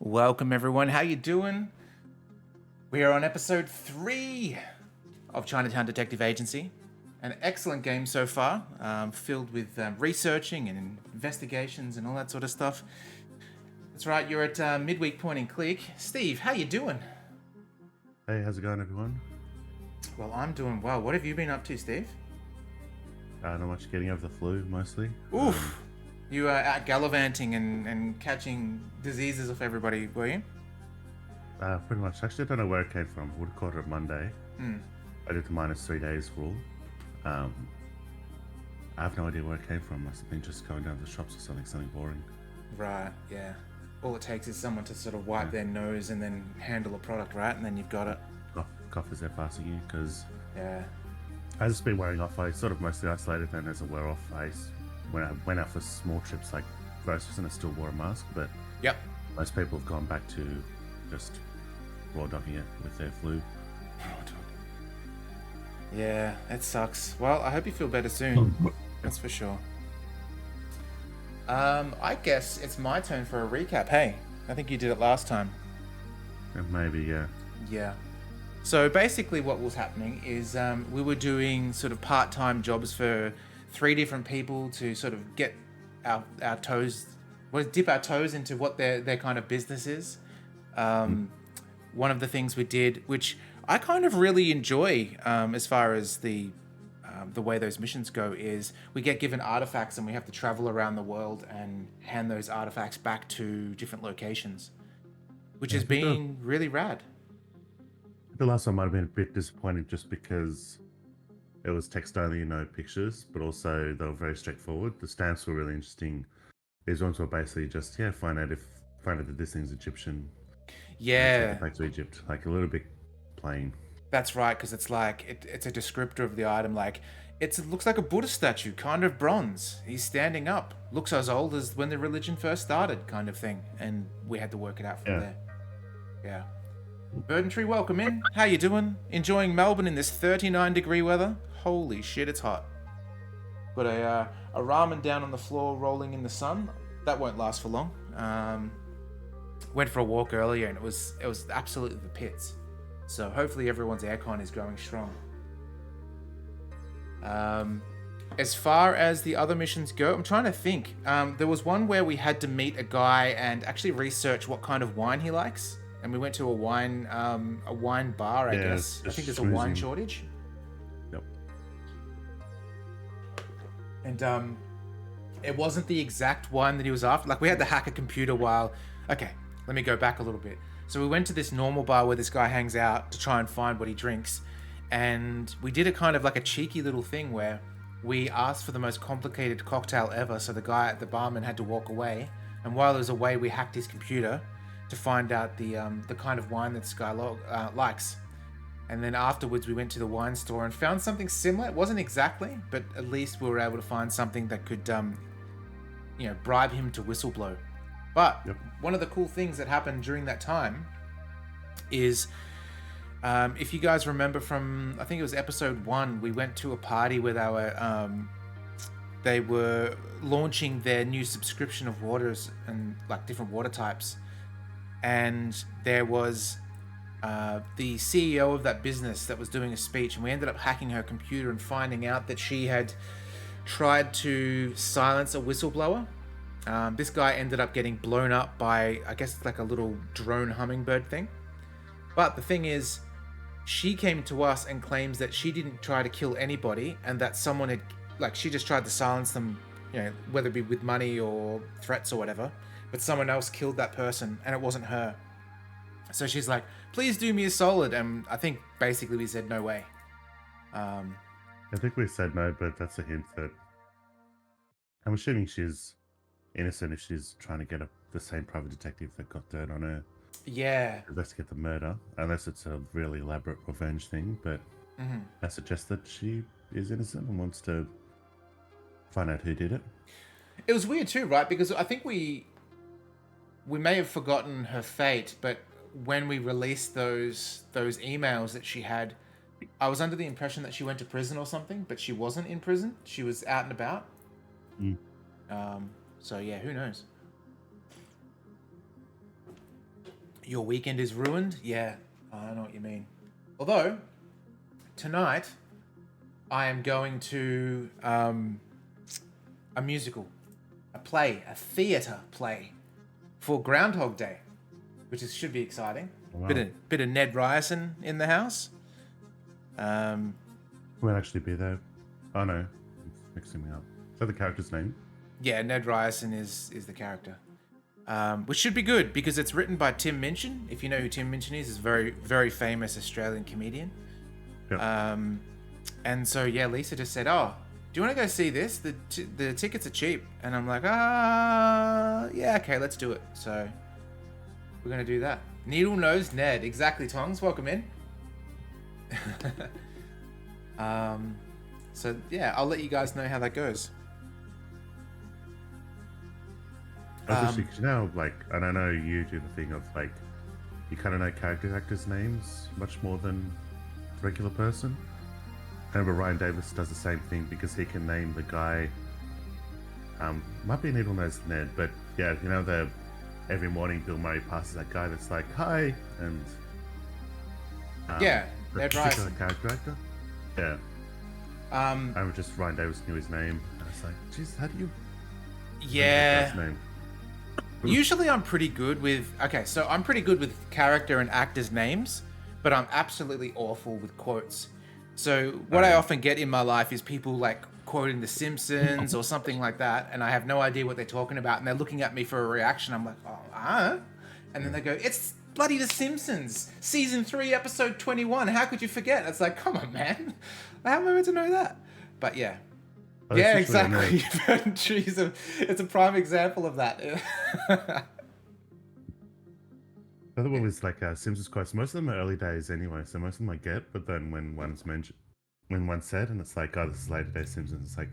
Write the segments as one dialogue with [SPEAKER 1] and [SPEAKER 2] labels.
[SPEAKER 1] Welcome everyone. How you doing? We are on episode 3 of Chinatown Detective Agency. An excellent game so far, filled with researching and investigations and all that sort of stuff. That's right. You're at midweek point and click. Steve, how you doing?
[SPEAKER 2] Hey, how's it going, everyone?
[SPEAKER 1] Well, I'm doing well. What have you been up to, Steve?
[SPEAKER 2] Not much, getting over the flu, mostly.
[SPEAKER 1] Oof. You are out gallivanting and catching diseases off everybody, were you?
[SPEAKER 2] Pretty much. Actually, I don't know where it came from. Would have caught it Monday. I did the -3 days rule. I have no idea where it came from. Must have been just going down to the shops or something boring.
[SPEAKER 1] Right, yeah. All it takes is someone to sort of wipe their nose and then handle a product, right? And then you've got it.
[SPEAKER 2] Cough as they're passing you, because
[SPEAKER 1] Yeah.
[SPEAKER 2] as it's been wearing off, I sort of mostly isolated. Then as it wear off, when I went out for small trips like groceries, and I still wore a mask. But
[SPEAKER 1] Yep.
[SPEAKER 2] most people have gone back to just raw dogging it with their flu.
[SPEAKER 1] Yeah, it sucks. Well, I hope you feel better soon. That's for sure. I guess it's my turn for a recap. Hey, I think you did it last time.
[SPEAKER 2] And maybe, yeah.
[SPEAKER 1] Yeah. So basically what was happening is we were doing sort of part-time jobs for 3 different people to sort of get our toes, dip our toes into what their kind of business is. One of the things we did, which I kind of really enjoy as far as the way those missions go, is we get given artifacts and we have to travel around the world and hand those artifacts back to different locations, which has been really rad.
[SPEAKER 2] The last one might have been a bit disappointing just because it was text only, no pictures, but also they were very straightforward. The stamps were really interesting. These ones were basically just, find out that this thing's Egyptian.
[SPEAKER 1] Yeah.
[SPEAKER 2] Take it back to Egypt. Like a little bit plain.
[SPEAKER 1] That's right, because it's like it's a descriptor of the item. Like it looks like a Buddha statue, kind of bronze. He's standing up, looks as old as when the religion first started, kind of thing. And we had to work it out from there. Yeah. Burden Tree, welcome in. How you doing? Enjoying Melbourne in this 39-degree weather? Holy shit, it's hot. Got a ramen down on the floor, rolling in the sun. That won't last for long. Went for a walk earlier, and it was absolutely the pits. So hopefully everyone's aircon is going strong. As far as the other missions go, I'm trying to think. There was one where we had to meet a guy and actually research what kind of wine he likes. And we went to a wine bar, I guess. I think there's a wine shortage.
[SPEAKER 2] Yep.
[SPEAKER 1] And it wasn't the exact wine that he was after. Like, we had to hack a computer while... Okay, let me go back a little bit. So we went to this normal bar where this guy hangs out to try and find what he drinks. And we did a kind of like a cheeky little thing where we asked for the most complicated cocktail ever. So the guy at the barman had to walk away. And while he was away, we hacked his computer to find out the kind of wine that this guy likes. And then afterwards we went to the wine store and found something similar. It wasn't exactly, but at least we were able to find something that could bribe him to whistleblow. But one of the cool things that happened during that time is, if you guys remember from, I think it was episode 1, we went to a party where they were launching their new subscription of waters and like different water types. And there was the CEO of that business that was doing a speech, and we ended up hacking her computer and finding out that she had tried to silence a whistleblower. This guy ended up getting blown up by, I guess it's like a little drone hummingbird thing. But the thing is, she came to us and claims that she didn't try to kill anybody, and that someone had, like, she just tried to silence them, whether it be with money or threats or whatever. But someone else killed that person, and it wasn't her. So she's like, please do me a solid. And I think basically we said no way.
[SPEAKER 2] I think we said no, but that's a hint that I'm assuming she's innocent if she's trying to get the same private detective that got dirt on her.
[SPEAKER 1] Yeah.
[SPEAKER 2] Let's get the murder, unless it's a really elaborate revenge thing. But that suggests that she is innocent and wants to find out who did it.
[SPEAKER 1] It was weird too, right? Because I think we may have forgotten her fate, but when we released those emails that she had, I was under the impression that she went to prison or something, but she wasn't in prison. She was out and about. So yeah, who knows? Your weekend is ruined? Yeah, I know what you mean. Although, tonight, I am going to a musical, a play, a theatre play for Groundhog Day, which should be exciting.
[SPEAKER 2] Wow.
[SPEAKER 1] Bit of Ned Ryerson in the house.
[SPEAKER 2] Won't actually be there. Oh no, it's mixing me up. Is that the character's name?
[SPEAKER 1] Yeah, Ned Ryerson is the character. Which should be good because it's written by Tim Minchin. If you know who Tim Minchin is a very, very famous Australian comedian.
[SPEAKER 2] Yep.
[SPEAKER 1] And so, yeah, Lisa just said, oh, do you want to go see this? The tickets are cheap. And I'm like, yeah, okay, let's do it. So we're going to do that. Needle Nose Ned. Exactly, Tongs. Welcome in. So, yeah, I'll let you guys know how that goes.
[SPEAKER 2] Obviously, because and I know you do the thing of, you kind of know actors' names much more than the regular person. I remember Ryan Davis does the same thing because he can name the guy, might be Needle Nose Ned, but yeah, every morning Bill Murray passes that guy that's like, hi, and
[SPEAKER 1] yeah,
[SPEAKER 2] the
[SPEAKER 1] Ned
[SPEAKER 2] particular
[SPEAKER 1] Ryerson.
[SPEAKER 2] character actor. Yeah. I remember just Ryan Davis knew his name, and I was like, jeez, how do you
[SPEAKER 1] Yeah.
[SPEAKER 2] remember that name?
[SPEAKER 1] Usually I'm pretty good with... Okay, so I'm pretty good with character and actors' names, but I'm absolutely awful with quotes. So what I often get in my life is people, quoting The Simpsons or something like that, and I have no idea what they're talking about, and they're looking at me for a reaction. I'm like, and then they go, it's bloody The Simpsons, Season 3, Episode 21. How could you forget? It's like, come on, man. How am I meant to know that? But yeah.
[SPEAKER 2] Oh,
[SPEAKER 1] Yeah,
[SPEAKER 2] it's usually
[SPEAKER 1] exactly. It's a prime example of that.
[SPEAKER 2] The other one was Simpsons quotes. Most of them are early days anyway, so most of them I get. But then when one's mentioned, when one's said, and it's like, oh, this is later day Simpsons, it's like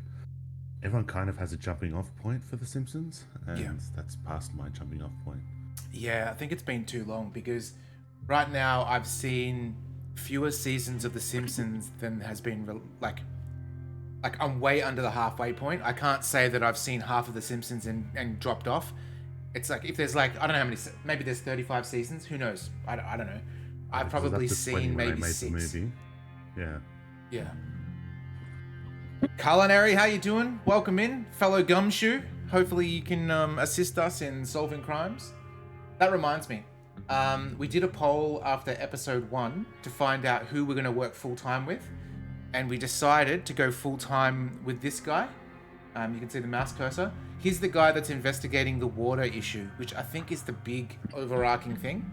[SPEAKER 2] everyone kind of has a jumping off point for the Simpsons, and that's past my jumping off point.
[SPEAKER 1] Yeah, I think it's been too long because right now I've seen fewer seasons of The Simpsons than has been I'm way under the halfway point. I can't say that I've seen half of The Simpsons and dropped off. It's like if there's I don't know how many, maybe there's 35 seasons. Who knows? I don't know. I've probably seen maybe 6.
[SPEAKER 2] Yeah.
[SPEAKER 1] Yeah. Culinary, how you doing? Welcome in, fellow gumshoe. Hopefully you can assist us in solving crimes. That reminds me. We did a poll after episode 1 to find out who we're going to work full-time with. And we decided to go full-time with this guy. You can see the mouse cursor. He's the guy that's investigating the water issue, which I think is the big overarching thing.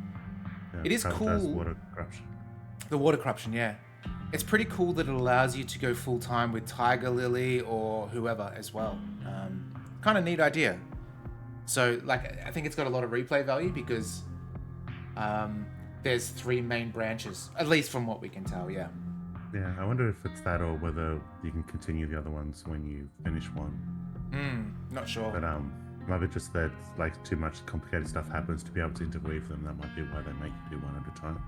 [SPEAKER 2] Yeah,
[SPEAKER 1] it is cool.
[SPEAKER 2] Water corruption.
[SPEAKER 1] The water corruption, yeah. It's pretty cool that it allows you to go full-time with Tiger Lily or whoever as well. Kind of neat idea. So, I think it's got a lot of replay value because there's 3 main branches, at least from what we can tell, yeah.
[SPEAKER 2] Yeah, I wonder if it's that or whether you can continue the other ones when you finish one.
[SPEAKER 1] Not sure.
[SPEAKER 2] But might be just that too much complicated stuff happens to be able to interweave them. That might be why they make you do one at a time.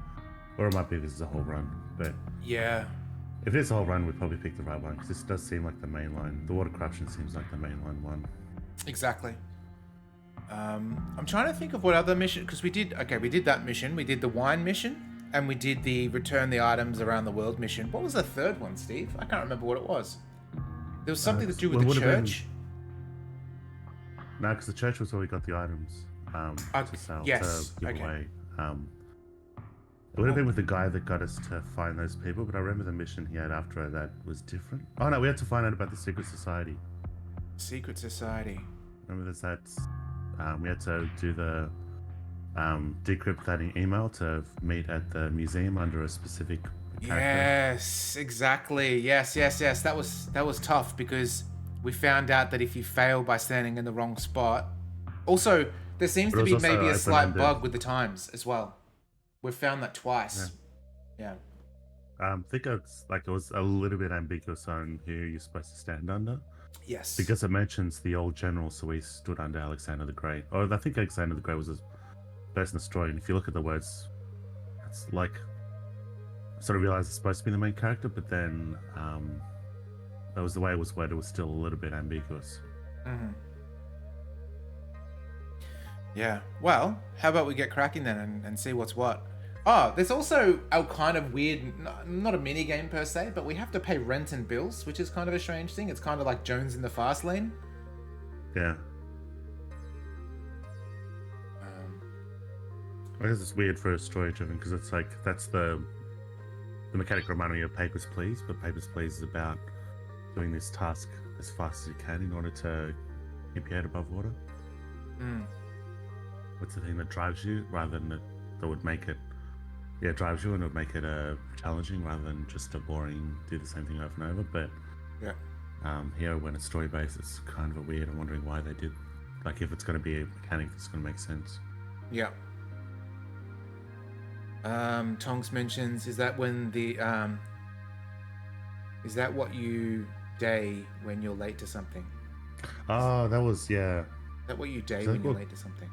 [SPEAKER 2] Or it might be this is a whole run. But
[SPEAKER 1] yeah,
[SPEAKER 2] if it's a whole run, we'd probably pick the right one because this does seem like the main line. The water corruption seems like the main line one.
[SPEAKER 1] Exactly. I'm trying to think of what other mission, because we did that mission. We did the wine mission. And we did the return the items around the world mission. What was the third one, Steve? I can't remember what it was. There was something to do with the church.
[SPEAKER 2] No, because the church was where we got the items to sell,
[SPEAKER 1] yes.
[SPEAKER 2] to give away. It would have been with the guy that got us to find those people, but I remember the mission he had after that was different. Oh no, we had to find out about the secret society.
[SPEAKER 1] Secret society.
[SPEAKER 2] Remember there's that... we had to do the... decrypt that email to meet at the museum under a specific character.
[SPEAKER 1] Yes, exactly. Yes. That was tough because we found out that if you fail by standing in the wrong spot. Also, there seems to be maybe a slight bug with the times as well. We've found that twice. Yeah.
[SPEAKER 2] I think it's it was a little bit ambiguous on who you're supposed to stand under.
[SPEAKER 1] Yes.
[SPEAKER 2] Because it mentions the old general, so we stood under Alexander the Great. Or I think Alexander the Great was a person destroyed, and if you look at the words, it's I sort of realized it's supposed to be the main character, but then that was the way it was worded. It was still a little bit ambiguous.
[SPEAKER 1] Yeah. Well, how about we get cracking then and see what's what? Oh, there's also a kind of weird, not a mini game per se, but we have to pay rent and bills, which is kind of a strange thing. It's kind of like Jones in the fast lane.
[SPEAKER 2] Yeah.
[SPEAKER 1] Um,
[SPEAKER 2] I guess it's weird for a story driven because it's like that's the mechanic reminded me of Papers, Please, but Papers, Please is about doing this task as fast as you can in order to keep your head above water.
[SPEAKER 1] mm,
[SPEAKER 2] What's the thing that drives you rather than that would make it, yeah, drives you and it would make it challenging rather than just a boring, do the same thing over and over. But
[SPEAKER 1] yeah.
[SPEAKER 2] here, when it's story based, it's kind of a weird. I'm wondering why they did, like, if it's going to be a mechanic, it's going to make sense.
[SPEAKER 1] Yeah. Tonks mentions, is that when the is that what you day when you're late to something?
[SPEAKER 2] Oh, that was, yeah.
[SPEAKER 1] Is that what you day
[SPEAKER 2] Is that
[SPEAKER 1] when you're
[SPEAKER 2] what-
[SPEAKER 1] late to something?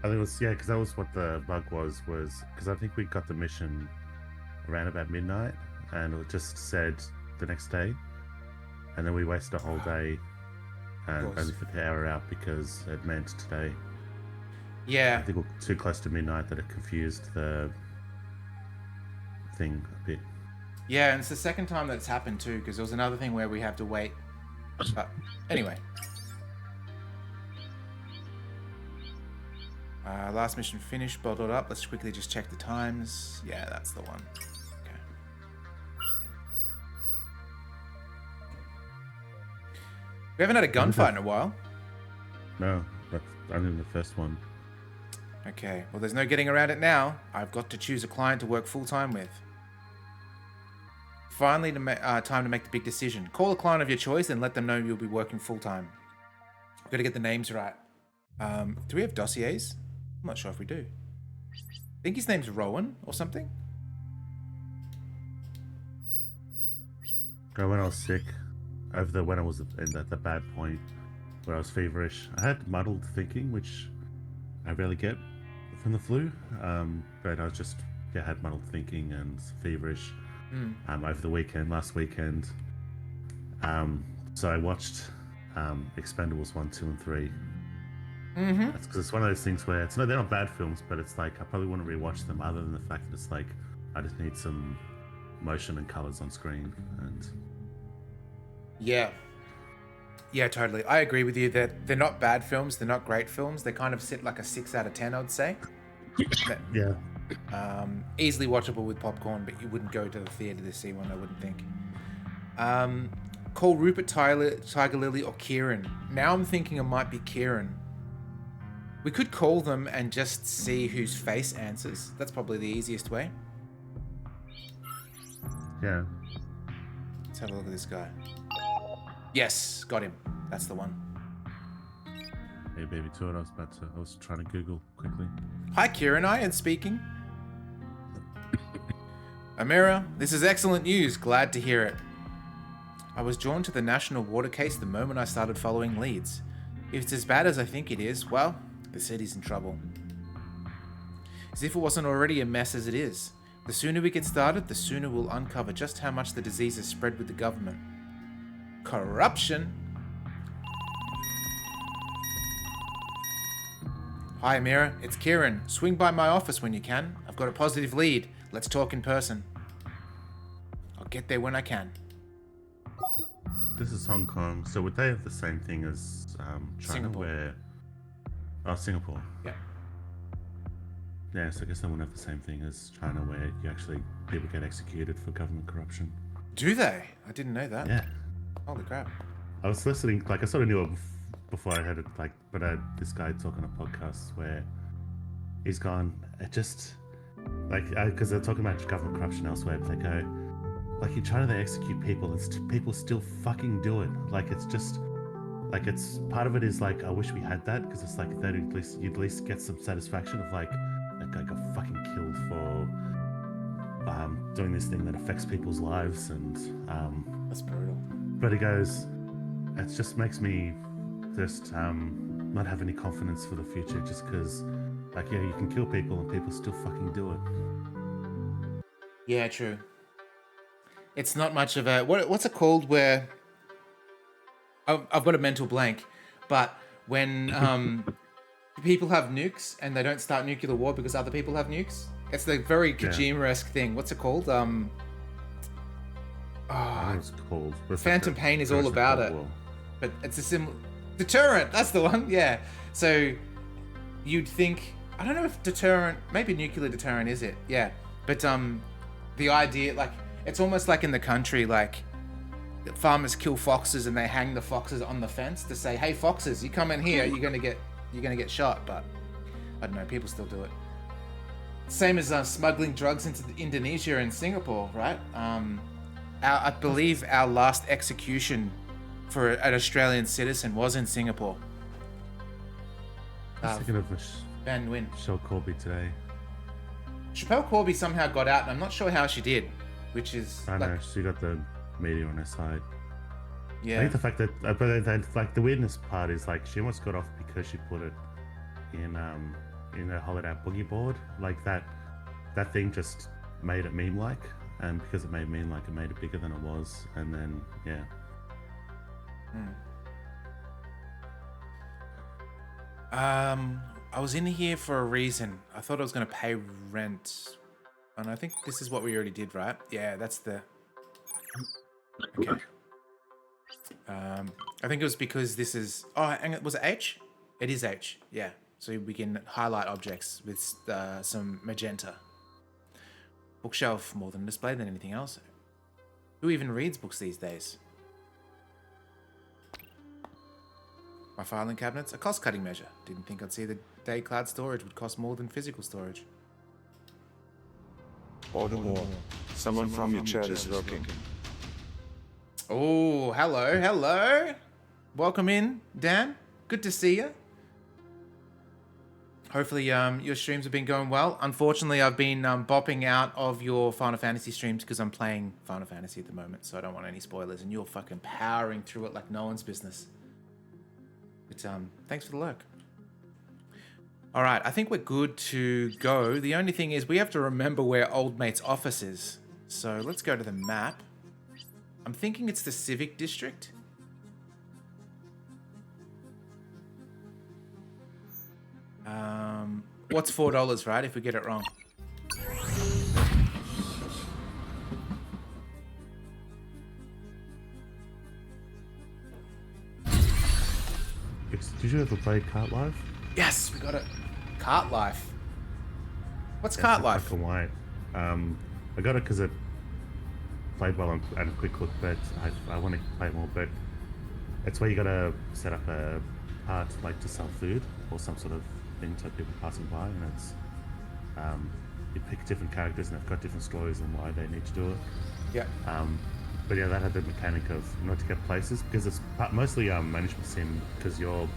[SPEAKER 2] I think it was, yeah, because that was what the bug was because I think we got the mission around about midnight and it just said the next day, and then we wasted a whole day and
[SPEAKER 1] course.
[SPEAKER 2] only for the hour out because it meant today.
[SPEAKER 1] Yeah.
[SPEAKER 2] I think we're too close to midnight that it confused the thing a bit.
[SPEAKER 1] Yeah, and it's the second time that's happened too, because there was another thing where we have to wait. But anyway. Last mission finished, bottled up. Let's quickly just check the times. Yeah, that's the one. Okay. We haven't had a gunfight in a while.
[SPEAKER 2] No, that's only the first one.
[SPEAKER 1] Okay, well, there's no getting around it now. I've got to choose a client to work full-time with. Finally, time to make the big decision. Call a client of your choice and let them know you'll be working full-time. I've got to get the names right. Do we have dossiers? I'm not sure if we do. I think his name's Rowan or something.
[SPEAKER 2] When I was sick, when I was in the bad point where I was feverish, I had muddled thinking, which I rarely get from the flu. But I was just had muddled thinking and feverish over the weekend, last weekend. So I watched Expendables 1, 2, and 3.
[SPEAKER 1] Mm-hmm.
[SPEAKER 2] That's because it's one of those things where they're not bad films, but it's like I probably wouldn't rewatch them other than the fact that it's like I just need some motion and colors on screen. And
[SPEAKER 1] Yeah, totally. I agree with you that they're not bad films. They're not great films. They kind of sit like a 6 out of 10, I'd say.
[SPEAKER 2] yeah,
[SPEAKER 1] Easily watchable with popcorn, but you wouldn't go to the theater to see one, I wouldn't think. Call Rupert, Tiger Lily, or Kieran. Now I'm thinking it might be Kieran. We could call them and just see whose face answers. That's probably the easiest way.
[SPEAKER 2] yeah.
[SPEAKER 1] Let's have a look at this guy. Yes, got him. That's the one.
[SPEAKER 2] Hey, baby, to it. I was trying to Google quickly.
[SPEAKER 1] Hi, Kieran. Ian speaking. Amira, this is excellent news. Glad to hear it. I was drawn to the national water case the moment I started following leads. If it's as bad as I think it is, well, the city's in trouble. As if it wasn't already a mess as it is. The sooner we get started, the sooner we'll uncover just how much the disease has spread with the government. Corruption? Hi, Amira. It's Kieran. Swing by my office when you can. I've got a positive lead. Let's talk in person. I'll get there when I can.
[SPEAKER 2] This is Hong Kong, so would they have the same thing as China?
[SPEAKER 1] Singapore.
[SPEAKER 2] Singapore.
[SPEAKER 1] Yeah.
[SPEAKER 2] Yeah, so I guess they wouldn't have the same thing as China, where people get executed for government corruption.
[SPEAKER 1] Do they? I didn't know that.
[SPEAKER 2] Yeah.
[SPEAKER 1] Holy crap.
[SPEAKER 2] I was listening, like I sort of knew it before I heard it, like, but I had this guy talking on a podcast where he's gone, it just, like, because they're talking about government corruption elsewhere, but they go, like, in China they execute people and people still fucking do it. Like, it's just, like, it's, part of it is like, I wish we had that, because it's like, you'd at least get some satisfaction of like, that guy got fucking killed for doing this thing that affects people's lives, and
[SPEAKER 1] That's brutal.
[SPEAKER 2] but he goes, it just makes me just not have any confidence for the future, just because, like, yeah, you can kill people and people still fucking do it.
[SPEAKER 1] Yeah, true. It's not much of a... What's it called where... I've got a mental blank. But when people have nukes and they don't start nuclear war because other people have nukes, it's the very Kojima-esque thing. What's it called?
[SPEAKER 2] I don't know what it's called. But
[SPEAKER 1] Phantom Pain is all about it. But it's a similar... Deterrent! That's the one, yeah. So you'd think... I don't know if deterrent... Maybe nuclear deterrent is it? Yeah. But the idea, like... It's almost like in the country, like... Farmers kill foxes and they hang the foxes on the fence to say, hey, foxes, you come in here, you're gonna get shot. But I don't know, people still do it. Same as smuggling drugs into Indonesia and Singapore, right? I believe our last execution for an Australian citizen was in Singapore.
[SPEAKER 2] I was thinking of
[SPEAKER 1] Van Nguyen.
[SPEAKER 2] Michelle Corby today.
[SPEAKER 1] Chappelle Corby somehow got out, and I'm not sure how she did, which is...
[SPEAKER 2] I know, she got the media on her side.
[SPEAKER 1] Yeah.
[SPEAKER 2] I think the fact that, like, the weirdness part is, like, she almost got off because she put it in her holiday boogie board. Like, that thing just made it meme-like, and because it made meme-like, it made it bigger than it was, and then, yeah.
[SPEAKER 1] I was in here for a reason. I thought I was going to pay rent. And I think this is what we already did, right? Yeah, that's the... Okay. I think it was because this is... Oh, hang on, was it H? It is H, yeah. So we can highlight objects with some magenta. Bookshelf, more than a display than anything else. Who even reads books these days? My filing cabinets, a cost-cutting measure. Didn't think I'd see the day cloud storage would cost more than physical storage.
[SPEAKER 3] Order more. Someone from your chat is looking.
[SPEAKER 1] Oh, hello. Welcome in, Dan. Good to see you. Hopefully your streams have been going well. Unfortunately, I've been bopping out of your Final Fantasy streams because I'm playing Final Fantasy at the moment, so I don't want any spoilers, and you're fucking powering through it like no one's business. But thanks for the lurk. All right, I think we're good to go. The only thing is we have to remember where Old Mate's office is. So let's go to the map. I'm thinking it's the Civic District. What's $4, right, if we get it wrong?
[SPEAKER 2] Did you ever play Cart Life?
[SPEAKER 1] Yes, we got it. Cart Life. What's
[SPEAKER 2] Yeah,
[SPEAKER 1] Cart
[SPEAKER 2] it's
[SPEAKER 1] Life?
[SPEAKER 2] black and white. I got it because it played well and a quick look, but I want to play more. But it's where you gotta set up a cart like to sell food or some sort of thing to people passing by, and it's you pick different characters and they've got different stories and why they need to do it.
[SPEAKER 1] Yeah.
[SPEAKER 2] But yeah, that had the mechanic of not to get places because it's mostly management sim because you're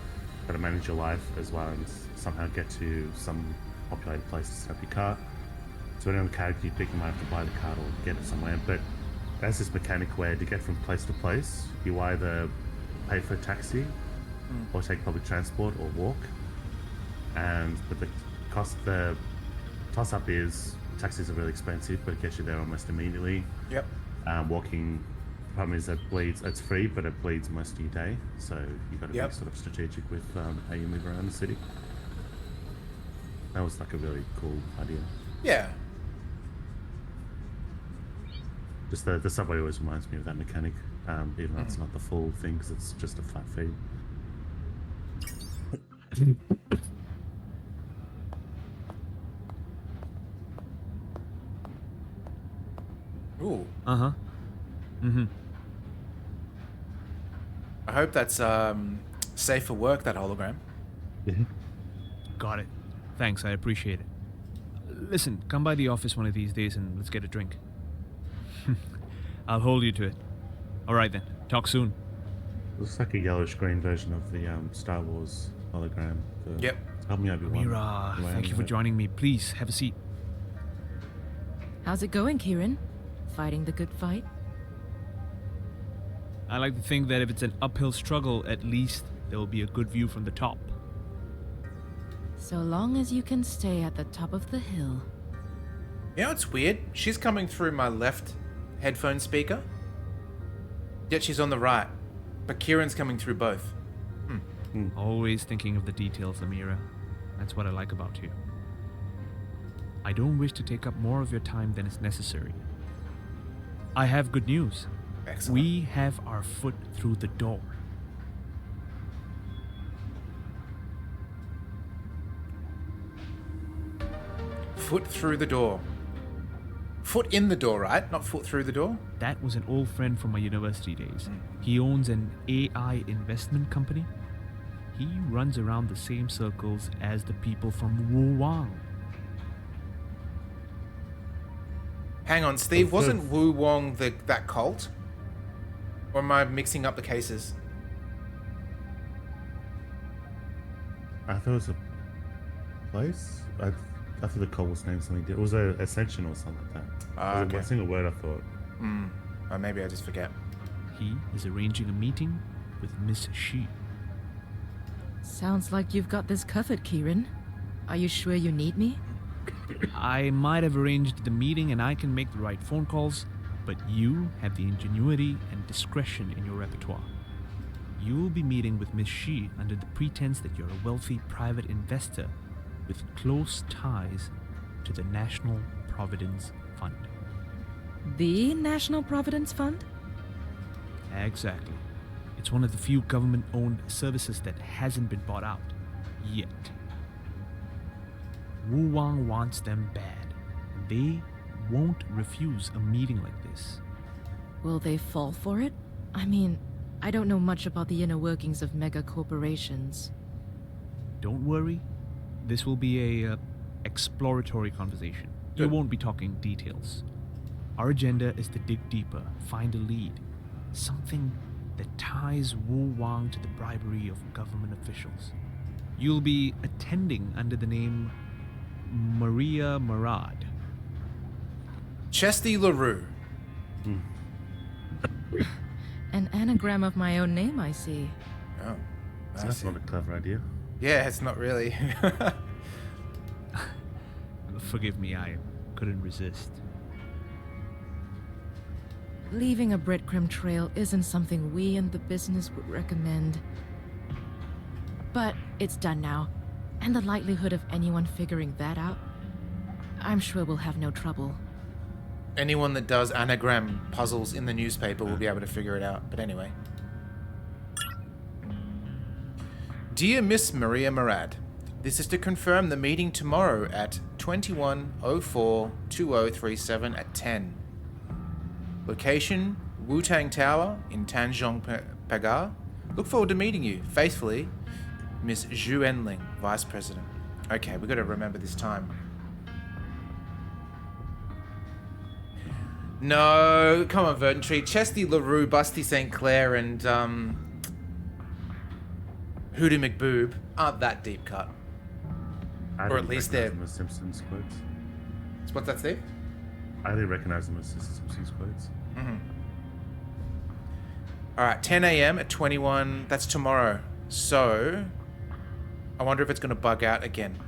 [SPEAKER 2] got to manage your life as well and somehow get to some populated place to set up your cart. So any other character you pick, you might have to buy the cart or get it somewhere. But there's this mechanic where to get from place to place, you either pay for a taxi or take public transport or walk. But the toss-up is taxis are really expensive, but it gets you there almost immediately.
[SPEAKER 1] Yep.
[SPEAKER 2] Walking, the problem is that it's free, but it bleeds most of your day. So you've got to be sort of strategic with how you move around the city. That was like a really cool idea.
[SPEAKER 1] Yeah.
[SPEAKER 2] Just the subway always reminds me of that mechanic, even though it's not the full thing, because it's just a flat fee.
[SPEAKER 1] Ooh.
[SPEAKER 4] Uh-huh. Mm-hmm.
[SPEAKER 1] I hope that's safe for work, that hologram.
[SPEAKER 2] Yeah.
[SPEAKER 4] Got it. Thanks, I appreciate it. Listen, come by the office one of these days and let's get a drink. I'll hold you to it. All right then. Talk soon.
[SPEAKER 2] Looks like a yellowish-green version of the Star Wars hologram.
[SPEAKER 1] Yep.
[SPEAKER 2] Help me, Obi-Wan.
[SPEAKER 4] Mira, thank you for joining me. Please, have a seat.
[SPEAKER 5] How's it going, Kieran? Fighting the good fight?
[SPEAKER 4] I like to think that if it's an uphill struggle, at least there will be a good view from the top.
[SPEAKER 5] So long as you can stay at the top of the hill.
[SPEAKER 1] You know what's weird? She's coming through my left headphone speaker, yet she's on the right. But Kieran's coming through both.
[SPEAKER 4] Always thinking of the details, Amira. That's what I like about you. I don't wish to take up more of your time than is necessary. I have good news.
[SPEAKER 1] Excellent.
[SPEAKER 4] We have our foot through the door.
[SPEAKER 1] Foot through the door. Foot in the door, right? Not foot through the door?
[SPEAKER 4] That was an old friend from my university days. He owns an AI investment company. He runs around the same circles as the people from Wu Wang.
[SPEAKER 1] Hang on, Steve. Wasn't Wu Wong that cult? Or am I mixing up the cases?
[SPEAKER 2] I thought it was a place. I thought the cult was named something different. It was a Ascension or something like that.
[SPEAKER 1] Ah,
[SPEAKER 2] It was
[SPEAKER 1] okay.
[SPEAKER 2] a single word I thought.
[SPEAKER 1] Or maybe I just forget.
[SPEAKER 4] He is arranging a meeting with Miss Shi.
[SPEAKER 5] Sounds like you've got this covered, Kieran. Are you sure you need me?
[SPEAKER 4] I might have arranged the meeting and I can make the right phone calls, but you have the ingenuity and discretion in your repertoire. You will be meeting with Miss Shi under the pretense that you're a wealthy private investor with close ties to the National Providence Fund.
[SPEAKER 5] The National Providence Fund?
[SPEAKER 4] Exactly. It's one of the few government-owned services that hasn't been bought out yet. Wu Wang wants them bad. They won't refuse a meeting like this.
[SPEAKER 5] Will they fall for it? I mean, I don't know much about the inner workings of mega corporations.
[SPEAKER 4] Don't worry. This will be a exploratory conversation. You
[SPEAKER 1] Good.
[SPEAKER 4] won't be talking details. Our agenda is to dig deeper, find a lead. Something that ties Wu Wang to the bribery of government officials. You'll be attending under the name Maria Murad.
[SPEAKER 1] Chesty LaRue.
[SPEAKER 5] An anagram of my own name, I see.
[SPEAKER 1] Oh. I
[SPEAKER 2] That's
[SPEAKER 1] see.
[SPEAKER 2] not a clever idea.
[SPEAKER 1] Yeah, it's not really.
[SPEAKER 4] Forgive me, I couldn't resist.
[SPEAKER 5] Leaving a breadcrumb trail isn't something we in the business would recommend. But it's done now, and the likelihood of anyone figuring that out, I'm sure we'll have no trouble.
[SPEAKER 1] Anyone that does anagram puzzles in the newspaper will be able to figure it out. But anyway. Dear Miss Maria Murad, this is to confirm the meeting tomorrow at 2104-2037 at 10. Location, Wu-Tang Tower in Tanjong Pagar. Look forward to meeting you. Faithfully, Miss Zhu Enling, Vice President. Okay, we got to remember this time. No, come on, Verdant Tree. Chesty LaRue, Busty St. Clair, and Hootie McBoob aren't that deep cut.
[SPEAKER 2] I
[SPEAKER 1] Or at
[SPEAKER 2] didn't
[SPEAKER 1] least
[SPEAKER 2] recognize
[SPEAKER 1] they're-
[SPEAKER 2] them as Simpsons quotes.
[SPEAKER 1] What's that, Steve?
[SPEAKER 2] I didn't recognize them as Simpsons quotes.
[SPEAKER 1] All right, 10 a.m. at 21. That's tomorrow. So, I wonder if it's going to bug out again.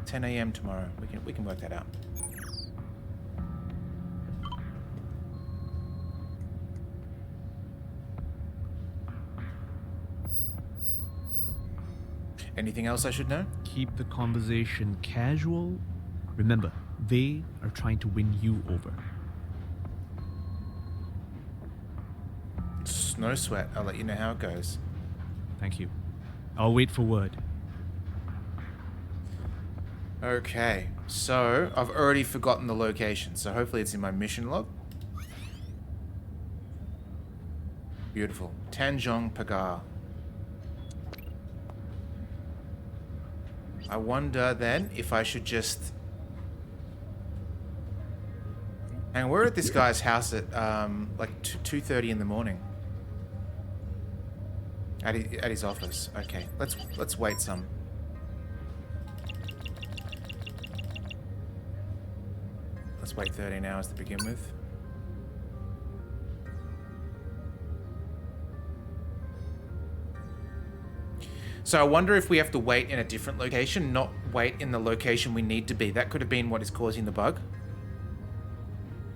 [SPEAKER 1] 10 a.m. tomorrow. We can work that out. Anything else I should know?
[SPEAKER 4] Keep the conversation casual. Remember, they are trying to win you over.
[SPEAKER 1] No sweat. I'll let you know how it goes.
[SPEAKER 4] Thank you. I'll wait for word.
[SPEAKER 1] Okay, so I've already forgotten the location, so hopefully it's in my mission log. Beautiful. Tanjong Pagar. I wonder then if I should just... And we're at this guy's house at like 2:30 in the morning. At his office. Okay, let's wait some. Let's wait 13 hours to begin with. So I wonder if we have to wait in a different location, not wait in the location we need to be. That could have been what is causing the bug.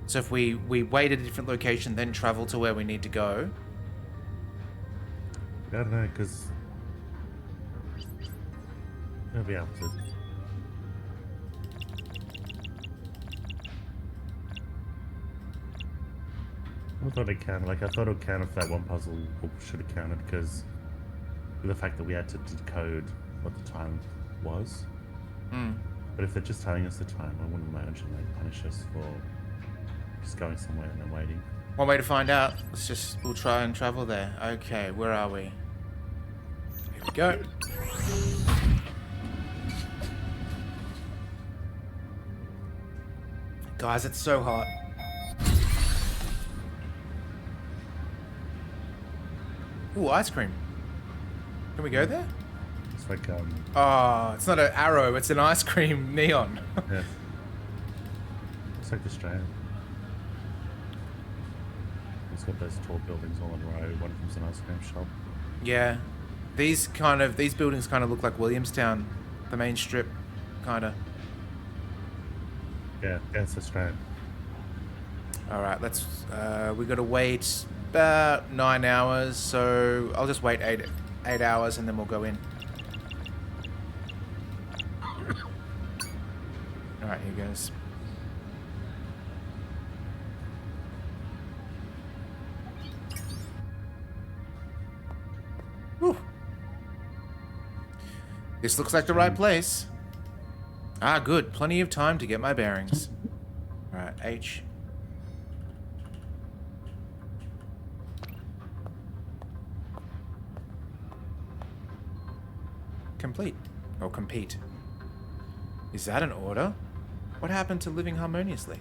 [SPEAKER 1] So if we wait at a different location, then travel to where we need to go.
[SPEAKER 2] I don't know, because I'll be able to. I thought it counted. Like, I thought it would count if that one puzzle should have counted because of the fact that we had to decode what the time was. But if they're just telling us the time, I wouldn't imagine they'd punish us for just going somewhere and then waiting.
[SPEAKER 1] One way to find out. We'll try and travel there. Okay, where are we? Here we go. Guys, it's so hot. Ooh, ice cream. Can we go there?
[SPEAKER 2] It's like,
[SPEAKER 1] Oh, it's not an arrow, it's an ice cream neon.
[SPEAKER 2] yeah. It's like the Strand. It's got those tall buildings all in a row. One of them's an ice cream shop.
[SPEAKER 1] Yeah. These buildings kind of look like Williamstown, the main strip, kind of.
[SPEAKER 2] Yeah, it's the Strand.
[SPEAKER 1] Alright, we gotta wait about 9 hours, so I'll just wait 8 hours and then we'll go in. Alright, here goes. Whew. This looks like the right place. Ah, good. Plenty of time to get my bearings. Alright, H. Complete. Or compete. Is that an order? What happened to living harmoniously?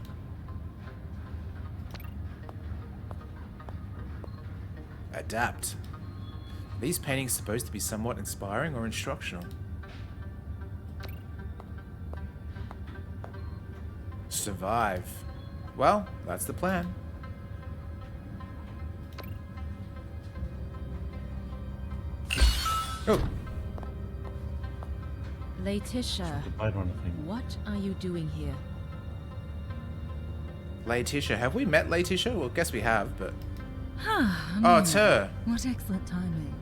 [SPEAKER 1] Adapt. Are these paintings supposed to be somewhat inspiring or instructional? Survive. Well, that's the plan. Oh.
[SPEAKER 5] Laetitia,
[SPEAKER 2] The blade runner thing.
[SPEAKER 5] what are you doing here?
[SPEAKER 1] Laetitia. Have we met Laetitia? Well, guess we have, but...
[SPEAKER 6] Ah,
[SPEAKER 1] Oh, it's her.
[SPEAKER 6] What excellent timing.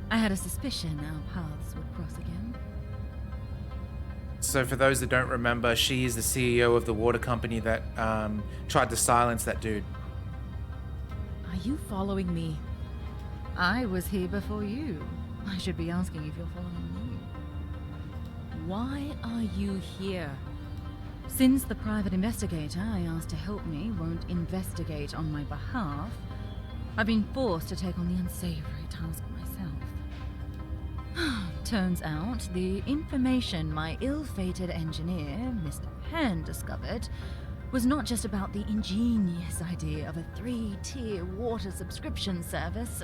[SPEAKER 6] I had a suspicion our paths would cross again.
[SPEAKER 1] So for those that don't remember, she is the CEO of the water company that tried to silence that dude.
[SPEAKER 5] Are you following me?
[SPEAKER 6] I was here before you. I should be asking if you're following me.
[SPEAKER 5] Why are you here?
[SPEAKER 6] Since the private investigator I asked to help me won't investigate on my behalf, I've been forced to take on the unsavory task myself. Turns out the information my ill-fated engineer, Mr. Pan, discovered was not just about the ingenious idea of a 3-tier water subscription service.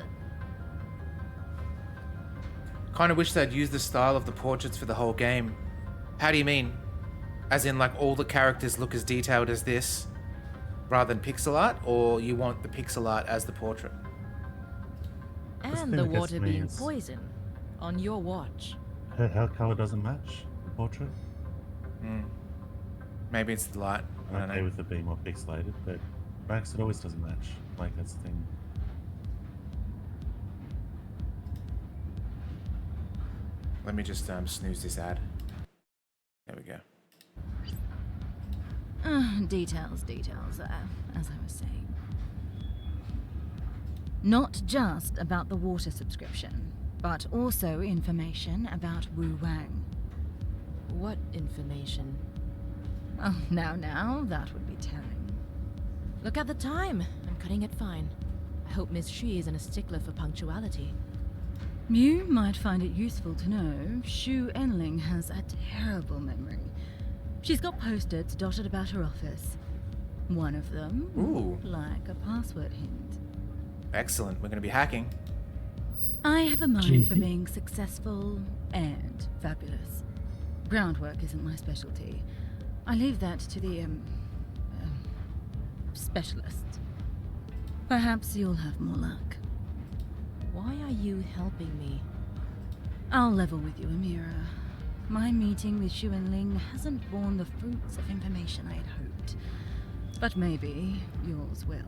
[SPEAKER 1] Kind of wish they'd used the style of the portraits for the whole game. How do you mean? As in, like, all the characters look as detailed as this, rather than pixel art, or you want the pixel art as the portrait?
[SPEAKER 5] And
[SPEAKER 2] thing
[SPEAKER 5] the
[SPEAKER 2] that gets
[SPEAKER 5] water
[SPEAKER 2] me
[SPEAKER 5] being
[SPEAKER 2] is-
[SPEAKER 5] poison. On your watch.
[SPEAKER 2] Her hair color doesn't match the portrait.
[SPEAKER 1] Maybe it's the light. I
[SPEAKER 2] I'm
[SPEAKER 1] don't
[SPEAKER 2] okay
[SPEAKER 1] know.
[SPEAKER 2] with it being more pixelated, but Max, it always doesn't match. Like, that's the thing.
[SPEAKER 1] Let me just snooze this ad. There we go.
[SPEAKER 6] Details, as I was saying. Not just about the water subscription, but also information about Wu Wang.
[SPEAKER 5] What information?
[SPEAKER 6] Oh, now, that would be telling.
[SPEAKER 5] Look at the time. I'm cutting it fine. I hope Miss Shi isn't a stickler for punctuality.
[SPEAKER 6] You might find it useful to know Shu Enling has a terrible memory. She's got post-its dotted about her office. One of them,
[SPEAKER 1] Ooh.
[SPEAKER 6] like a password hint.
[SPEAKER 1] Excellent. We're going to be hacking.
[SPEAKER 6] I have a mind for being successful and fabulous. Groundwork isn't my specialty. I leave that to the, specialists. Perhaps you'll have more luck.
[SPEAKER 5] Why are you helping me?
[SPEAKER 6] I'll level with you, Amira. My meeting with Shu Enling hasn't borne the fruits of information I had hoped. But maybe yours will.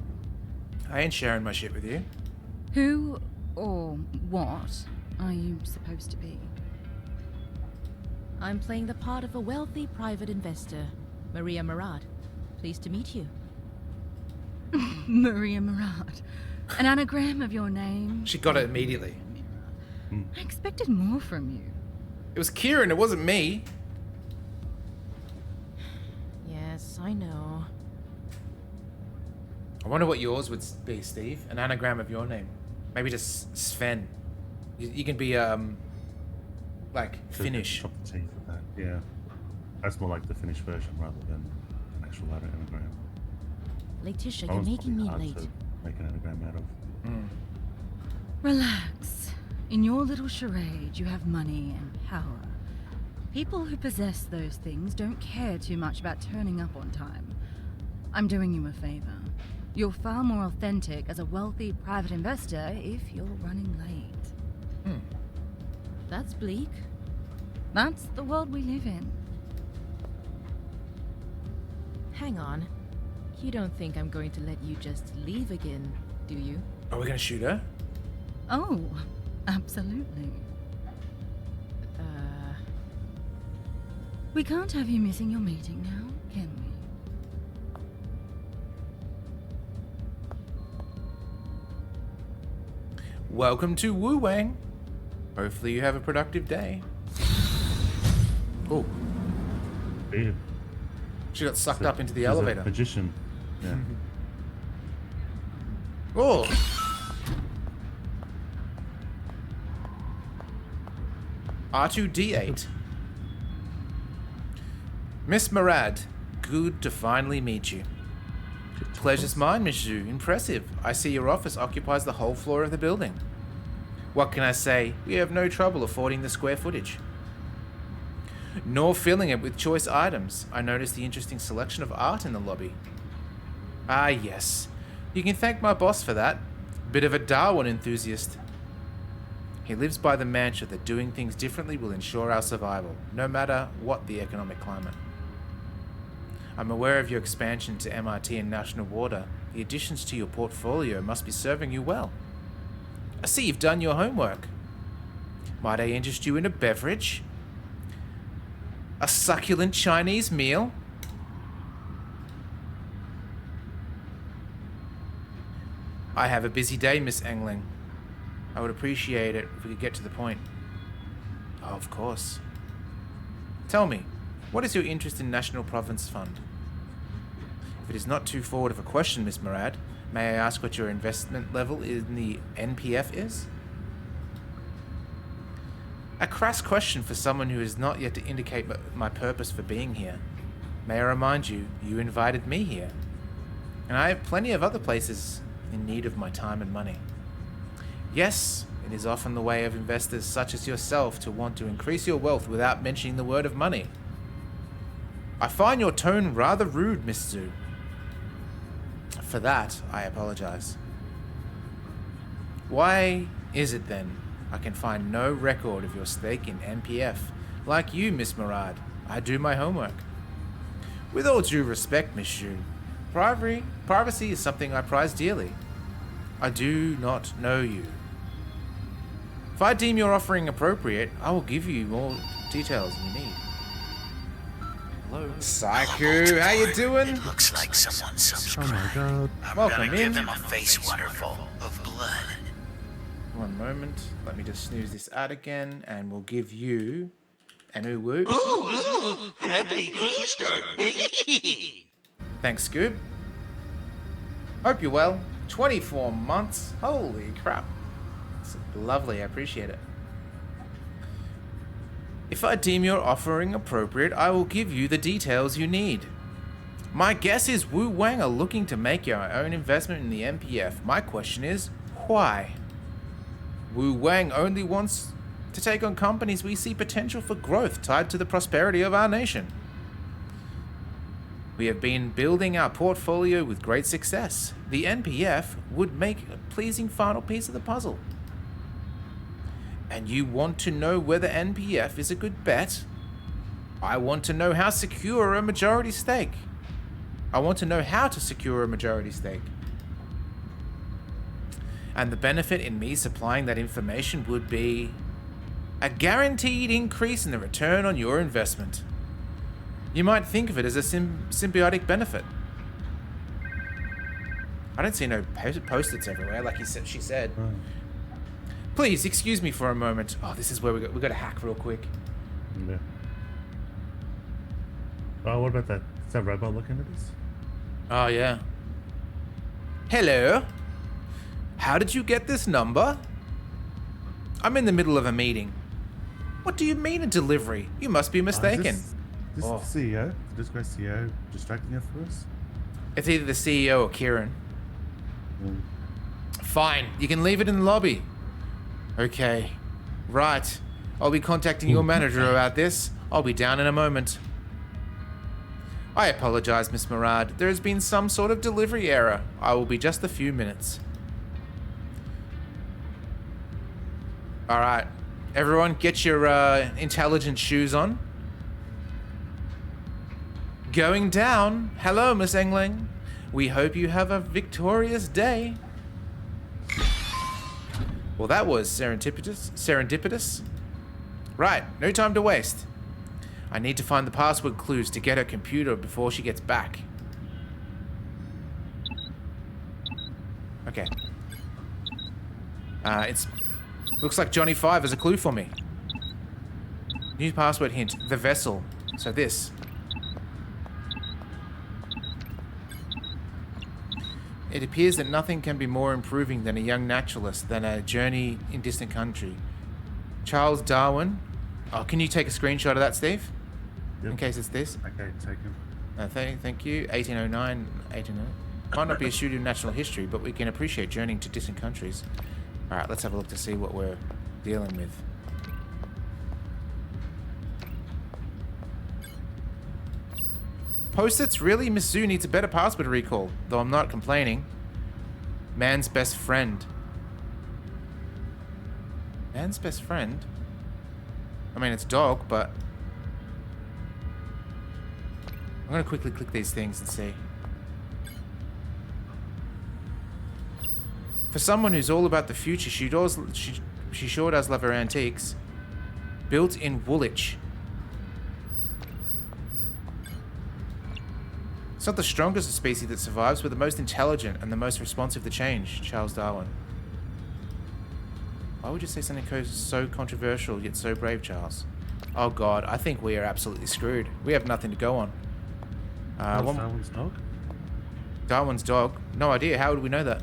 [SPEAKER 1] I ain't sharing my shit with you.
[SPEAKER 6] Who or what are you supposed to be?
[SPEAKER 5] I'm playing the part of a wealthy private investor, Maria Murad. Pleased to meet you.
[SPEAKER 6] Maria Murad. An anagram of your name.
[SPEAKER 1] She got it immediately.
[SPEAKER 6] I expected more from you.
[SPEAKER 1] It was Kieran, it wasn't me.
[SPEAKER 5] Yes, I know.
[SPEAKER 1] I wonder what yours would be, Steve. An anagram of your name. Maybe just Sven. You can be, like, Finnish.
[SPEAKER 2] Chop the teeth with that. Yeah. That's more like the Finnish version rather than an actual letter anagram.
[SPEAKER 5] Letitia,
[SPEAKER 2] That
[SPEAKER 5] you're
[SPEAKER 2] one's
[SPEAKER 5] making me
[SPEAKER 2] probably hard
[SPEAKER 5] late.
[SPEAKER 2] to make an anagram out of.
[SPEAKER 6] Relax. In your little charade, you have money and power. People who possess those things don't care too much about turning up on time. I'm doing you a favor. You're far more authentic as a wealthy private investor if you're running late.
[SPEAKER 5] That's bleak.
[SPEAKER 6] That's the world we live in.
[SPEAKER 5] Hang on. You don't think I'm going to let you just leave again, do you?
[SPEAKER 1] Are we gonna shoot her?
[SPEAKER 6] Oh, absolutely. We can't have you missing your meeting now, can we?
[SPEAKER 1] Welcome to Wu Wang. Hopefully you have a productive day. Oh,
[SPEAKER 2] Weird.
[SPEAKER 1] she got sucked up into the
[SPEAKER 2] She's a
[SPEAKER 1] elevator.
[SPEAKER 2] magician. Yeah.
[SPEAKER 1] Oh. R2D8. Miss Murad, good to finally meet you. Pleasure's mine, Miss Zhu. Impressive. I see your office occupies the whole floor of the building. What can I say? We have no trouble affording the square footage. Nor filling it with choice items. I noticed the interesting selection of art in the lobby. Ah, yes. You can thank my boss for that. Bit of a Darwin enthusiast. He lives by the mantra that doing things differently will ensure our survival, no matter what the economic climate. I'm aware of your expansion to MRT and National Water. The additions to your portfolio must be serving you well. I see you've done your homework. Might I interest you in a beverage? A succulent Chinese meal? I have a busy day, Miss Engling. I would appreciate it if we could get to the point. Oh, of course. Tell me, what is your interest in National Province Fund? If it is not too forward of a question, Miss Murad, may I ask what your investment level in the NPF is? A crass question for someone who has not yet to indicate my purpose for being here. May I remind you, you invited me here. And I have plenty of other places in need of my time and money. Yes, it is often the way of investors such as yourself to want to increase your wealth without mentioning the word of money. I find your tone rather rude, Miss Zhu. For that, I apologize. Why is it then I can find no record of your stake in NPF? Like you, Miss Murad, I do my homework. With all due respect, Miss Zhu, privacy is something I prize dearly. I do not know you. If I deem your offering appropriate, I will give you more details than you need. Hello. Psycho, how you doing?
[SPEAKER 7] It looks like someone
[SPEAKER 2] Oh
[SPEAKER 7] subscribed.
[SPEAKER 2] my god.
[SPEAKER 7] I'm
[SPEAKER 1] Welcome
[SPEAKER 7] gonna give
[SPEAKER 1] in.
[SPEAKER 7] them a face waterfall of blood.
[SPEAKER 1] One moment. Let me just snooze this ad again, and we'll give you an uwu.
[SPEAKER 7] Ooh, happy Easter.
[SPEAKER 1] Thanks, Scoob. Hope you're well. 24 months. Holy crap. It's lovely. I appreciate it. If I deem your offering appropriate, I will give you the details you need. My guess is Wu Wang are looking to make your own investment in the MPF. My question is, why? Wu Wang only wants to take on companies we see potential for growth tied to the prosperity of our nation. We have been building our portfolio with great success. The NPF would make a pleasing final piece of the puzzle. And you want to know whether NPF is a good bet? I want to know how secure a majority stake. I want to know how to secure a majority stake. And the benefit in me supplying that information would be A guaranteed increase in the return on your investment. You might think of it as a symbiotic benefit. I don't see no post-its everywhere, like she said.
[SPEAKER 2] Oh.
[SPEAKER 1] Please, excuse me for a moment. Oh, this is where we got to hack real quick.
[SPEAKER 2] Yeah. Oh, what about that? Is that robot looking at us?
[SPEAKER 1] Oh, yeah. Hello? How did you get this number? I'm in the middle of a meeting. What do you mean a delivery? You must be mistaken.
[SPEAKER 2] Is this the CEO? This guy's CEO distracting us for us?
[SPEAKER 1] It's either the CEO or Kieran.
[SPEAKER 2] Mm.
[SPEAKER 1] Fine, you can leave it in the lobby. Okay. Right. I'll be contacting your manager about this. I'll be down in a moment. I apologize, Miss Murad. There has been some sort of delivery error. I will be just a few minutes. Alright. Everyone, get your intelligent shoes on. Going down. Hello, Miss Engling. We hope you have a victorious day. Well, that was serendipitous. Right, no time to waste. I need to find the password clues to get her computer before she gets back. Okay. Looks like Johnny 5 has a clue for me. New password hint, the vessel. So this. It appears that nothing can be more improving than a young naturalist than a journey in distant country. Charles Darwin. Oh, can you take a screenshot of that, Steve?
[SPEAKER 2] Yep.
[SPEAKER 1] In case it's this.
[SPEAKER 2] Okay, take him.
[SPEAKER 1] Thank you. 1809, 1809. Might not be a student of natural history, but we can appreciate journeying to distant countries. Alright, let's have a look to see what we're dealing with. Post-its? Really? Miss Zhu needs a better password recall, though I'm not complaining. Man's best friend. Man's best friend? I mean, it's dog, but... I'm gonna quickly click these things and see. For someone who's all about the future, she sure does love her antiques. Built in Woolwich. It's not the strongest of species that survives, but the most intelligent and the most responsive to change. Charles Darwin. Why would you say something so controversial yet so brave, Charles? Oh god, I think we are absolutely screwed. We have nothing to go on.
[SPEAKER 2] Darwin's dog?
[SPEAKER 1] Darwin's dog? No idea. How would we know that?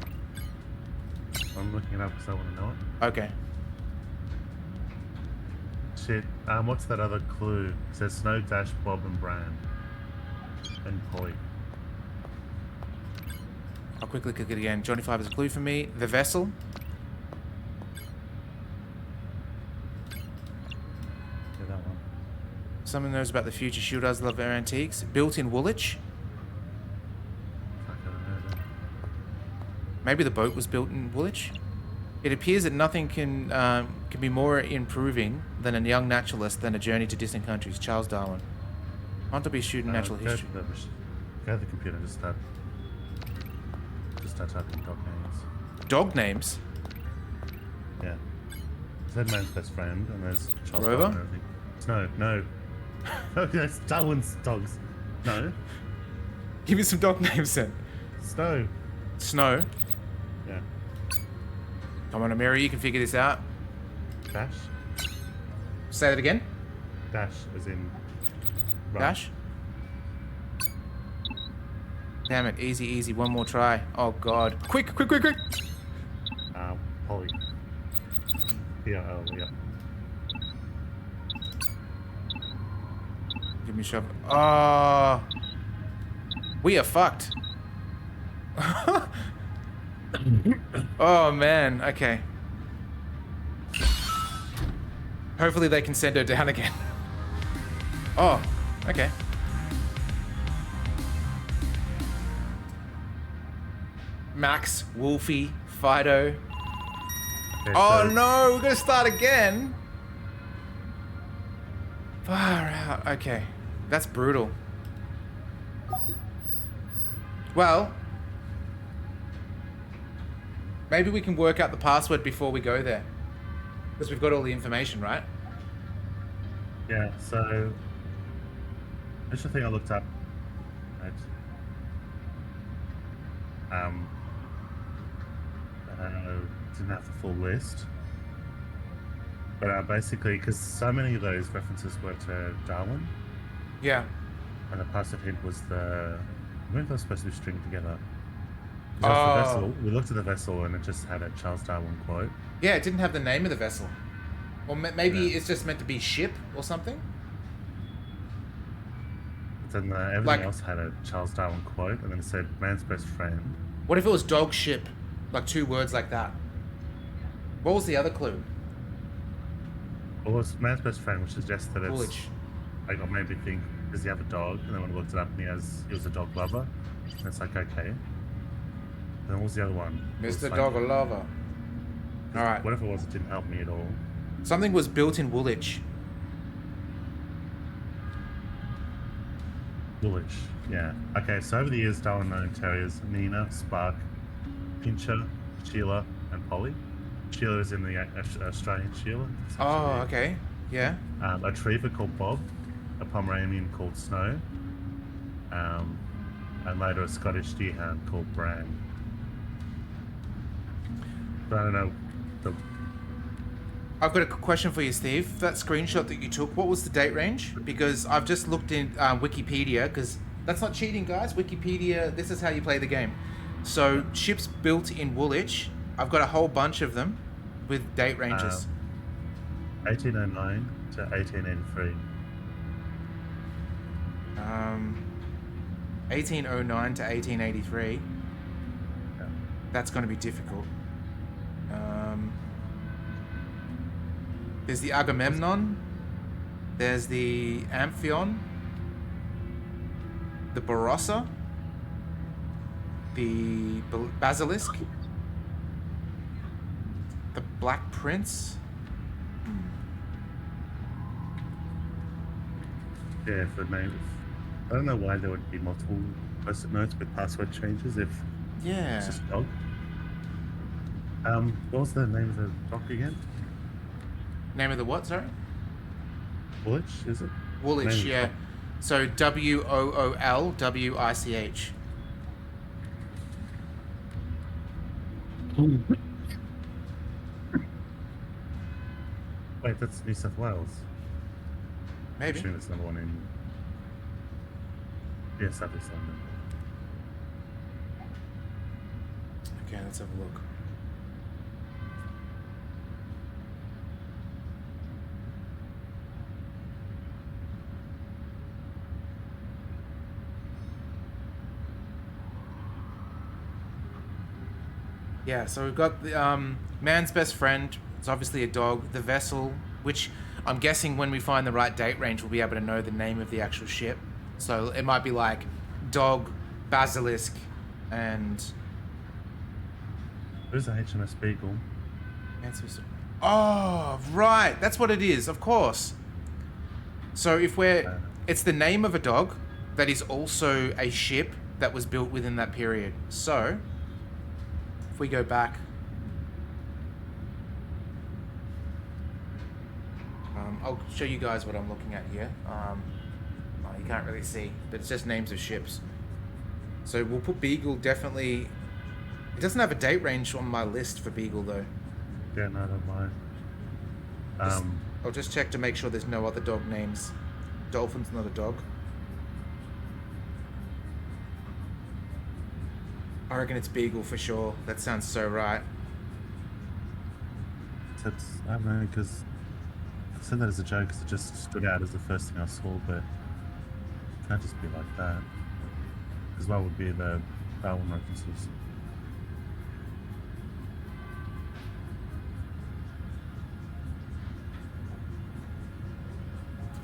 [SPEAKER 2] I'm looking it up because I want to know it.
[SPEAKER 1] Okay.
[SPEAKER 2] Shit. What's that other clue? It says Snow, Dash, Bob, and Bran. And Polly.
[SPEAKER 1] I'll quickly click it again. Johnny 5 has a clue for me. The vessel.
[SPEAKER 2] Yeah, that one.
[SPEAKER 1] Someone knows about the future. She does love her antiques. Built in Woolwich.
[SPEAKER 2] Fuck, I don't know that.
[SPEAKER 1] Maybe the boat was built in Woolwich. It appears that nothing can be more improving than a young naturalist than a journey to distant countries. Charles Darwin. I want to be a student in natural history.
[SPEAKER 2] Go to the computer and just start typing dog names.
[SPEAKER 1] Dog names?
[SPEAKER 2] Yeah. Said man's best friend, and there's Charles
[SPEAKER 1] Rover?
[SPEAKER 2] Darwin and everything. No. Okay, it's Darwin's dogs. No.
[SPEAKER 1] Give me some dog names then.
[SPEAKER 2] Snow.
[SPEAKER 1] Snow.
[SPEAKER 2] Yeah.
[SPEAKER 1] Come on, Amiri, you can figure this out.
[SPEAKER 2] Dash.
[SPEAKER 1] Say that again.
[SPEAKER 2] Dash as in... run.
[SPEAKER 1] Dash. Damn it, easy. One more try. Oh god. Quick.
[SPEAKER 2] Polly. Yeah.
[SPEAKER 1] Give me a shove. Oh. We are fucked. Oh man, okay. Hopefully they can send her down again. Oh, okay. Max, Wolfie, Fido.
[SPEAKER 2] Okay,
[SPEAKER 1] Oh
[SPEAKER 2] so-
[SPEAKER 1] no, we're gonna start again. Far out. Okay, that's brutal. Well, maybe we can work out the password before we go there. Because we've got all the information, right?
[SPEAKER 2] Yeah, so that's the thing I looked up. Right? Um, didn't have the full list, but basically, because so many of those references were to Darwin,
[SPEAKER 1] Yeah.
[SPEAKER 2] and the passive hint was I think they were supposed to be stringed together. 'Cause that's the
[SPEAKER 1] Oh.
[SPEAKER 2] vessel. We looked at the vessel, and it just had a Charles Darwin quote.
[SPEAKER 1] Yeah, it didn't have the name of the vessel. Or maybe
[SPEAKER 2] Yeah.
[SPEAKER 1] it's just meant to be ship or something.
[SPEAKER 2] But then everything
[SPEAKER 1] Like-
[SPEAKER 2] else had a Charles Darwin quote, and then it said man's best friend.
[SPEAKER 1] What if it was dog ship? Like 2 words like that. What was the other clue?
[SPEAKER 2] Or was man's best friend, which suggests that it's
[SPEAKER 1] Woolwich.
[SPEAKER 2] like, it made me think, does he have a dog? And then when I looked it up, and he was a dog lover. And it's like, okay. And then what was the other one? It was
[SPEAKER 1] Mr.
[SPEAKER 2] like-
[SPEAKER 1] Dog Lover. Alright.
[SPEAKER 2] Whatever it was, it didn't help me at all.
[SPEAKER 1] Something was built in Woolwich.
[SPEAKER 2] Woolwich, yeah. Okay, so over the years, Darwin known terriers Nina, Spark, Pincher, Sheila, and Polly. Sheila is in the Australian Sheila. It's
[SPEAKER 1] Oh,
[SPEAKER 2] actually-
[SPEAKER 1] okay. Yeah.
[SPEAKER 2] A retriever called Bob, a Pomeranian called Snow, and later a Scottish deerhound called Bran. But I don't know.
[SPEAKER 1] I've got a question for you, Steve. That screenshot that you took, what was the date range? Because I've just looked in Wikipedia, because that's not cheating, guys. Wikipedia, this is how you play the game. So, ships built in Woolwich, I've got a whole bunch of them with date ranges.
[SPEAKER 2] 1809 to 1883.
[SPEAKER 1] 1809 to 1883.
[SPEAKER 2] Yeah.
[SPEAKER 1] That's going to be difficult. There's the Agamemnon. There's the Amphion. The Barossa. The Basilisk. The Black Prince.
[SPEAKER 2] Yeah, for names. I don't know why there would be multiple post-it notes with password changes if
[SPEAKER 1] Yeah.
[SPEAKER 2] it's just a dog. What was the name of the dog again?
[SPEAKER 1] Name of the what, sorry?
[SPEAKER 2] Woolwich, is it?
[SPEAKER 1] Woolwich,
[SPEAKER 2] Name of the
[SPEAKER 1] yeah.
[SPEAKER 2] dog.
[SPEAKER 1] So WOOLWICH.
[SPEAKER 2] Wait, that's New South Wales.
[SPEAKER 1] Maybe.
[SPEAKER 2] I'm assuming it's number one in. Yeah, South East London.
[SPEAKER 1] Okay, let's have a look. Yeah, so we've got the man's best friend. It's obviously a dog. The vessel, which I'm guessing when we find the right date range, we'll be able to know the name of the actual ship. So it might be like dog, basilisk, and
[SPEAKER 2] There's a HMS Beagle.
[SPEAKER 1] oh, right. That's what it is, of course. So if we're... It's the name of a dog that is also a ship that was built within that period. So, if we go back... I'll show you guys what I'm looking at here. Oh, you can't really see, but it's just names of ships. So we'll put Beagle definitely... It doesn't have a date range on my list for Beagle, though.
[SPEAKER 2] Yeah, no, I don't mind.
[SPEAKER 1] I'll just check to make sure there's no other dog names. Dolphin's not a dog. I reckon it's Beagle for sure. That sounds so right.
[SPEAKER 2] I don't know, because I said that as a joke because it just stood out as the first thing I saw, but it can't just be like that. Because what would be the Darwin references?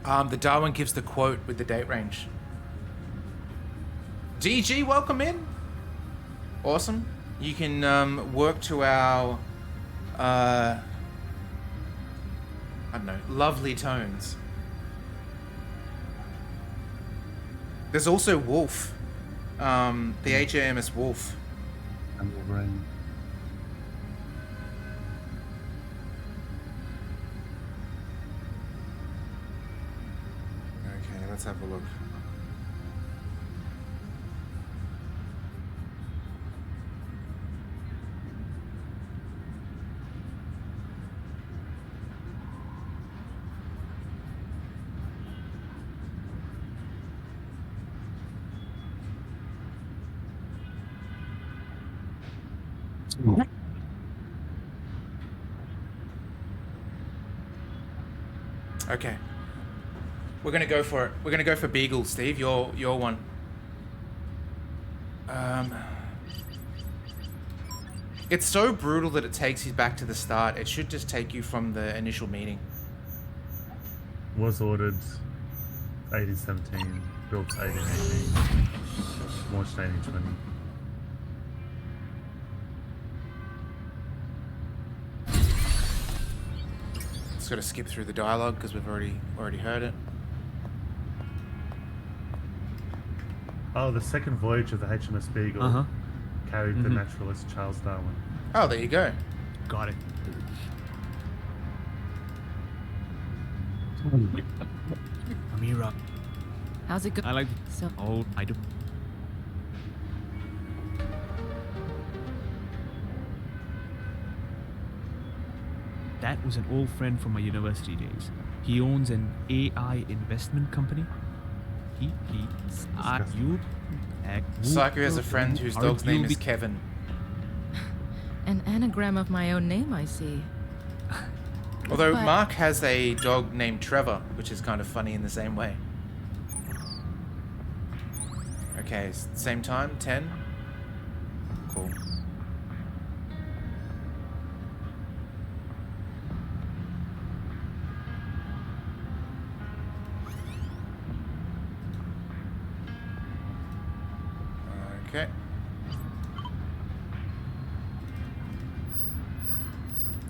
[SPEAKER 1] The Darwin gives the quote with the date range. GG, welcome in. Awesome. You can work to our, I don't know, lovely tones. There's also Wolf, the HMS Wolf.
[SPEAKER 2] And Wolverine.
[SPEAKER 1] let's have a look. Okay. We're gonna go for it. We're gonna go for Beagle, Steve. Your one. It's so brutal that it takes you back to the start. It should just take you from the initial meeting.
[SPEAKER 2] Was ordered 1817, built 1818, launched 1820.
[SPEAKER 1] Just gotta skip through the dialogue because we've already heard it.
[SPEAKER 2] Oh, the second voyage of the HMS Beagle carried the naturalist Charles Darwin.
[SPEAKER 1] Oh, there you go.
[SPEAKER 4] Got it. Amira.
[SPEAKER 5] How's it go?
[SPEAKER 4] I like.
[SPEAKER 5] So,
[SPEAKER 4] Oh, I do. That was an old friend from my university days. He owns an AI investment company.
[SPEAKER 1] Psycho has a friend whose dog's name is Kevin.
[SPEAKER 5] an anagram of my own name, I see.
[SPEAKER 1] Although
[SPEAKER 5] But-
[SPEAKER 1] Mark has a dog named Trevor, which is kind of funny in the same way. Okay, same time, 10. Cool. Okay.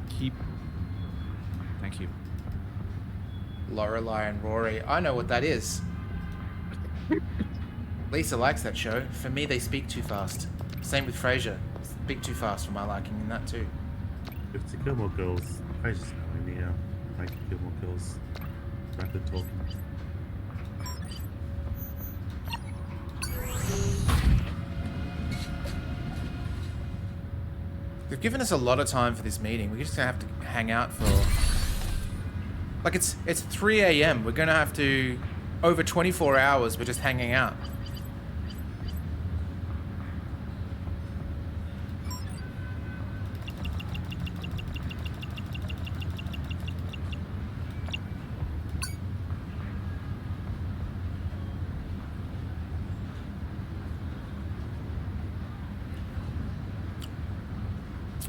[SPEAKER 4] Keep. Thank you.
[SPEAKER 1] Lorelai and Rory. I know what that is. Lisa likes that show. For me, they speak too fast. Same with Frasier. Speak too fast for my liking in that too.
[SPEAKER 2] If to Gilmore Girls, Fraser's nowhere near making Gilmore Girls rapid talking.
[SPEAKER 1] They've given us a lot of time for this meeting. We're just gonna have to hang out for... Like, it's 3 a.m. We're gonna have to... Over 24 hours, we're just hanging out.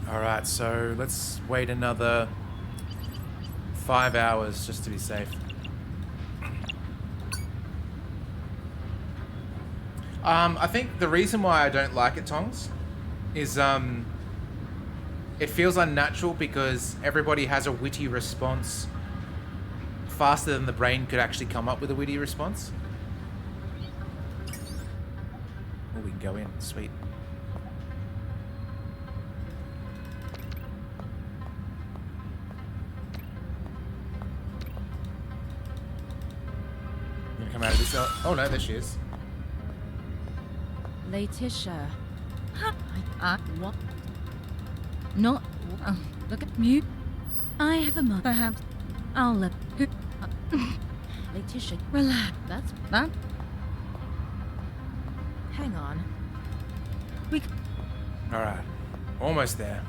[SPEAKER 1] Alright, so let's wait another 5 hours just to be safe. I think the reason why I don't like it, Tongs, is it feels unnatural because everybody has a witty response faster than the brain could actually come up with a witty response. Oh, we can go in. Sweet. Gonna come out of this. Oh no, there she is.
[SPEAKER 5] Laetitia.
[SPEAKER 6] What? Not. Look at me. I have a mother. Perhaps I'll let.
[SPEAKER 5] Laetitia.
[SPEAKER 6] Relax.
[SPEAKER 5] That's...
[SPEAKER 6] That.
[SPEAKER 5] Hang on.
[SPEAKER 1] Alright. Almost there.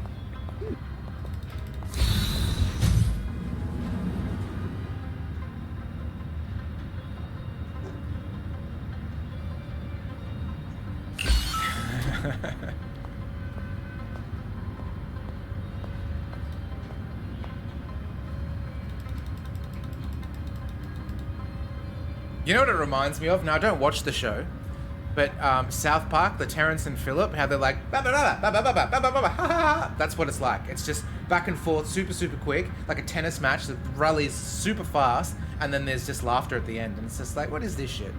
[SPEAKER 1] You know what it reminds me of? Now, I don't watch the show, but South Park, the Terrence and Phillip, how they're like, "Ba, ba, ba, ba, ba, ba, ba, ba, ba, ba, ba, ha, ha, ha." That's what it's like. It's just back and forth, super, super quick, like a tennis match that rallies super fast, and then there's just laughter at the end. And it's just like, what is this shit?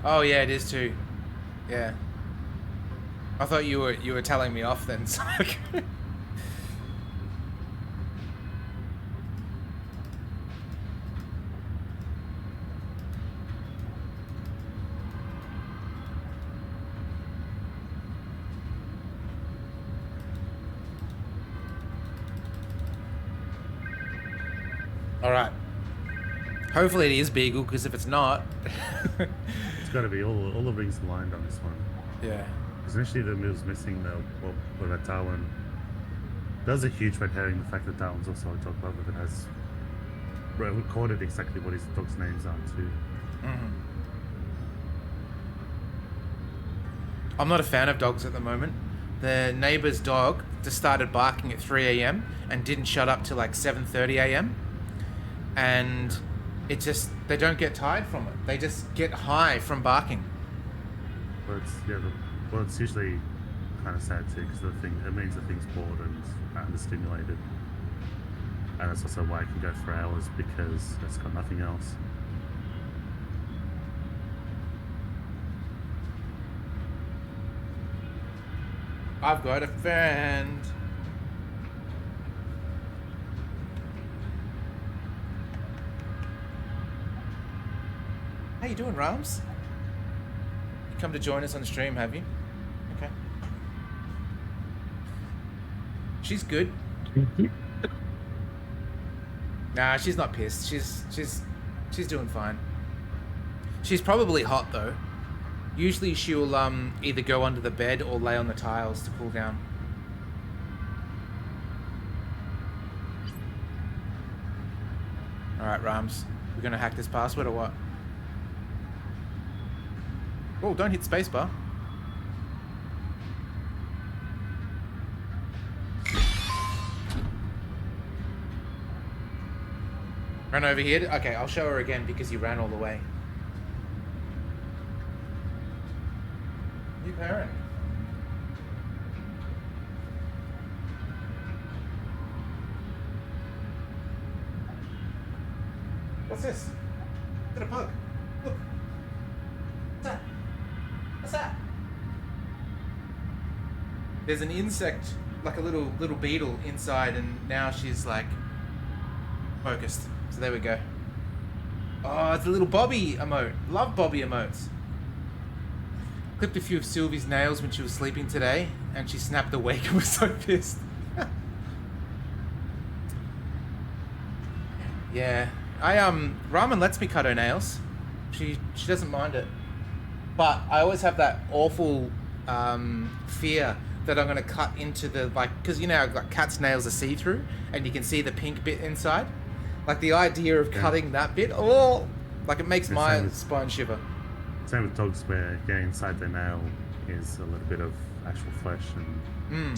[SPEAKER 1] Oh, yeah, it is too. Yeah. I thought you were telling me off then. So all right. Hopefully it is Beagle, because if it's not,
[SPEAKER 2] It's got to be all the rings aligned on this one.
[SPEAKER 1] yeah.
[SPEAKER 2] Because initially the was missing that Darwin. That was a huge red herring, the fact that Darwin's also a dog lover that has recorded exactly what his dog's names are too.
[SPEAKER 1] I'm not a fan of dogs at the moment. The neighbor's dog just started barking at 3 a.m. and didn't shut up till like 7:30 a.m. And it just, they don't get tired from it. They just get high from barking.
[SPEAKER 2] But it's usually kind of sad too, because it means the thing's bored and understimulated, and it's also why it can go for hours, because it's got nothing else.
[SPEAKER 1] I've got a friend. How you doing, Rams? You come to join us on the stream, have you? Okay. She's good. Nah, she's not pissed. She's doing fine. She's probably hot though. Usually she'll either go under the bed or lay on the tiles to cool down. Alright, Rams. We're gonna hack this password or what? Oh, don't hit spacebar. Run over here. Okay, I'll show her again because you ran all the way. New parent. What's this? Is it a bug? Look. What's that? What's that? There's an insect, like a little beetle inside, and now she's like focused. So there we go. Oh, it's a little Bobby emote. Love Bobby emotes. Clipped a few of Sylvie's nails when she was sleeping today, and she snapped awake and was so pissed. Yeah. Ramen lets me cut her nails. She doesn't mind it. But I always have that awful fear that I'm gonna cut into the, like, because you know how like cat's nails are see-through and you can see the pink bit inside. Like the idea of cutting that bit, oh, like it makes my spine shiver.
[SPEAKER 2] Same with dogs, where inside their nail is a little bit of actual flesh, and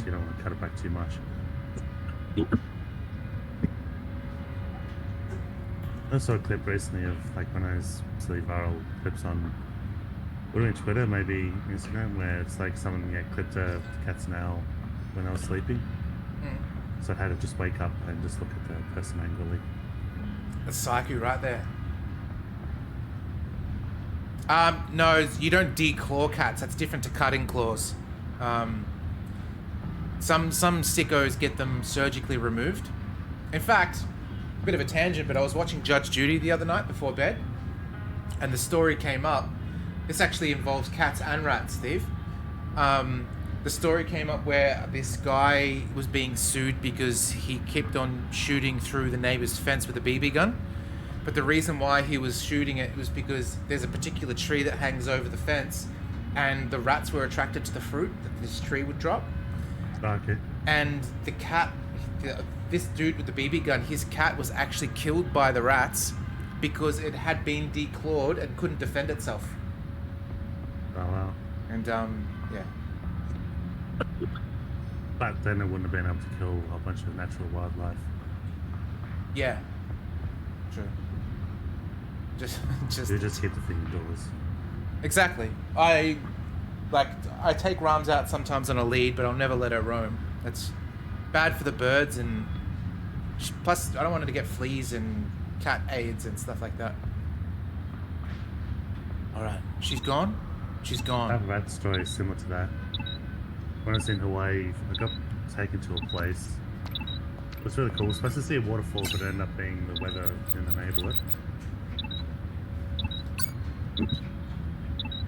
[SPEAKER 2] you don't want to cut it back too much. I saw a clip recently of like one of those silly viral clips on Twitter, maybe Instagram, where it's like someone clipped a cat's nail when I was sleeping. So I had to just wake up and just look at the person angrily.
[SPEAKER 1] That's psycho right there. No, you don't declaw cats. That's different to cutting claws. Some sickos get them surgically removed. In fact, a bit of a tangent, but I was watching Judge Judy the other night before bed, and the story came up. This actually involves cats and rats, Steve. The story came up where this guy was being sued because he kept on shooting through the neighbor's fence with a BB gun. But the reason why he was shooting it was because there's a particular tree that hangs over the fence, and the rats were attracted to the fruit that this tree would drop.
[SPEAKER 2] Okay.
[SPEAKER 1] And the cat, this dude with the BB gun, his cat was actually killed by the rats because it had been declawed and couldn't defend itself.
[SPEAKER 2] Oh wow.
[SPEAKER 1] And yeah.
[SPEAKER 2] But then it wouldn't have been able to kill a bunch of natural wildlife.
[SPEAKER 1] Yeah. True. Just
[SPEAKER 2] You just hit the thing indoors.
[SPEAKER 1] exactly. I take Rams out sometimes on a lead, but I'll never let her roam. That's bad for the birds, and plus I don't want her to get fleas and cat AIDS and stuff like that. All right, she's gone. She's
[SPEAKER 2] I
[SPEAKER 1] gone.
[SPEAKER 2] have a rat story similar to that. When I was in Hawaii, I got taken to a place. It was really cool. We were supposed to see a waterfall, but it ended up being the weather didn't enable it.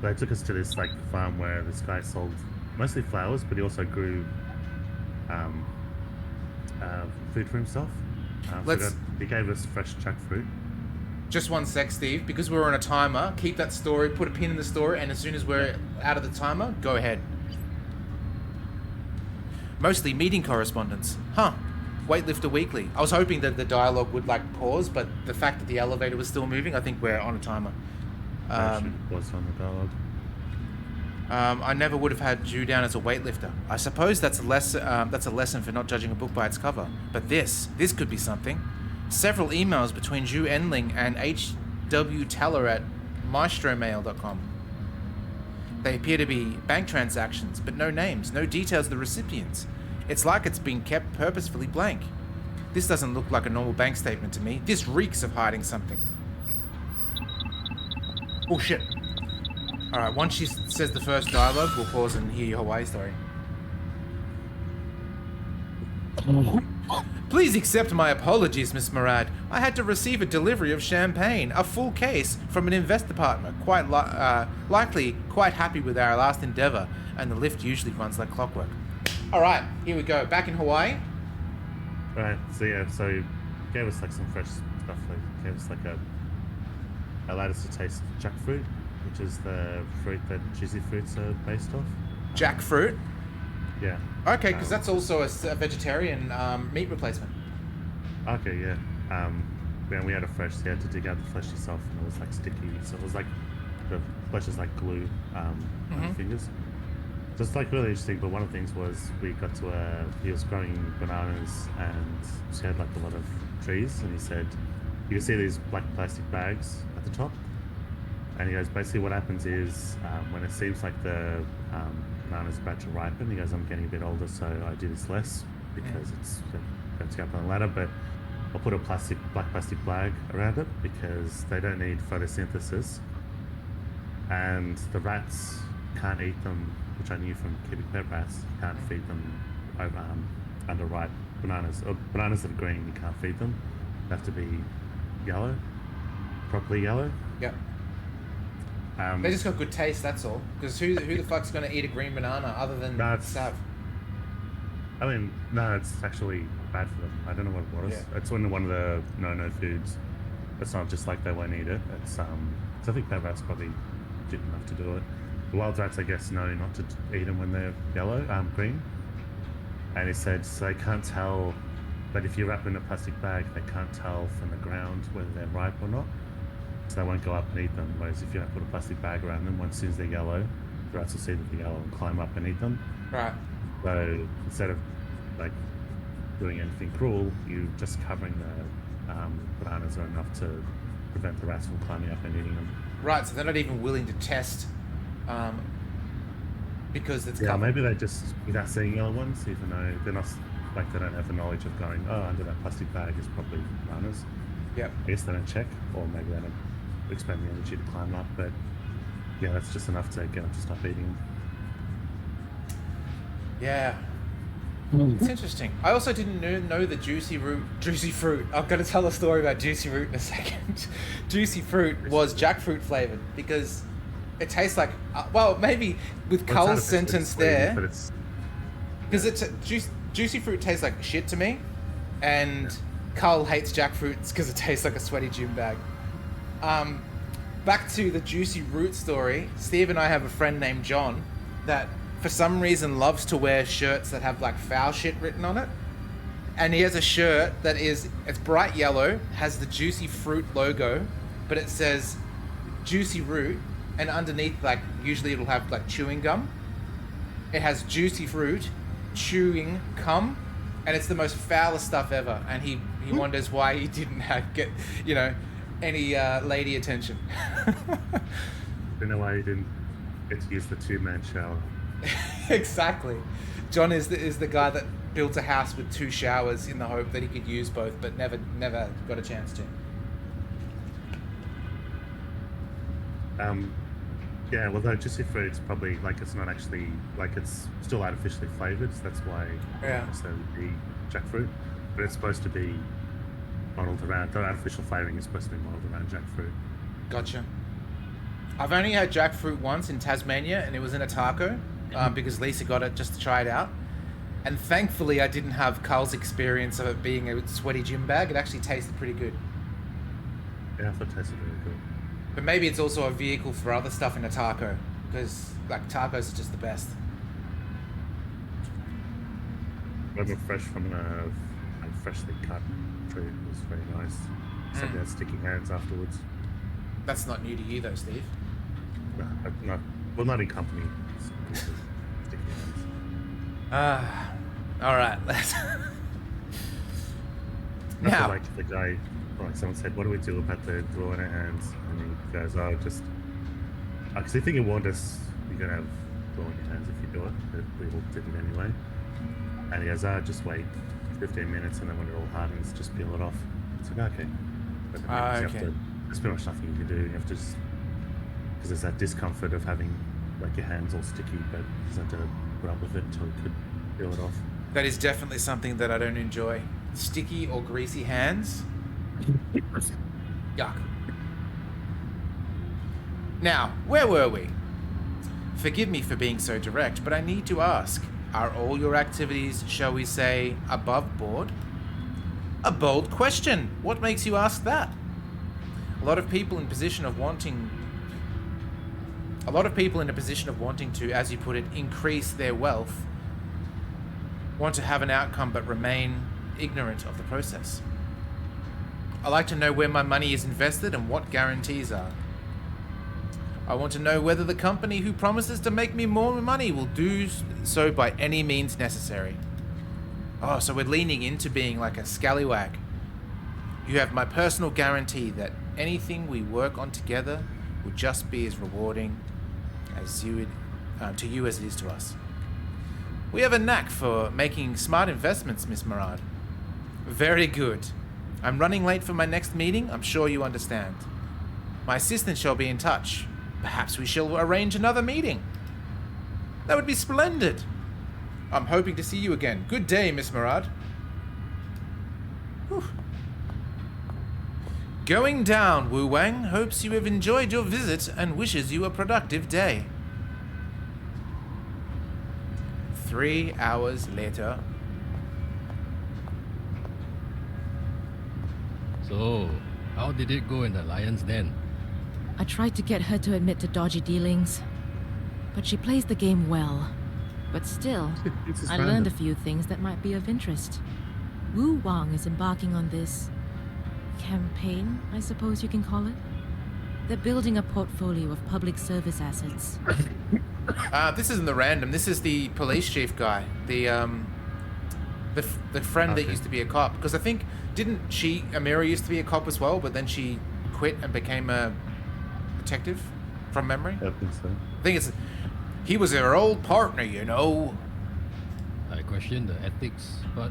[SPEAKER 2] They took us to this like farm where this guy sold mostly flowers, but he also grew food for himself. He gave us fresh jackfruit.
[SPEAKER 1] Just one sec, Steve. Because we're on a timer, keep that story, put a pin in the story, and as soon as we're out of the timer, go ahead. Mostly meeting correspondence. Huh. Weightlifter Weekly. I was hoping that the dialogue would like pause, but the fact that the elevator was still moving, I think we're on a timer.
[SPEAKER 2] Was on the dialogue.
[SPEAKER 1] I never would have had you down as a weightlifter. I suppose that's a lesson for not judging a book by its cover. But this could be something. Several emails between Ju Enling and H.W. Teller at maestromail.com. They appear to be bank transactions, but no names, no details of the recipients. It's like it's been kept purposefully blank. This doesn't look like a normal bank statement to me. This reeks of hiding something. Oh shit. Alright, once she says the first dialogue, we'll pause and hear your Hawaii story. Please accept my apologies, Miss Murad. I had to receive a delivery of champagne, a full case, from an investor partner, quite likely quite happy with our last endeavour, and the lift usually runs like clockwork. Alright, here we go. Back in Hawaii.
[SPEAKER 2] Right, so he gave us like some fresh stuff. Like gave us like allowed us to taste jackfruit, which is the fruit that juicy fruits are based off.
[SPEAKER 1] Jackfruit?
[SPEAKER 2] Yeah.
[SPEAKER 1] Okay, because that's also a vegetarian meat replacement.
[SPEAKER 2] Okay, yeah. When we had a fresh, you had to dig out the flesh yourself, and it was like sticky. So it was like the flesh is like glue on your fingers. Just like really interesting. But one of the things was we got to he was growing bananas, and he had like a lot of trees, and he said you can see these black plastic bags at the top, and he goes basically what happens is when it seems like the banana's about to ripen, he goes, I'm getting a bit older, so I do this less because it's going to go up on the ladder, but I'll put a black plastic bag around it because they don't need photosynthesis, and the rats can't eat them, which I knew from keeping pet rats. You can't feed them over underripe bananas, or bananas that are green. You can't feed them; they have to be yellow, properly yellow.
[SPEAKER 1] Yep. They just got good taste, that's all. Because who the fuck's gonna eat a green banana other than Sav?
[SPEAKER 2] I mean, no, it's actually bad for them. I don't know what it was.
[SPEAKER 1] Yeah.
[SPEAKER 2] It's one of the no foods. It's not just like they won't eat it. It's so I think pet rats probably didn't enough to do it. The wild rats, I guess, know not to eat them when they're green. And he said so they can't tell. But if you wrap them in a plastic bag, they can't tell from the ground whether they're ripe or not. So they won't go up and eat them. Whereas if you don't put a plastic bag around them, as soon as they're yellow, the rats will see that they're yellow and climb up and eat them.
[SPEAKER 1] Right.
[SPEAKER 2] So instead of like doing anything cruel, you just covering the bananas are enough to prevent the rats from climbing up and eating them.
[SPEAKER 1] Right. So they're not even willing to test, because it's
[SPEAKER 2] yeah.
[SPEAKER 1] covered.
[SPEAKER 2] Maybe they just without seeing yellow ones, even though they're not like they don't have the knowledge of going, oh, under that plastic bag is probably bananas.
[SPEAKER 1] Yep.
[SPEAKER 2] I guess they don't check, or maybe they don't expend the energy to climb up, but yeah, that's just enough to get them to stop eating them.
[SPEAKER 1] Yeah. It's interesting. I also didn't know the juicy fruit. I'm going to tell a story about juicy fruit in a second. Juicy fruit was jackfruit flavored because it tastes like, well, maybe with Cull's sentence there, because juicy fruit tastes like shit to me, and Cull hates jackfruits because it tastes like a sweaty gym bag. Back to the juicy root story. Steve and I have a friend named John that for some reason loves to wear shirts that have like foul shit written on it. And he has a shirt that it's bright yellow, has the juicy fruit logo, but it says juicy root, and underneath, like, usually it'll have like chewing gum. It has juicy fruit, chewing gum, and it's the most foulest stuff ever. And he wonders why he didn't get, any lady attention.
[SPEAKER 2] You know why he didn't get to use the two-man shower?
[SPEAKER 1] Exactly. John is the guy that built a house with 2 showers in the hope that he could use both, but never got a chance to.
[SPEAKER 2] Yeah, well, the juicy fruit, it's probably like it's not actually like it's still artificially flavored. So that's why
[SPEAKER 1] Yeah.
[SPEAKER 2] so the jackfruit, but it's supposed to be modeled around. The artificial flavoring is supposed to be modeled around jackfruit.
[SPEAKER 1] Gotcha. I've only had jackfruit once in Tasmania, and it was in a taco because Lisa got it just to try it out. And thankfully, I didn't have Carl's experience of it being a sweaty gym bag. It actually tasted pretty good.
[SPEAKER 2] Yeah, I thought it tasted really good.
[SPEAKER 1] But maybe it's also a vehicle for other stuff in a taco, because like tacos are just the best.
[SPEAKER 2] Lemon fresh from a freshly cut fruit was very nice. Except they had sticky hands afterwards.
[SPEAKER 1] That's not new to you though, Steve.
[SPEAKER 2] Not in company. So sticky hands.
[SPEAKER 1] All right. Let's.
[SPEAKER 2] I
[SPEAKER 1] Now,
[SPEAKER 2] feel like the guy, like someone said, what do we do about the glue in our hands? And he goes, oh, just, because I think he warned us, you're going to have glue in your hands if you do it, but we all did it anyway. And he goes, just wait 15 minutes, and then when it all hardens, just peel it off. It's like, okay. But then you have
[SPEAKER 1] okay.
[SPEAKER 2] to, there's pretty much nothing you can do. You have to just, because there's that discomfort of having like your hands all sticky, but you just have to put up with it until you could peel it off.
[SPEAKER 1] that is definitely something that I don't enjoy. Sticky or greasy hands. Yuck. Now, where were we? Forgive me for being so direct, but I need to ask, are all your activities, shall we say, above board? A bold question. What makes you ask that? A lot of people in a position of wanting to, as you put it, increase their wealth, want to have an outcome but remain ignorant of the process. I like to know where my money is invested and what guarantees are. I want to know whether the company who promises to make me more money will do so by any means necessary. Oh, so we're leaning into being like a scallywag. You have my personal guarantee that anything we work on together will just be as rewarding as to you as it is to us. We have a knack for making smart investments, Miss Murad. Very good. I'm running late for my next meeting, I'm sure you understand. My assistant shall be in touch. Perhaps we shall arrange another meeting. That would be splendid. I'm hoping to see you again. Good day, Miss Murad. Whew. Going down, Wu Wang hopes you have enjoyed your visit and wishes you a productive day. 3 hours later.
[SPEAKER 8] So, how did it go in the Lion's Den?
[SPEAKER 5] I tried to get her to admit to dodgy dealings, but she plays the game well. But still,
[SPEAKER 2] It's just
[SPEAKER 5] I learned a
[SPEAKER 2] random.
[SPEAKER 5] few things that might be of interest. Wu Wang is embarking on this campaign, I suppose you can call it. They're building a portfolio of public service assets.
[SPEAKER 1] This isn't the random. This is the police chief guy. The friend that
[SPEAKER 2] Okay.
[SPEAKER 1] used to be a cop. Because I think, didn't Amira used to be a cop as well, but then she quit and became a detective from memory?
[SPEAKER 2] I think so.
[SPEAKER 1] I think he was her old partner, you know.
[SPEAKER 8] I question the ethics, but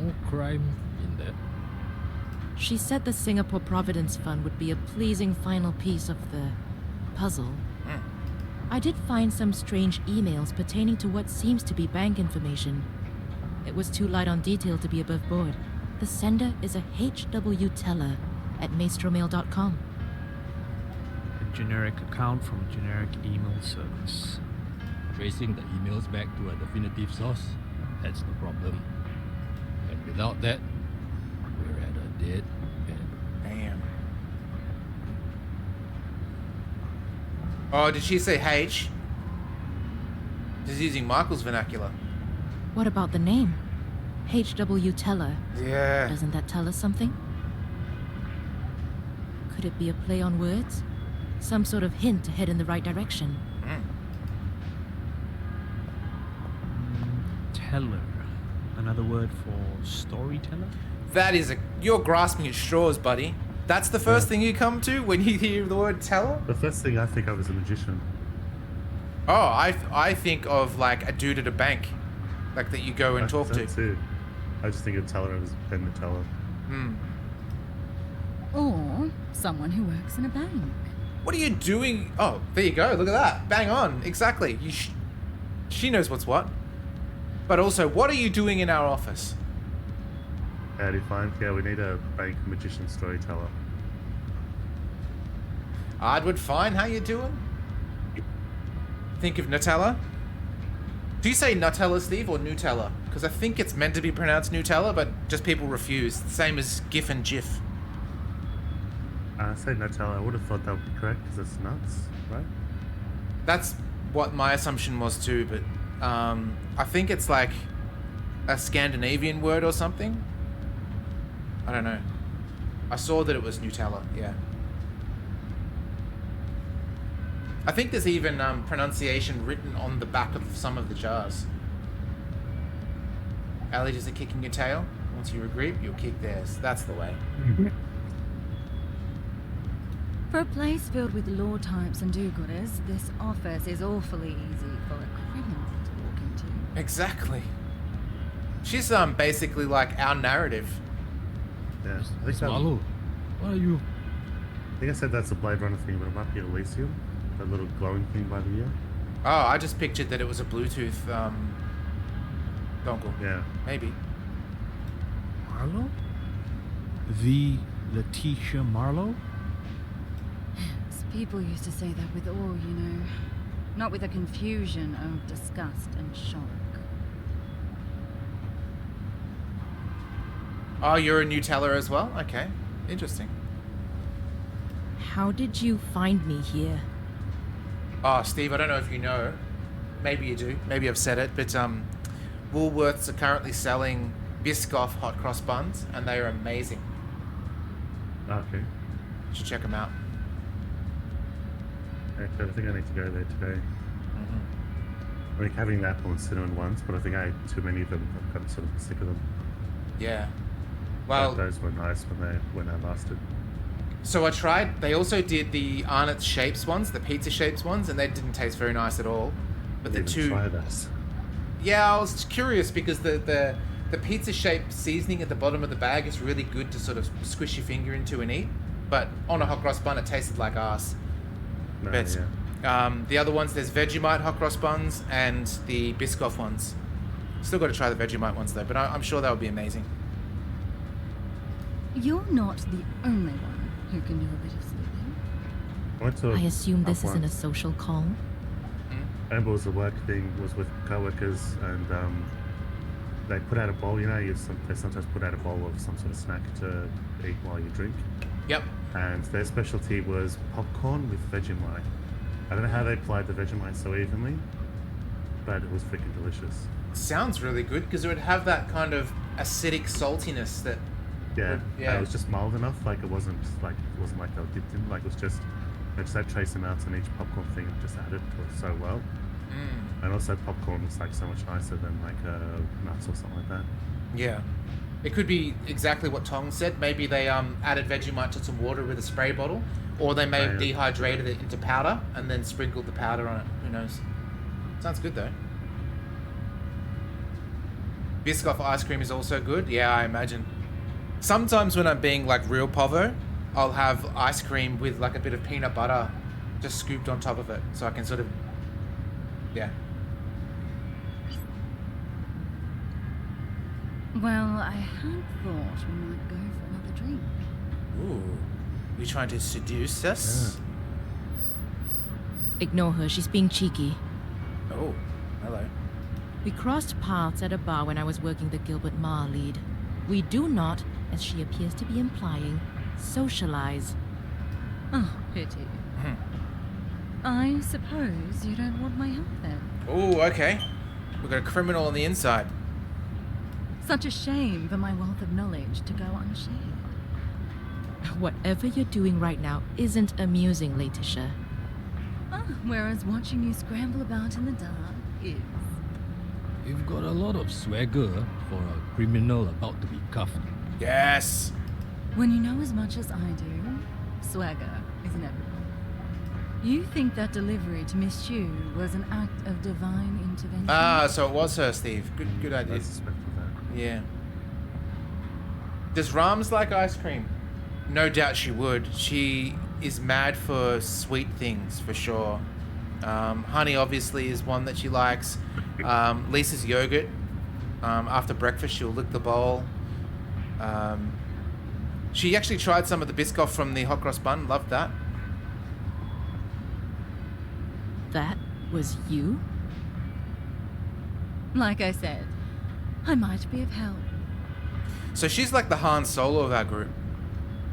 [SPEAKER 8] no crime in that.
[SPEAKER 5] She said the Singapore Providence Fund would be a pleasing final piece of the puzzle. I did find some strange emails pertaining to what seems to be bank information. It was too light on detail to be above board. The sender is a HW teller at maestromail.com.
[SPEAKER 4] A generic account from a generic email service.
[SPEAKER 8] Tracing the emails back to a definitive source, that's the problem. And without that, we're at a dead end.
[SPEAKER 1] Damn. Oh, did she say H? She's using Michael's vernacular.
[SPEAKER 5] What about the name? HW teller.
[SPEAKER 1] Yeah.
[SPEAKER 5] Doesn't that tell us something? Could it be a play on words? Some sort of hint to head in the right direction.
[SPEAKER 4] Teller. Another word for storyteller?
[SPEAKER 1] That is you're grasping at straws, buddy. That's the first thing you come to when you hear the word teller?
[SPEAKER 2] The first thing I think of is a magician.
[SPEAKER 1] Oh, I think of like a dude at a bank. Like that you go and talk to.
[SPEAKER 2] Too. I just think of teller as pen the teller.
[SPEAKER 6] Or someone who works in a bank.
[SPEAKER 1] What are you doing? Oh, there you go. Look at that. Bang on. Exactly. She knows what's what. But also, what are you doing in our office?
[SPEAKER 2] How do you find? Yeah, we need a bank magician storyteller.
[SPEAKER 1] Ardwood, fine. How you doing? Think of Nutella? Do you say Nutella, Steve, or Nutella? Because I think it's meant to be pronounced Nutella, but just people refuse. Same as GIF and GIF.
[SPEAKER 2] I say Nutella. I would have thought that would be correct because it's nuts, right?
[SPEAKER 1] That's what my assumption was too, but I think it's like a Scandinavian word or something. I don't know. I saw that it was Nutella, yeah. I think there's even pronunciation written on the back of some of the jars. Allergies are kicking your tail. Once you agree, you'll kick theirs. That's the way.
[SPEAKER 6] For a place filled with law types and do-gooders, this office is awfully easy for a criminal to walk into.
[SPEAKER 1] Exactly. She's basically like our narrative.
[SPEAKER 2] Yeah. I think,
[SPEAKER 8] Marlo, what are you?
[SPEAKER 2] I think I said that's a Blade Runner thing, but it might be Elysium. That little glowing thing by the ear.
[SPEAKER 1] Oh, I just pictured that it was a Bluetooth dongle.
[SPEAKER 2] Yeah.
[SPEAKER 1] Maybe.
[SPEAKER 4] Marlowe? The Letitia Marlowe?
[SPEAKER 6] Yes, people used to say that with awe, you know. Not with a confusion of disgust and shock.
[SPEAKER 1] Oh, you're a Nutella as well? Okay. Interesting.
[SPEAKER 5] How did you find me here?
[SPEAKER 1] Oh, Steve, I don't know if you know. Maybe you do. Maybe I've said it, but Woolworths are currently selling Biscoff hot cross buns, and they are amazing.
[SPEAKER 2] Okay.
[SPEAKER 1] You should check them out.
[SPEAKER 2] Actually, I think I need to go there today. I mean, having the apple and cinnamon ones, but I think I ate too many of them. I'm kind of sort of sick of them.
[SPEAKER 1] Yeah.
[SPEAKER 2] But
[SPEAKER 1] Well,
[SPEAKER 2] those were nice when they lasted.
[SPEAKER 1] so I tried. They also did the Arnott's Shapes ones, the pizza shapes ones, and they didn't taste very nice at all. But the
[SPEAKER 2] Didn't
[SPEAKER 1] two,
[SPEAKER 2] try those.
[SPEAKER 1] yeah, I was curious because the pizza shaped seasoning at the bottom of the bag is really good to sort of squish your finger into and eat. But on a hot cross bun, it tasted like ass.
[SPEAKER 2] No,
[SPEAKER 1] But
[SPEAKER 2] yeah.
[SPEAKER 1] the other ones, there's Vegemite hot cross buns and the Biscoff ones. Still got to try the Vegemite ones though, but I'm sure that would be amazing.
[SPEAKER 6] You're not the only one who can do a bit of sleeping.
[SPEAKER 2] I went to
[SPEAKER 5] I assume this
[SPEAKER 2] pub
[SPEAKER 5] isn't a
[SPEAKER 2] once.
[SPEAKER 5] social call.
[SPEAKER 2] I remember it was a work thing, was with co-workers, and they put out a bowl, you know, they sometimes put out a bowl of some sort of snack to eat while you drink.
[SPEAKER 1] Yep.
[SPEAKER 2] And their specialty was popcorn with Vegemite. I don't know how they applied the Vegemite so evenly, but it was freaking delicious.
[SPEAKER 1] Sounds really good because it would have that kind of acidic saltiness that.
[SPEAKER 2] Yeah,
[SPEAKER 1] Yeah.
[SPEAKER 2] It was just mild enough. Like it wasn't like they were dipped in. Like it was just they just had trace amounts on each popcorn thing and just added to it so well. And also popcorn was like so much nicer than like nuts or something like that.
[SPEAKER 1] Yeah. It could be exactly what Tong said. Maybe they added Vegemite to some water with a spray bottle, or they may have
[SPEAKER 2] Yeah.
[SPEAKER 1] dehydrated it into powder and then sprinkled the powder on it. Who knows? Sounds good though. Biscoff ice cream is also good. Yeah, I imagine. Sometimes when I'm being like real povo, I'll have ice cream with like a bit of peanut butter just scooped on top of it, so I can sort of, yeah.
[SPEAKER 6] Well, I had thought we might go for another drink.
[SPEAKER 1] Ooh, you trying to seduce us?
[SPEAKER 5] Ignore her, she's being cheeky.
[SPEAKER 1] Oh, hello.
[SPEAKER 5] We crossed paths at a bar when I was working the Gilbert Marr lead. We do not, as she appears to be implying, socialize.
[SPEAKER 6] Oh, pity. I suppose you don't want my help then.
[SPEAKER 1] Oh, okay. We've got a criminal on the inside.
[SPEAKER 6] Such a shame for my wealth of knowledge to go unshared.
[SPEAKER 5] Whatever you're doing right now isn't amusing, Letitia.
[SPEAKER 6] Whereas watching you scramble about in the dark is.
[SPEAKER 8] You've got a lot of swagger for a criminal about to be cuffed.
[SPEAKER 1] Yes.
[SPEAKER 6] When you know as much as I do, swagger is inevitable. You think that delivery to Miss Chu was an act of divine intervention?
[SPEAKER 1] Ah, so it was her, Steve. Good idea.
[SPEAKER 2] I suspected that.
[SPEAKER 1] Yeah. Does Rams like ice cream? No doubt she would. She is mad for sweet things, for sure. Honey obviously is one that she likes. Lisa's yogurt. After breakfast, she'll lick the bowl. She actually tried some of the Biscoff from the hot cross bun. Loved that.
[SPEAKER 5] That was you?
[SPEAKER 6] Like I said, I might be of help.
[SPEAKER 1] So she's like the Han Solo of our group.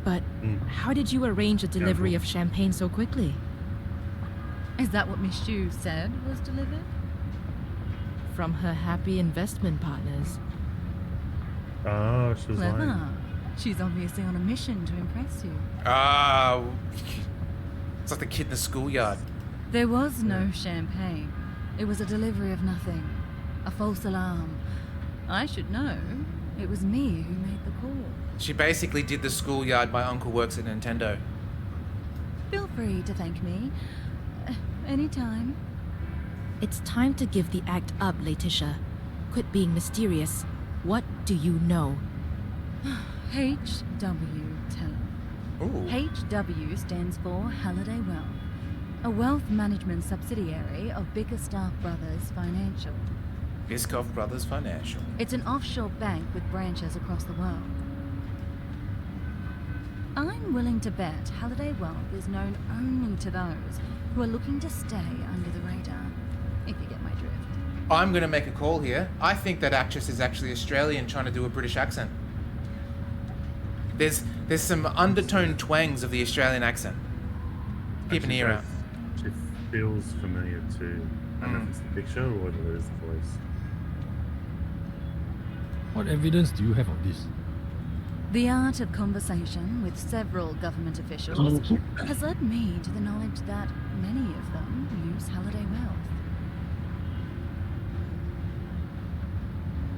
[SPEAKER 5] But how did you arrange the delivery of champagne so quickly?
[SPEAKER 6] Is that what Miss Shu said was delivered?
[SPEAKER 5] From her happy investment partners.
[SPEAKER 2] Oh, she was
[SPEAKER 6] Clever.
[SPEAKER 2] lying.
[SPEAKER 6] She's obviously on a mission to impress you.
[SPEAKER 1] It's like the kid in the schoolyard.
[SPEAKER 6] There was no champagne. It was a delivery of nothing. A false alarm. I should know. It was me who made the call.
[SPEAKER 1] She basically did the schoolyard. My uncle works at Nintendo.
[SPEAKER 6] Feel free to thank me. Anytime.
[SPEAKER 5] It's time to give the act up, Letitia. Quit being mysterious. What do you know?
[SPEAKER 6] HW, tell her.
[SPEAKER 1] Ooh.
[SPEAKER 6] HW stands for Halliday Wealth, a wealth management subsidiary of Bickerstaff Brothers Financial.
[SPEAKER 1] Biscoff Brothers Financial.
[SPEAKER 6] It's an offshore bank with branches across the world. I'm willing to bet Halliday Wealth is known only to those who are looking to stay under the radar, if you get my drift.
[SPEAKER 1] I'm going to make a call here. I think that actress is actually Australian trying to do a British accent. There's some undertone twangs of the Australian accent. Keep an ear out.
[SPEAKER 2] She feels familiar too. I don't know if it's the picture or whether it is the voice.
[SPEAKER 8] What evidence do you have of this?
[SPEAKER 6] The art of conversation with several government officials has led me to the knowledge that many of them use Halliday Wealth.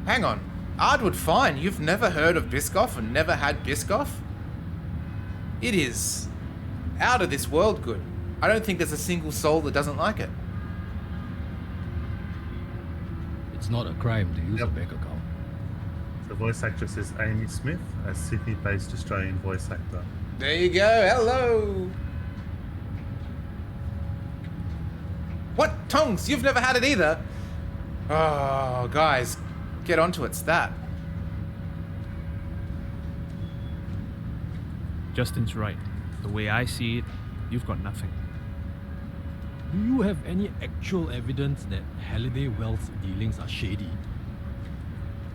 [SPEAKER 1] Hang on. Ardwood Fine, you've never heard of Biscoff and never had Biscoff? It is out of this world good. I don't think there's a single soul that doesn't like it.
[SPEAKER 8] It's not a crime to use a bank account.
[SPEAKER 2] The voice actress is Amy Smith, a Sydney-based Australian voice actor.
[SPEAKER 1] There you go. Hello. What? Tongs? You've never had it either? Oh, guys, get onto it. It's that.
[SPEAKER 4] Justin's right. The way I see it, you've got nothing.
[SPEAKER 8] Do you have any actual evidence that Halliday Wealth's dealings are shady?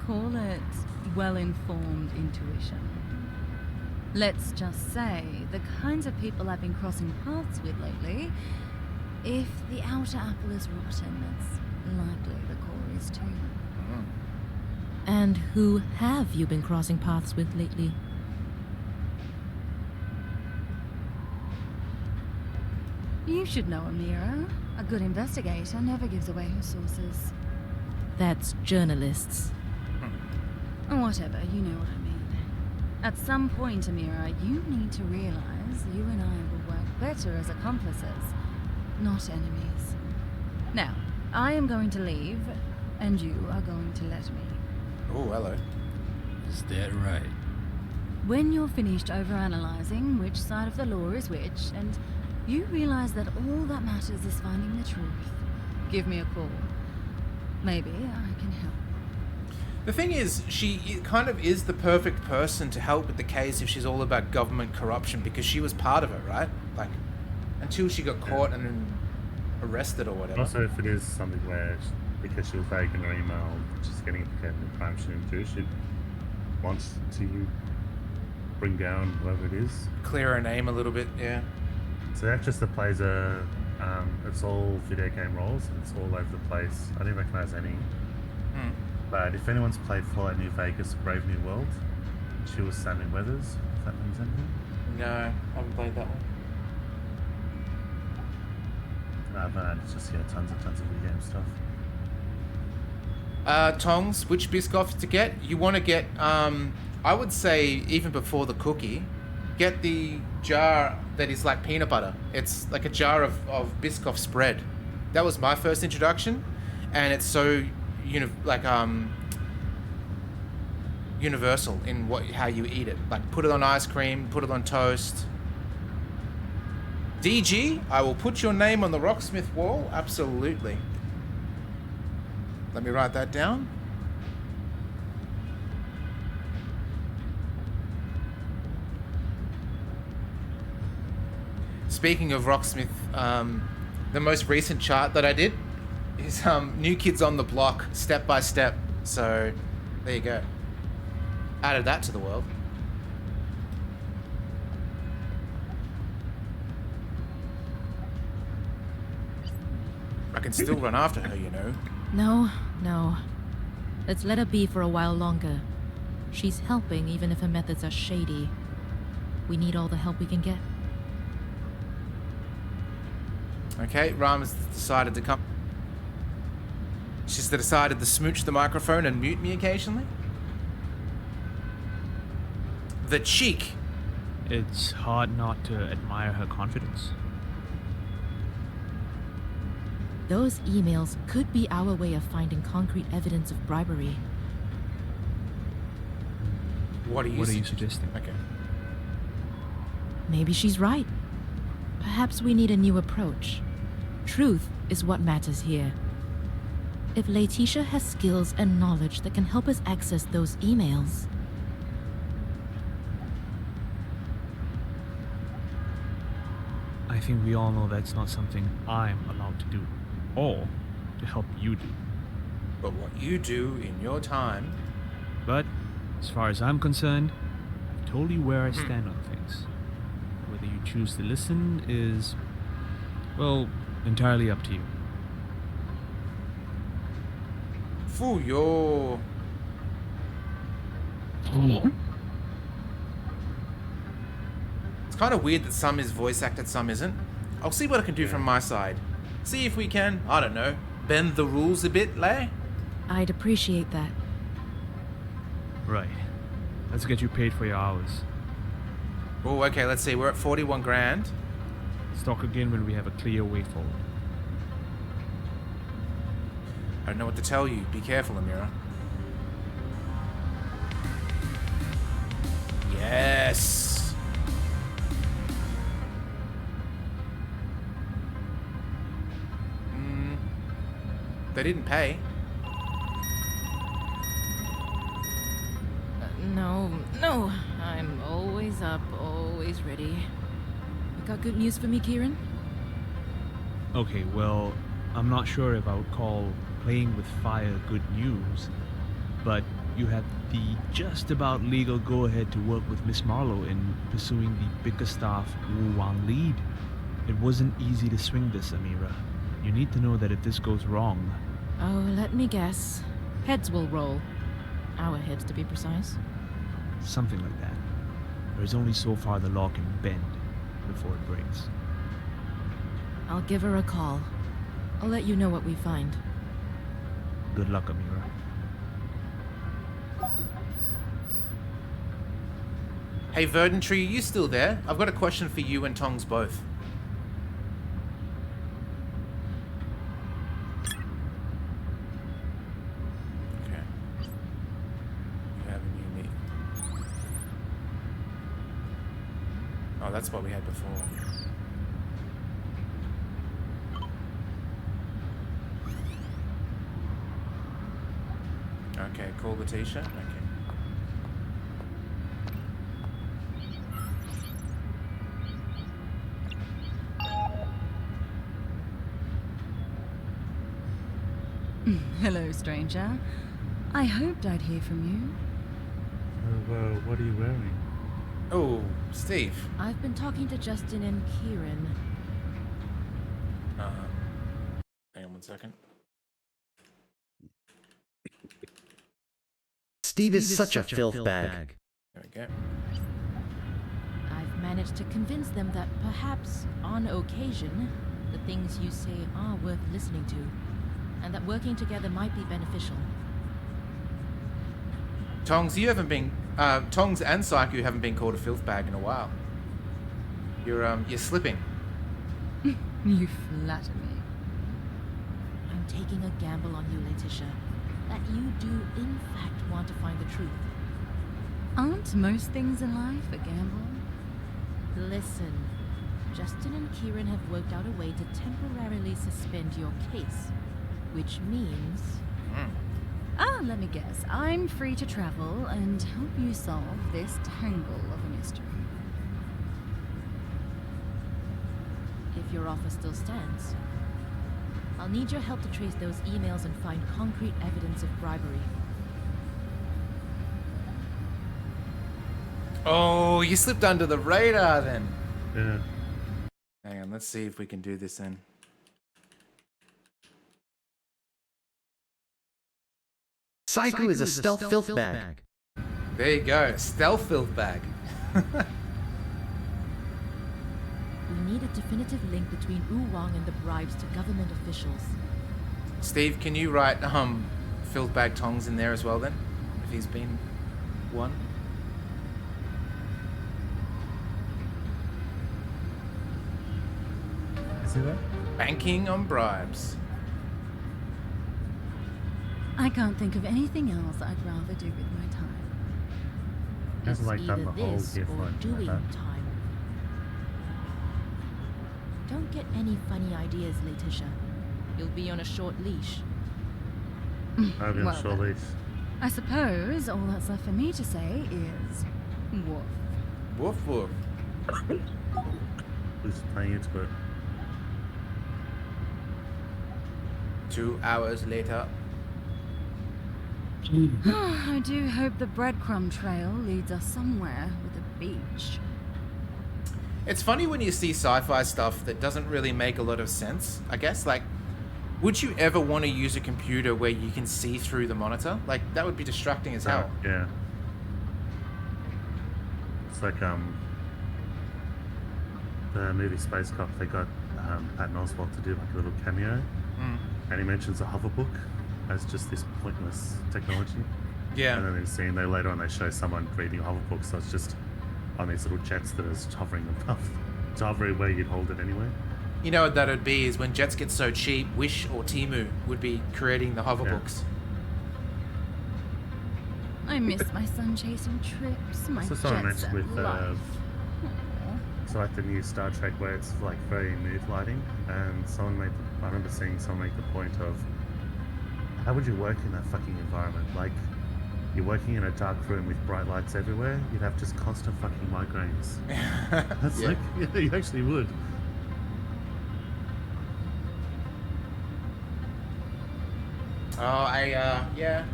[SPEAKER 6] Call it well-informed intuition. Let's just say the kinds of people I've been crossing paths with lately, if the outer apple is rotten, it's likely the core is too.
[SPEAKER 5] And who have you been crossing paths with lately?
[SPEAKER 6] You should know Amira. A good investigator never gives away her sources.
[SPEAKER 5] That's journalists.
[SPEAKER 6] Whatever, you know what I mean. At some point, Amira, you need to realize you and I will work better as accomplices, not enemies. Now, I am going to leave, and you are going to let me.
[SPEAKER 1] Oh, hello.
[SPEAKER 8] Is that right?
[SPEAKER 6] When you're finished overanalyzing which side of the law is which, and you realize that all that matters is finding the truth, give me a call. Maybe I can help.
[SPEAKER 1] The thing is, she kind of is the perfect person to help with the case if she's all about government corruption, because she was part of it, right? Like, until she got caught and then arrested or whatever.
[SPEAKER 2] Also, if it is something where, because she was vague in her email, she's getting implicated in the crime she didn't do, she wants to bring down whoever it is.
[SPEAKER 1] Clear her name a little bit, yeah.
[SPEAKER 2] So the actress that plays her, it's all video game roles, and it's all over the place. I didn't recognise any. But if anyone's played Fallout New Vegas, Brave New World, she was Sammy Weathers, if that means anything.
[SPEAKER 1] No, I haven't played that one.
[SPEAKER 2] No, it's just, tons of video game stuff.
[SPEAKER 1] Tongs, which Biscoff to get? You want to get, I would say, even before the cookie, get the jar that is like peanut butter. It's like a jar of Biscoff spread. That was my first introduction, and it's so, universal in how you eat it. Like, put it on ice cream, put it on toast. DG, I will put your name on the Rocksmith wall. Absolutely. Let me write that down. Speaking of Rocksmith, the most recent chart that I did is New Kids on the Block, step by step. So, there you go. Added that to the world. I can still run after her, you know.
[SPEAKER 5] No. Let's let her be for a while longer. She's helping even if her methods are shady. We need all the help we can get.
[SPEAKER 1] Okay, Ram has decided to come. She's decided to smooch the microphone and mute me occasionally. The cheek.
[SPEAKER 4] It's hard not to admire her confidence.
[SPEAKER 5] Those emails could be our way of finding concrete evidence of bribery.
[SPEAKER 1] What are you
[SPEAKER 4] suggesting?
[SPEAKER 1] Okay.
[SPEAKER 5] Maybe she's right. Perhaps we need a new approach. Truth is what matters here. If Laetitia has skills and knowledge that can help us access those emails...
[SPEAKER 4] I think we all know that's not something I'm allowed to do, or to help you do.
[SPEAKER 1] But what you do in your time...
[SPEAKER 4] But, as far as I'm concerned, I've told you where I stand on things. Whether you choose to listen is, well, entirely up to you.
[SPEAKER 1] Fool, you're... It's kind of weird that some is voice acted, some isn't. I'll see what I can do from my side. See if we can, I don't know, bend the rules a bit, Lay?
[SPEAKER 5] I'd appreciate that.
[SPEAKER 4] Right. Let's get you paid for your hours.
[SPEAKER 1] Oh, okay, let's see. We're at 41 grand.
[SPEAKER 4] Let's talk again when we have a clear way forward.
[SPEAKER 1] I don't know what to tell you. Be careful, Amira. Yes! They didn't pay.
[SPEAKER 5] No. I'm always up, always ready. You got good news for me, Kieran?
[SPEAKER 4] Okay, well, I'm not sure if I would call playing with fire good news, but you had the just about legal go-ahead to work with Miss Marlowe in pursuing the Bickerstaff Wu Wang lead. It wasn't easy to swing this, Amira. You need to know that if this goes wrong...
[SPEAKER 5] Oh, let me guess. Heads will roll. Our heads, to be precise.
[SPEAKER 4] Something like that. There's only so far the law can bend before it breaks.
[SPEAKER 5] I'll give her a call. I'll let you know what we find.
[SPEAKER 4] Good luck, Amira.
[SPEAKER 1] Hey, Verdantry, are you still there? I've got a question for you and Tongs both. Okay. You have a new meat. Oh, that's what we had before. Okay, call Letitia. Okay.
[SPEAKER 6] Hello, stranger. I hoped I'd hear from you.
[SPEAKER 2] What are you wearing?
[SPEAKER 1] Oh, Steve.
[SPEAKER 5] I've been talking to Justin and Kieran.
[SPEAKER 1] Hang on one second.
[SPEAKER 9] Steve is such a filth bag.
[SPEAKER 1] There we go.
[SPEAKER 5] I've managed to convince them that perhaps, on occasion, the things you say are worth listening to, and that working together might be beneficial.
[SPEAKER 1] Tongs, you haven't been... Tongs and Psycho haven't been called a filth bag in a while. You're slipping.
[SPEAKER 6] You flatter me.
[SPEAKER 5] I'm taking a gamble on you, Laetitia. That you do, in fact, want to find the truth.
[SPEAKER 6] Aren't most things in life a gamble?
[SPEAKER 5] Listen, Justin and Kieran have worked out a way to temporarily suspend your case, which means...
[SPEAKER 6] Let me guess. I'm free to travel and help you solve this tangle of a mystery.
[SPEAKER 5] If your offer still stands, I'll need your help to trace those emails and find concrete evidence of bribery.
[SPEAKER 1] Oh, you slipped under the radar then.
[SPEAKER 2] Yeah.
[SPEAKER 1] Hang on, let's see if we can do this then.
[SPEAKER 9] Psycho is a stealth filth bag.
[SPEAKER 1] There you go, stealth filth bag.
[SPEAKER 5] We need a definitive link between Wu Wang and the bribes to government officials.
[SPEAKER 1] Steve, can you write filth bag tongs in there as well then? If he's been one?
[SPEAKER 2] See that?
[SPEAKER 1] Banking on bribes.
[SPEAKER 6] I can't think of anything else I'd rather do with my time.
[SPEAKER 2] Hasn't like done
[SPEAKER 5] Either
[SPEAKER 2] the whole
[SPEAKER 5] this
[SPEAKER 2] gift
[SPEAKER 5] or
[SPEAKER 2] like
[SPEAKER 5] doing
[SPEAKER 2] that.
[SPEAKER 5] time. Don't get any funny ideas, Letitia. You'll be on a short leash.
[SPEAKER 2] I've been
[SPEAKER 6] Well,
[SPEAKER 2] sure
[SPEAKER 6] then.
[SPEAKER 2] least.
[SPEAKER 6] I suppose all that's left for me to say is... woof.
[SPEAKER 1] Woof woof.
[SPEAKER 2] Who's playing into it?
[SPEAKER 1] 2 hours later.
[SPEAKER 6] I do hope the breadcrumb trail leads us somewhere with a beach.
[SPEAKER 1] It's funny when you see sci-fi stuff that doesn't really make a lot of sense, I guess. Like, would you ever want to use a computer where you can see through the monitor? Like, that would be distracting as hell.
[SPEAKER 2] Yeah. It's like the movie Space Cop. They got Patton Oswalt to do like a little cameo, and he mentions a hoverbook as just this pointless technology.
[SPEAKER 1] Yeah.
[SPEAKER 2] And then in a scene, later on they show someone reading a hoverbook, so it's just on these little jets that is hovering above, it's hovering where you'd hold it anyway.
[SPEAKER 1] You know what that would be is when jets get so cheap, Wish or Temu would be creating the hoverbooks.
[SPEAKER 6] I miss my sun chasing trips, my
[SPEAKER 2] So someone
[SPEAKER 6] jet set
[SPEAKER 2] mentioned with
[SPEAKER 6] life.
[SPEAKER 2] so like the new Star Trek where it's like very mood lighting, and I remember seeing someone make the point of, how would you work in that fucking environment? Like, you're working in a dark room with bright lights everywhere, you'd have just constant fucking migraines. That's
[SPEAKER 1] Yeah.
[SPEAKER 2] like, yeah, you actually would.
[SPEAKER 1] Oh, yeah.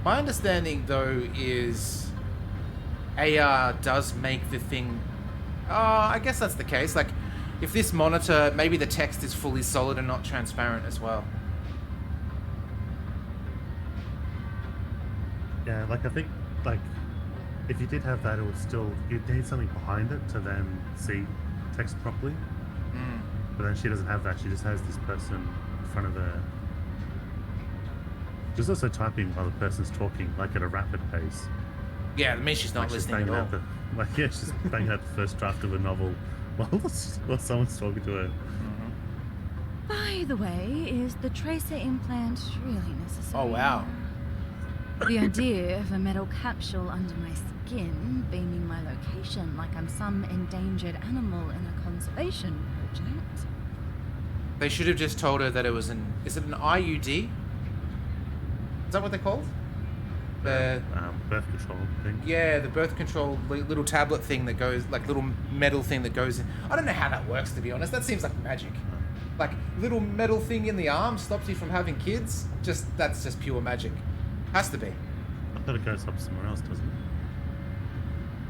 [SPEAKER 1] My understanding, though, is AR does make the thing... Oh, I guess that's the case. Like, if this monitor, maybe the text is fully solid and not transparent as well.
[SPEAKER 2] Yeah, like I think, like, if you did have that, it would still, you'd need something behind it to then see text properly. But then she doesn't have that, she just has this person in front of her. She's also typing while the person's talking, like at a rapid pace.
[SPEAKER 1] Yeah, it means she's not
[SPEAKER 2] Like she's
[SPEAKER 1] listening at
[SPEAKER 2] banging
[SPEAKER 1] all.
[SPEAKER 2] out she's banging out the first draft of a novel while someone's talking to her.
[SPEAKER 6] By the way, is the tracer implant really necessary?
[SPEAKER 1] Oh, wow.
[SPEAKER 6] The idea of a metal capsule under my skin, beaming my location like I'm some endangered animal in a conservation project.
[SPEAKER 1] They should have just told her that it was an... Is it an IUD? Is that what they're called? The...
[SPEAKER 2] Birth control thing.
[SPEAKER 1] Yeah, the birth control little tablet thing that goes... Like, little metal thing that goes in... I don't know how that works, to be honest. That seems like magic. Like, little metal thing in the arm stops you from having kids? That's just pure magic. Has to be.
[SPEAKER 2] I thought it goes up somewhere else, doesn't it?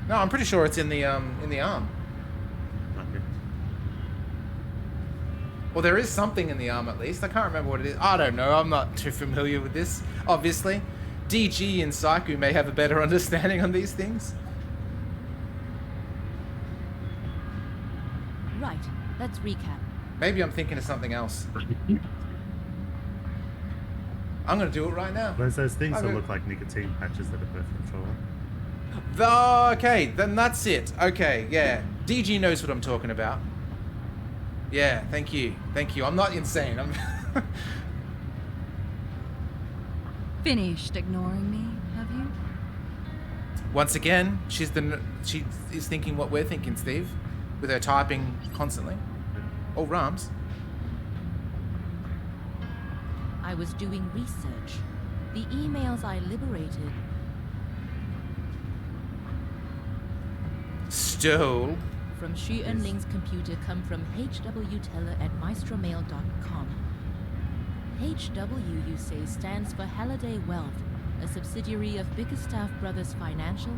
[SPEAKER 1] No, I'm pretty sure it's in the arm.
[SPEAKER 2] Okay.
[SPEAKER 1] Well, there is something in the arm at least. I can't remember what it is. I don't know. I'm not too familiar with this, obviously. DG and Saiku may have a better understanding on these things.
[SPEAKER 5] Right, let's recap.
[SPEAKER 1] Maybe I'm thinking of something else. I'm going to do it right now.
[SPEAKER 2] There's those things
[SPEAKER 1] Okay.
[SPEAKER 2] that look like nicotine patches that are birth control.
[SPEAKER 1] Okay, then that's it. Okay, yeah. DG knows what I'm talking about. Yeah, thank you. I'm not insane. I'm...
[SPEAKER 6] Finished ignoring me, have you?
[SPEAKER 1] Once again, she is thinking what we're thinking, Steve, with her typing constantly. Oh, Rams.
[SPEAKER 5] I was doing research. The emails I liberated.
[SPEAKER 1] Stole.
[SPEAKER 5] From Xu Enling's computer come from hwteller@maestromail.com. HW, you say, stands for Halliday Wealth, a subsidiary of Bickerstaff Brothers Financial.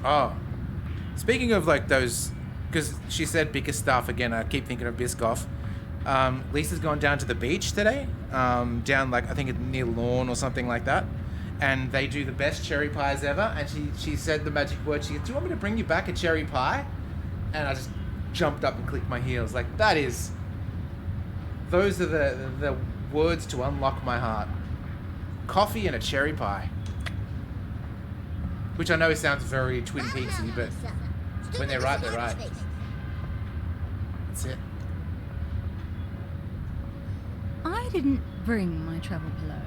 [SPEAKER 1] Oh. Speaking of like those, because she said Bickerstaff again, I keep thinking of Biscoff. Lisa's gone down to the beach today, down like, I think it's near Lawn or something like that. And they do the best cherry pies ever. And she said the magic word. She goes, "Do you want me to bring you back a cherry pie?" And I just jumped up and clicked my heels. Like, those are the words to unlock my heart. Coffee and a cherry pie. Which I know sounds very Twin Peaksy, but when they're right, they're right. That's it.
[SPEAKER 6] I didn't bring my travel pillow.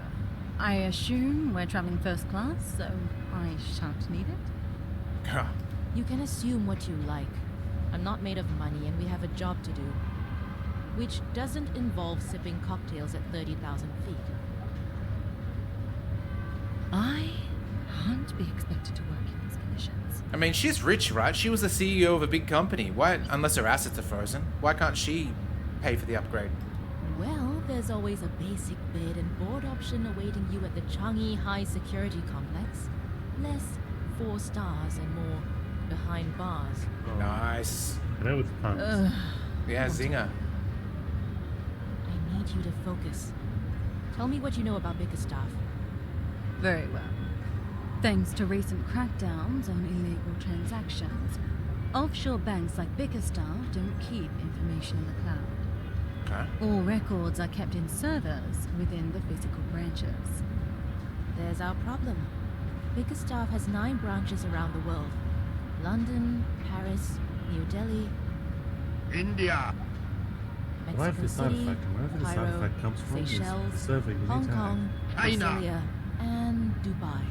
[SPEAKER 6] I assume we're traveling first class, so I shan't need it.
[SPEAKER 5] You can assume what you like. I'm not made of money and we have a job to do. Which doesn't involve sipping cocktails at 30,000 feet.
[SPEAKER 6] I can't be expected to work in these conditions.
[SPEAKER 1] I mean, she's rich, right? She was the CEO of a big company. Why, unless her assets are frozen, why can't she pay for the upgrade?
[SPEAKER 5] Well, there's always a basic bed and board option awaiting you at the Changi High Security Complex. Less 4 stars and more behind bars.
[SPEAKER 1] Nice.
[SPEAKER 2] I know with the puns.
[SPEAKER 1] Yeah, zinger.
[SPEAKER 5] I need you to focus. Tell me what you know about Bickerstaff.
[SPEAKER 6] Very well. Thanks to recent crackdowns on illegal transactions, offshore banks like Bickerstaff don't keep information in the cloud.
[SPEAKER 1] Okay.
[SPEAKER 6] All records are kept in servers within the physical branches.
[SPEAKER 5] There's our problem. Bickerstaff has 9 branches around the world. London, Paris, New Delhi,
[SPEAKER 7] India.
[SPEAKER 5] Mexico City,
[SPEAKER 2] Wherever this
[SPEAKER 5] Cairo,
[SPEAKER 2] artifact comes from, is the
[SPEAKER 5] Seychelles,
[SPEAKER 2] server you need
[SPEAKER 5] Hong
[SPEAKER 2] to have.
[SPEAKER 5] Kong,
[SPEAKER 7] China.
[SPEAKER 5] Australia, and Dubai.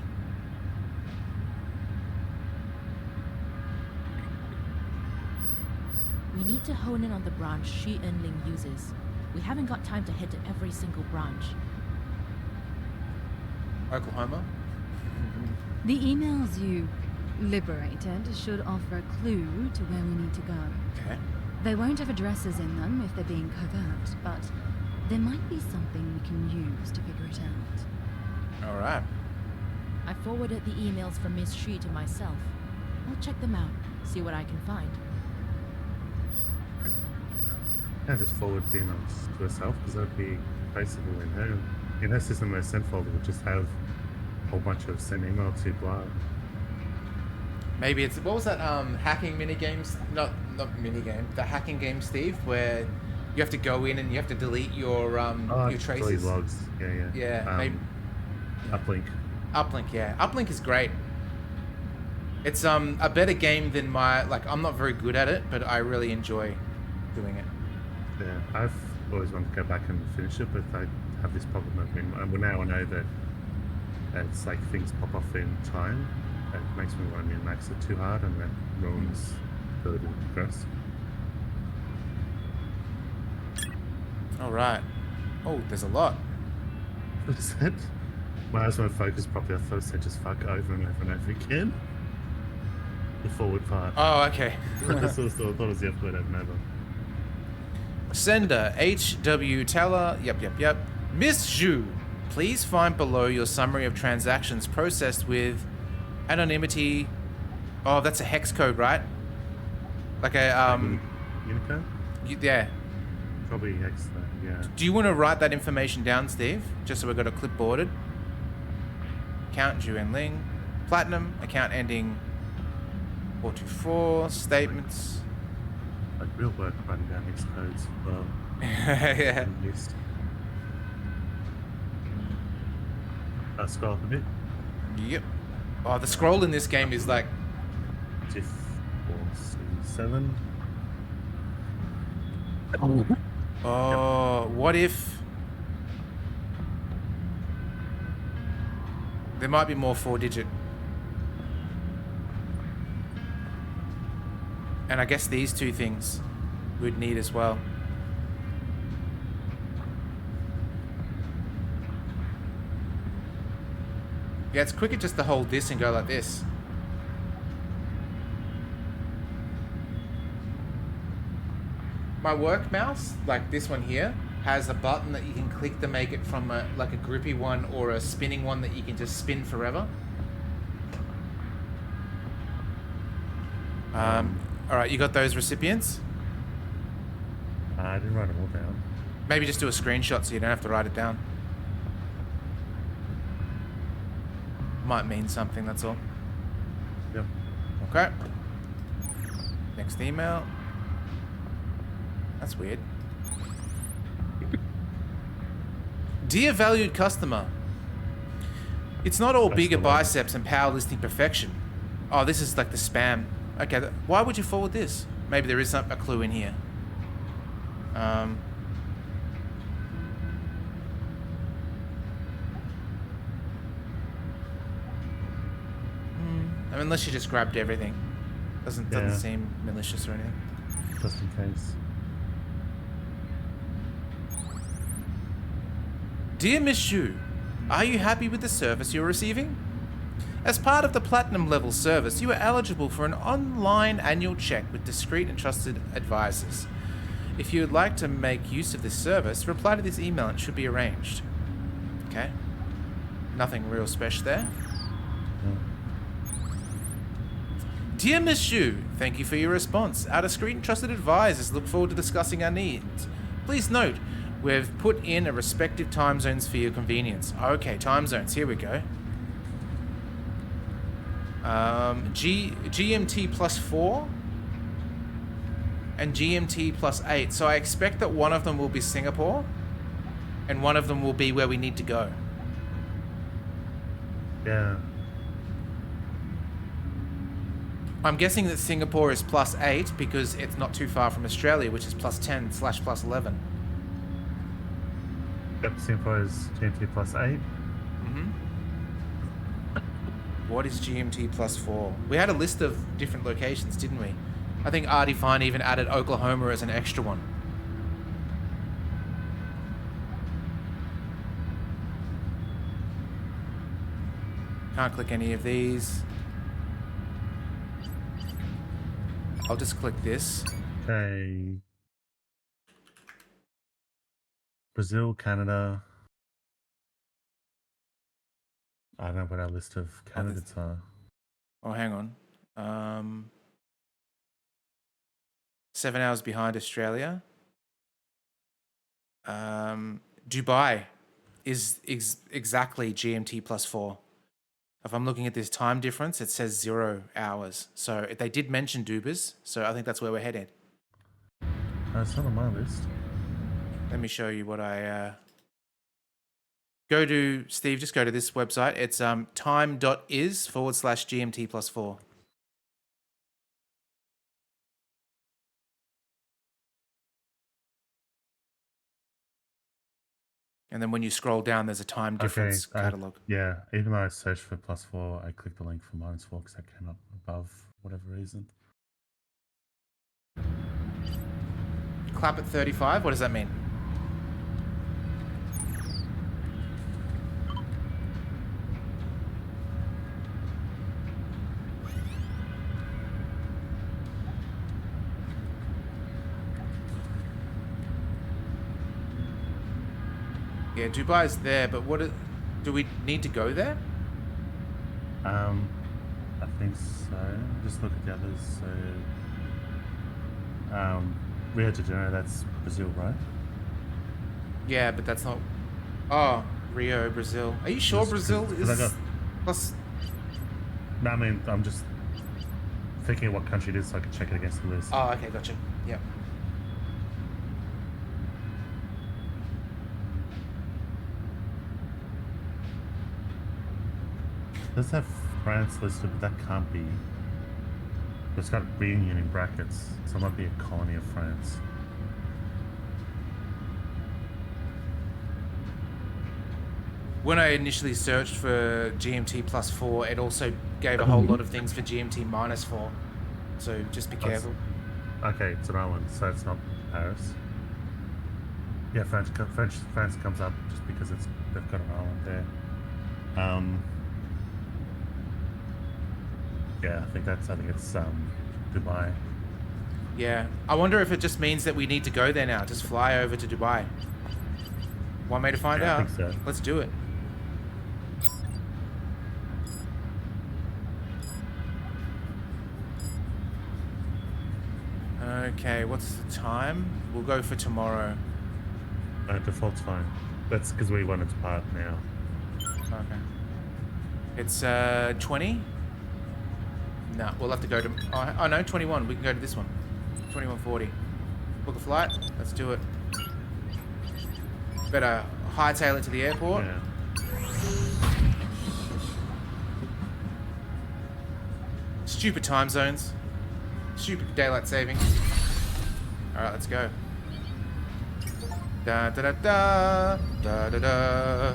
[SPEAKER 5] We need to hone in on the branch Xi Enling uses. We haven't got time to head to every single branch.
[SPEAKER 1] Oklahoma?
[SPEAKER 6] The emails you liberated should offer a clue to where we need to go.
[SPEAKER 1] Okay.
[SPEAKER 6] They won't have addresses in them if they're being covert, but there might be something we can use to figure it out.
[SPEAKER 1] Alright.
[SPEAKER 5] I forwarded the emails from Miss Xi to myself. I'll check them out, see what I can find.
[SPEAKER 2] Yeah, just forward the emails to herself, because that would be basically in her system, her sent folder would just have a whole bunch of sent email to blah.
[SPEAKER 1] Maybe it's, what was that hacking minigames? Not minigame, the hacking game, Steve, where you have to go in and you have to delete your traces.
[SPEAKER 2] Delete logs. Yeah.
[SPEAKER 1] Yeah, maybe.
[SPEAKER 2] Uplink.
[SPEAKER 1] Uplink, yeah. Uplink is great. It's a better game than I'm not very good at it, but I really enjoy doing it.
[SPEAKER 2] Yeah, I've always wanted to go back and finish it, but I have this problem of now I know that it's like things pop off in time. It makes me want to min-max it too hard, and that ruins the ability to progress.
[SPEAKER 1] Alright. Oh, there's a lot.
[SPEAKER 2] What is that? My eyes won't focus properly. I thought it said just fuck over and over and over again. The forward part.
[SPEAKER 1] Oh, okay.
[SPEAKER 2] I thought it was the upward over and over.
[SPEAKER 1] Sender, HW Teller, yep. Miss Zhu, please find below your summary of transactions processed with anonymity. Oh, that's a hex code, right? Like a,
[SPEAKER 2] Unicode?
[SPEAKER 1] yeah.
[SPEAKER 2] Probably hex though, yeah.
[SPEAKER 1] Do you want to write that information down, Steve? Just so we've got it clipboarded. Account Zhu Enling. Platinum, account ending 424, statements.
[SPEAKER 2] Like real work writing down hex codes. Well,
[SPEAKER 1] Yeah.
[SPEAKER 2] list. Scroll up a bit.
[SPEAKER 1] Yep. Oh, the scroll in this game is like...
[SPEAKER 2] Diff 4C7.
[SPEAKER 1] Oh, what if... There might be more 4-digit And I guess these two things we'd need as well. Yeah, it's quicker just to hold this and go like this. My work mouse, like this one here, has a button that you can click to make it from like a grippy one or a spinning one that you can just spin forever. All right, you got those recipients?
[SPEAKER 2] I didn't write them all down.
[SPEAKER 1] Maybe just do a screenshot so you don't have to write it down. Might mean something, that's all.
[SPEAKER 2] Yep.
[SPEAKER 1] Okay. Next email. That's weird. Dear valued customer, it's not all bigger biceps and powerlifting perfection. Oh, this is like the spam. Okay, why would you forward this? Maybe there is a clue in here. I mean, unless you just grabbed everything. Doesn't seem malicious or anything.
[SPEAKER 2] Just in case.
[SPEAKER 1] Dear Miss Xu, are you happy with the service you're receiving? As part of the Platinum level service, you are eligible for an online annual check with discreet and trusted advisors. If you would like to make use of this service, reply to this email and it should be arranged. Okay. Nothing real special there. Dear Miss Xu, thank you for your response. Our discreet and trusted advisors look forward to discussing our needs. Please note, we've put in a respective time zones for your convenience. Okay, time zones, here we go. GMT plus 4 and GMT plus 8. So I expect that one of them will be Singapore and one of them will be where we need to go.
[SPEAKER 2] Yeah.
[SPEAKER 1] I'm guessing that Singapore is plus 8 because it's not too far from Australia, which is plus 10/plus 11.
[SPEAKER 2] Yep, Singapore is GMT plus 8.
[SPEAKER 1] What is GMT plus 4? We had a list of different locations, didn't we? I think Artie Fine even added Oklahoma as an extra one. Can't click any of these. I'll just click this.
[SPEAKER 2] Okay. Brazil, Canada. I don't know what our list of candidates are.
[SPEAKER 1] Oh, hang on. 7 hours behind Australia. Dubai is exactly GMT plus 4. If I'm looking at this time difference, it says 0 hours. So they did mention Dubas, so I think that's where we're headed.
[SPEAKER 2] It's not on my list.
[SPEAKER 1] Let me show you what I... Go to, Steve, just go to this website. It's time.is/GMT plus 4. And then when you scroll down, there's a time difference catalog.
[SPEAKER 2] Yeah, even though I searched for plus 4, I clicked the link for -4 because that came up above whatever reason.
[SPEAKER 1] Clap at 35, what does that mean? Yeah, Dubai's there, but do we need to go there?
[SPEAKER 2] I think so. Just look at the others. So, Rio de Janeiro, that's Brazil, right?
[SPEAKER 1] Yeah, but that's not... Oh, Rio, Brazil. Are you sure Brazil is... plus...
[SPEAKER 2] No, I mean, I'm just thinking of what country it is so I can check it against the list.
[SPEAKER 1] Oh, okay, gotcha. Yep.
[SPEAKER 2] It does have France listed, but that can't be. It's got reunion in brackets, so it might be a colony of France.
[SPEAKER 1] When I initially searched for GMT plus 4, it also gave a whole lot of things for GMT minus 4. So just be careful.
[SPEAKER 2] Okay, it's an island, so it's not Paris. Yeah, France comes up just because they've got an island there. Yeah, I think it's Dubai.
[SPEAKER 1] Yeah. I wonder if it just means that we need to go there now. Just fly over to Dubai. Want me to find
[SPEAKER 2] Yeah, I
[SPEAKER 1] out?
[SPEAKER 2] think so.
[SPEAKER 1] Let's do it. Okay, what's the time? We'll go for tomorrow.
[SPEAKER 2] Default's fine. That's because we wanted to park now.
[SPEAKER 1] Okay. It's 20? No, we'll have to go to... Oh, no, 21. We can go to this one. 2140. Book a flight. Let's do it. Better hightail it to the airport.
[SPEAKER 2] Yeah.
[SPEAKER 1] Stupid time zones. Stupid daylight savings. Alright, let's go. Da da da da da da da.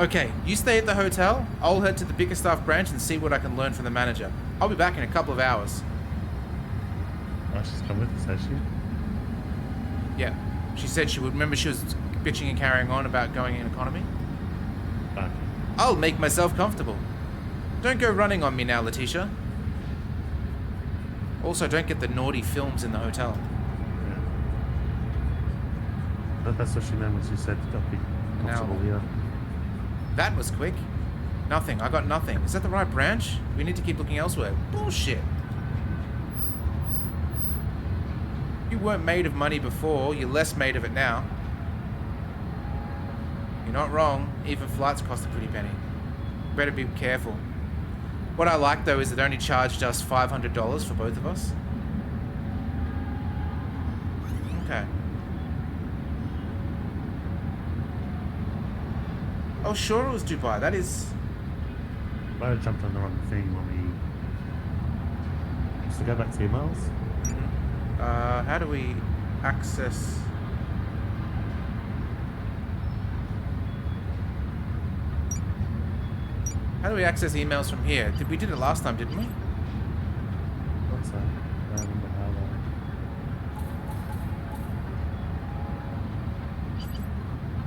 [SPEAKER 1] Okay, you stay at the hotel. I'll head to the Bickerstaff branch and see what I can learn from the manager. I'll be back in a couple of hours.
[SPEAKER 2] Oh, she's come with us, has she?
[SPEAKER 1] Yeah. She said she would. Remember she was bitching and carrying on about going in economy?
[SPEAKER 2] Okay.
[SPEAKER 1] I'll make myself comfortable. Don't go running on me now, Letitia. Also, don't get the naughty films in the hotel.
[SPEAKER 2] Yeah. But that's what she meant when she said don't be comfortable here.
[SPEAKER 1] That was quick. Nothing. I got nothing. Is that the right branch? We need to keep looking elsewhere. Bullshit. You weren't made of money before. You're less made of it now. You're not wrong. Even flights cost a pretty penny. Better be careful. What I like, though, is it only charged us $500 for both of us. Okay. Oh, sure it was Dubai. That is...
[SPEAKER 2] Might have jumped on the wrong thing when we... Just to go back to emails?
[SPEAKER 1] How do we access... How do we access emails from here? We did it last time, didn't we?
[SPEAKER 2] What's that? I don't remember how long.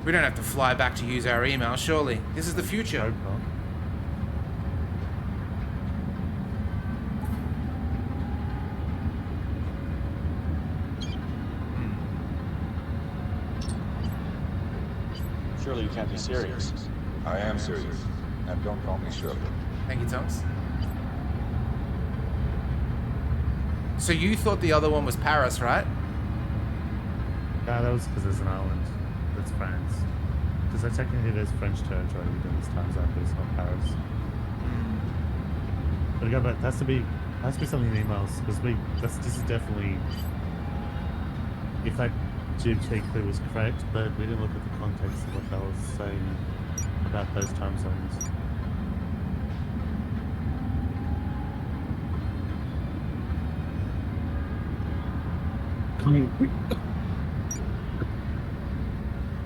[SPEAKER 1] We don't have to fly back to use our email, surely. This is the future.
[SPEAKER 2] Hope not.
[SPEAKER 10] Surely you can't be serious.
[SPEAKER 3] I am serious. And don't call me Shirley.
[SPEAKER 1] Thank you, Tonks. So you thought the other one was Paris, right?
[SPEAKER 2] No, that was because there's an island. That's France. Because technically there's French territory within this time zone, but it's not Paris. But again, but it has to be something in emails because this is definitely if that GMT clue was correct, but we didn't look at the context of what that was saying about those time zones.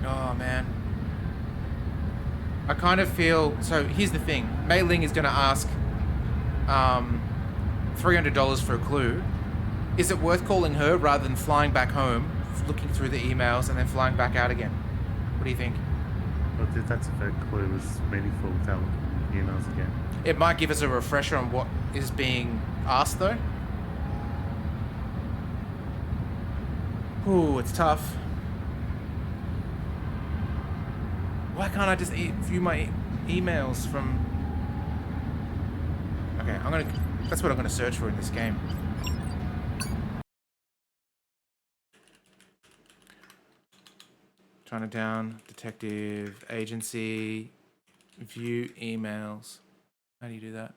[SPEAKER 1] Oh, man. I kind of feel... So, here's the thing. Mei Ling is going to ask $300 for a clue. Is it worth calling her rather than flying back home, looking through the emails, and then flying back out again? What do you think?
[SPEAKER 2] Well, if that's a fair clue, was meaningful without looking at the emails again.
[SPEAKER 1] It might give us a refresher on what is being asked, though. Ooh, it's tough. Why can't I just view my emails from... Okay, that's what I'm gonna search for in this game. Chinatown, detective, agency, view emails. How do you do that?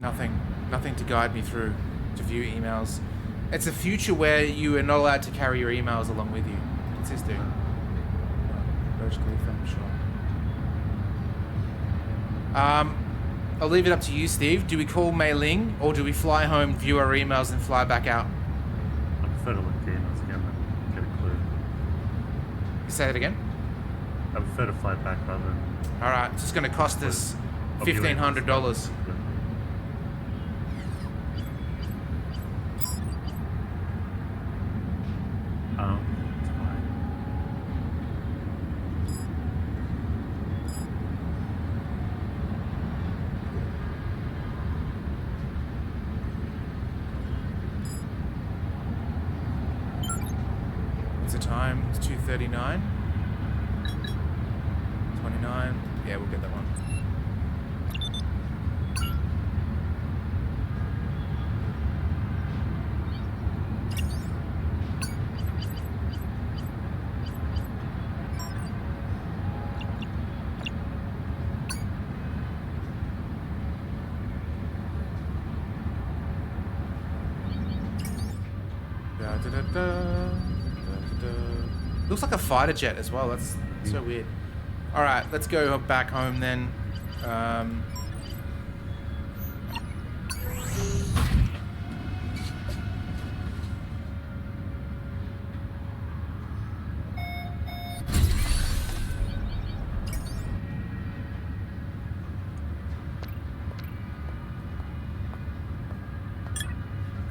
[SPEAKER 1] Nothing to guide me through to view emails. It's a future where you are not allowed to carry your emails along with you. What's this do? Roach Khalifa, I'm sure. I'll leave it up to you, Steve. Do we call Mei Ling or do we fly home, view our emails, and fly back out?
[SPEAKER 2] I prefer to look at the emails again and get a clue.
[SPEAKER 1] Say that again?
[SPEAKER 2] I prefer to fly back rather than...
[SPEAKER 1] Alright, it's just going to cost us $1,500.
[SPEAKER 2] It's fine.
[SPEAKER 1] What's the time? It's 2:39. 29. Yeah, we'll get that one. Looks like a fighter jet as well. That's so weird. All right, let's go back home then.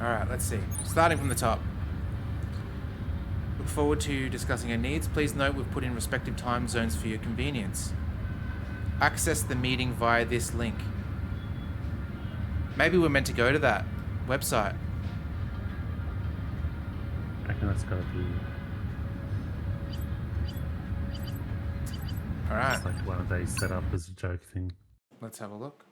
[SPEAKER 1] All right, let's see. Starting from the top. Look forward to discussing your needs. Please note we've put in respective time zones for your convenience. Access the meeting via this link. Maybe we're meant to go to that website.
[SPEAKER 2] I reckon that's gotta be...
[SPEAKER 1] Alright.
[SPEAKER 2] It's like one of these set up as a joke thing.
[SPEAKER 1] Let's have a look.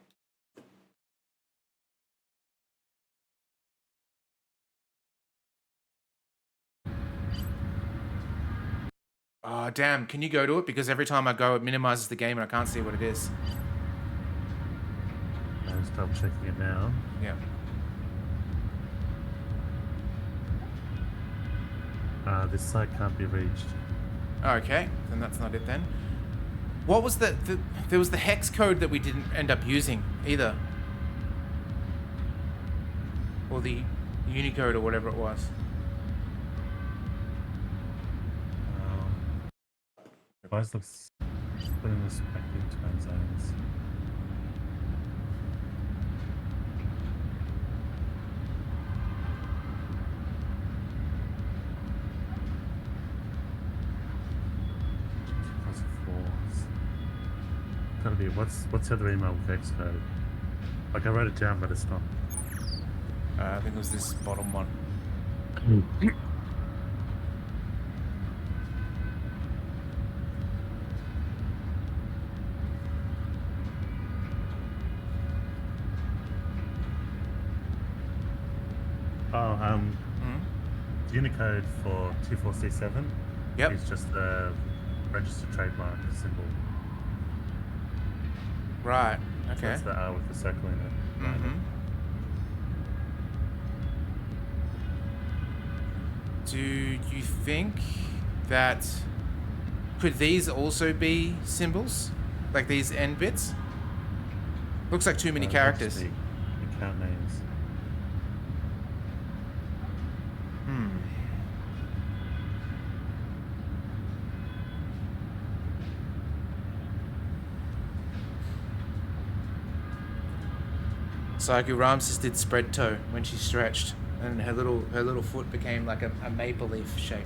[SPEAKER 1] Oh, damn. Can you go to it? Because every time I go, it minimizes the game and I can't see what it is.
[SPEAKER 2] I'm just double checking it now.
[SPEAKER 1] Yeah.
[SPEAKER 2] This site can't be reached.
[SPEAKER 1] Okay. Then that's not it then. What was there was the hex code that we didn't end up using either. Or the Unicode or whatever it was.
[SPEAKER 2] Device looks putting this back into time zones. Gotta be what's the other email with X code? Like I wrote it down, but it's not.
[SPEAKER 1] I think it was this bottom one.
[SPEAKER 2] The Unicode for 24C7
[SPEAKER 1] Yep.
[SPEAKER 2] is just the registered trademark symbol.
[SPEAKER 1] Right.
[SPEAKER 2] So
[SPEAKER 1] Okay.
[SPEAKER 2] that's the R with the circle in it.
[SPEAKER 1] Mm-hmm. Do you think that could these also be symbols, like these end bits? Looks like too many characters.
[SPEAKER 2] The account names.
[SPEAKER 1] Psycho Ramses did spread toe when she stretched, and her little foot became like a maple leaf shape.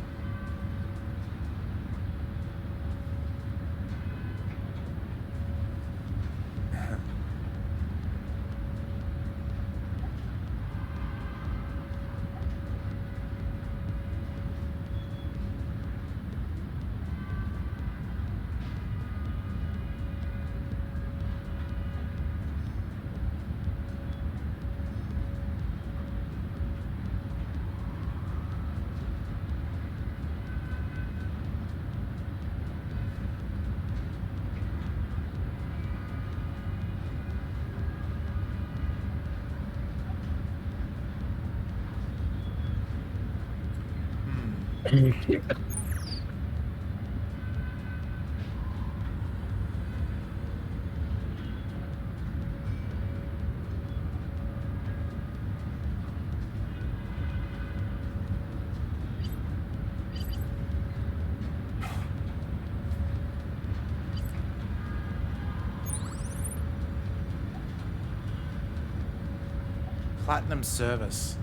[SPEAKER 1] Platinum service.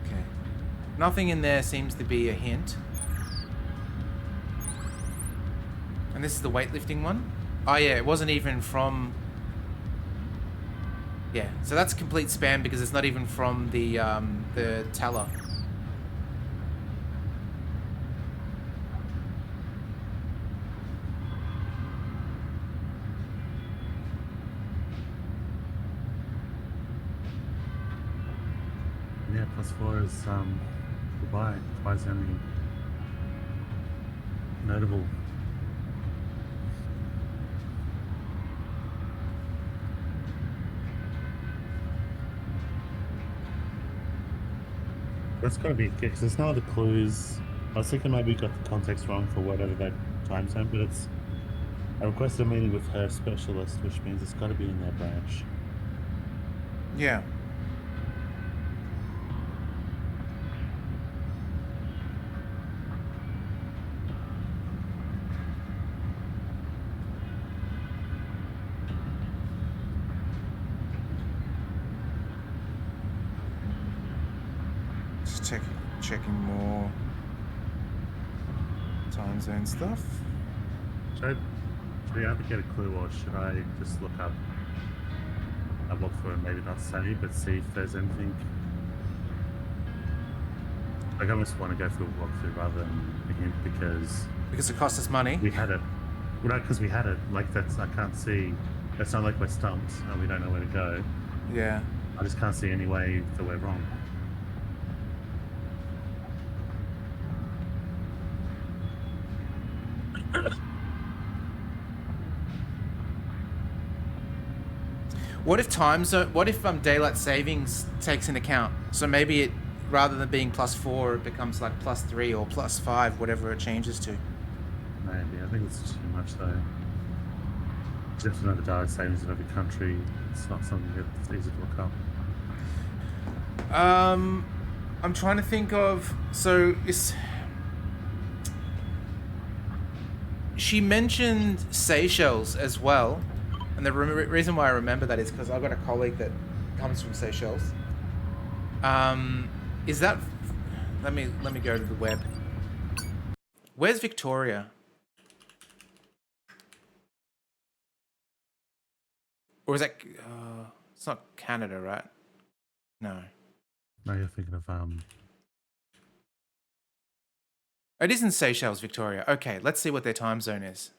[SPEAKER 1] Okay. Nothing in there seems to be a hint. And this is the weightlifting one? Oh yeah, it wasn't even from... Yeah, so that's complete spam because it's not even from the teller.
[SPEAKER 2] Yeah, +4 is Dubai. Dubai's the only notable. That's got to be because there's no other clues. I was thinking maybe we got the context wrong for whatever that time zone, but it's. I requested a meeting with her specialist, which means it's got to be in their branch.
[SPEAKER 1] Yeah. Just checking more time zone stuff.
[SPEAKER 2] Should I have to get a clue, or should I just look up a walkthrough and maybe not say, but see if there's anything? Like, I almost want to go through a walkthrough rather than a hint
[SPEAKER 1] Because it costs us money.
[SPEAKER 2] we had it. Well, because we had it. Like, that's, I can't see. It's not like we're stumped and we don't know where to go.
[SPEAKER 1] Yeah.
[SPEAKER 2] I just can't see any way that we're wrong.
[SPEAKER 1] What if time zone? What if daylight savings takes into account? So maybe it, rather than being +4, it becomes like +3 or +5, whatever it changes to.
[SPEAKER 2] Maybe. I think it's too much though. Just another daylight savings in every country. It's not something that's easy to look up.
[SPEAKER 1] I'm trying to think of. So she mentioned Seychelles as well, and the reason why I remember that is because I've got a colleague that comes from Seychelles. Is that? Let me go to the web. Where's Victoria? Or is that? It's not Canada, right? No.
[SPEAKER 2] No, you're thinking of
[SPEAKER 1] It isn't Seychelles, Victoria. Okay, let's see what their time zone is.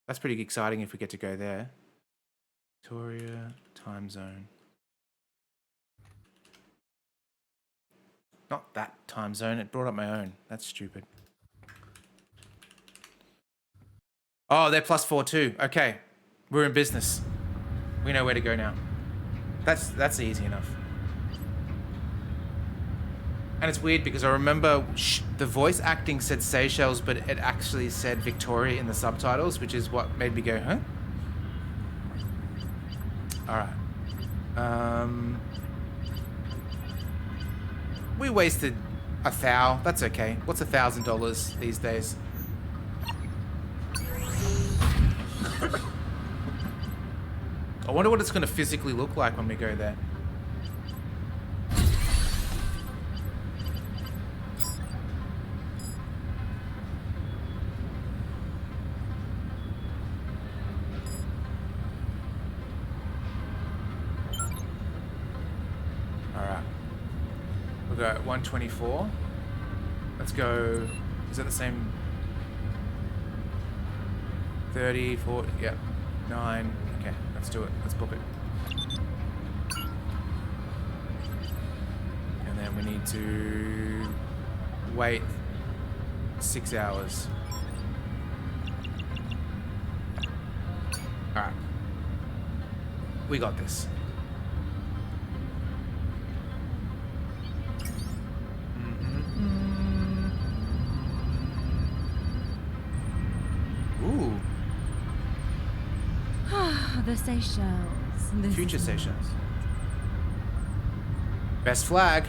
[SPEAKER 1] That's pretty exciting if we get to go there. Victoria time zone. Not that time zone. It brought up my own. That's stupid. Oh, they're +4 too. Okay, we're in business. We know where to go now. That's easy enough. And it's weird because I remember the voice acting said Seychelles, but it actually said Victoria in the subtitles, which is what made me go, huh? All right. We wasted $1,000. That's okay. What's $1,000 these days? I wonder what it's going to physically look like when we go there. Alright. We'll go at 124. Let's go... Is that the same? 30, 40, yeah. 9. Okay, let's do it. Let's book it. And then we need to wait 6 hours. We got this. Ooh,
[SPEAKER 6] The Seychelles. This
[SPEAKER 1] future
[SPEAKER 6] is-
[SPEAKER 1] Seychelles. Best flag.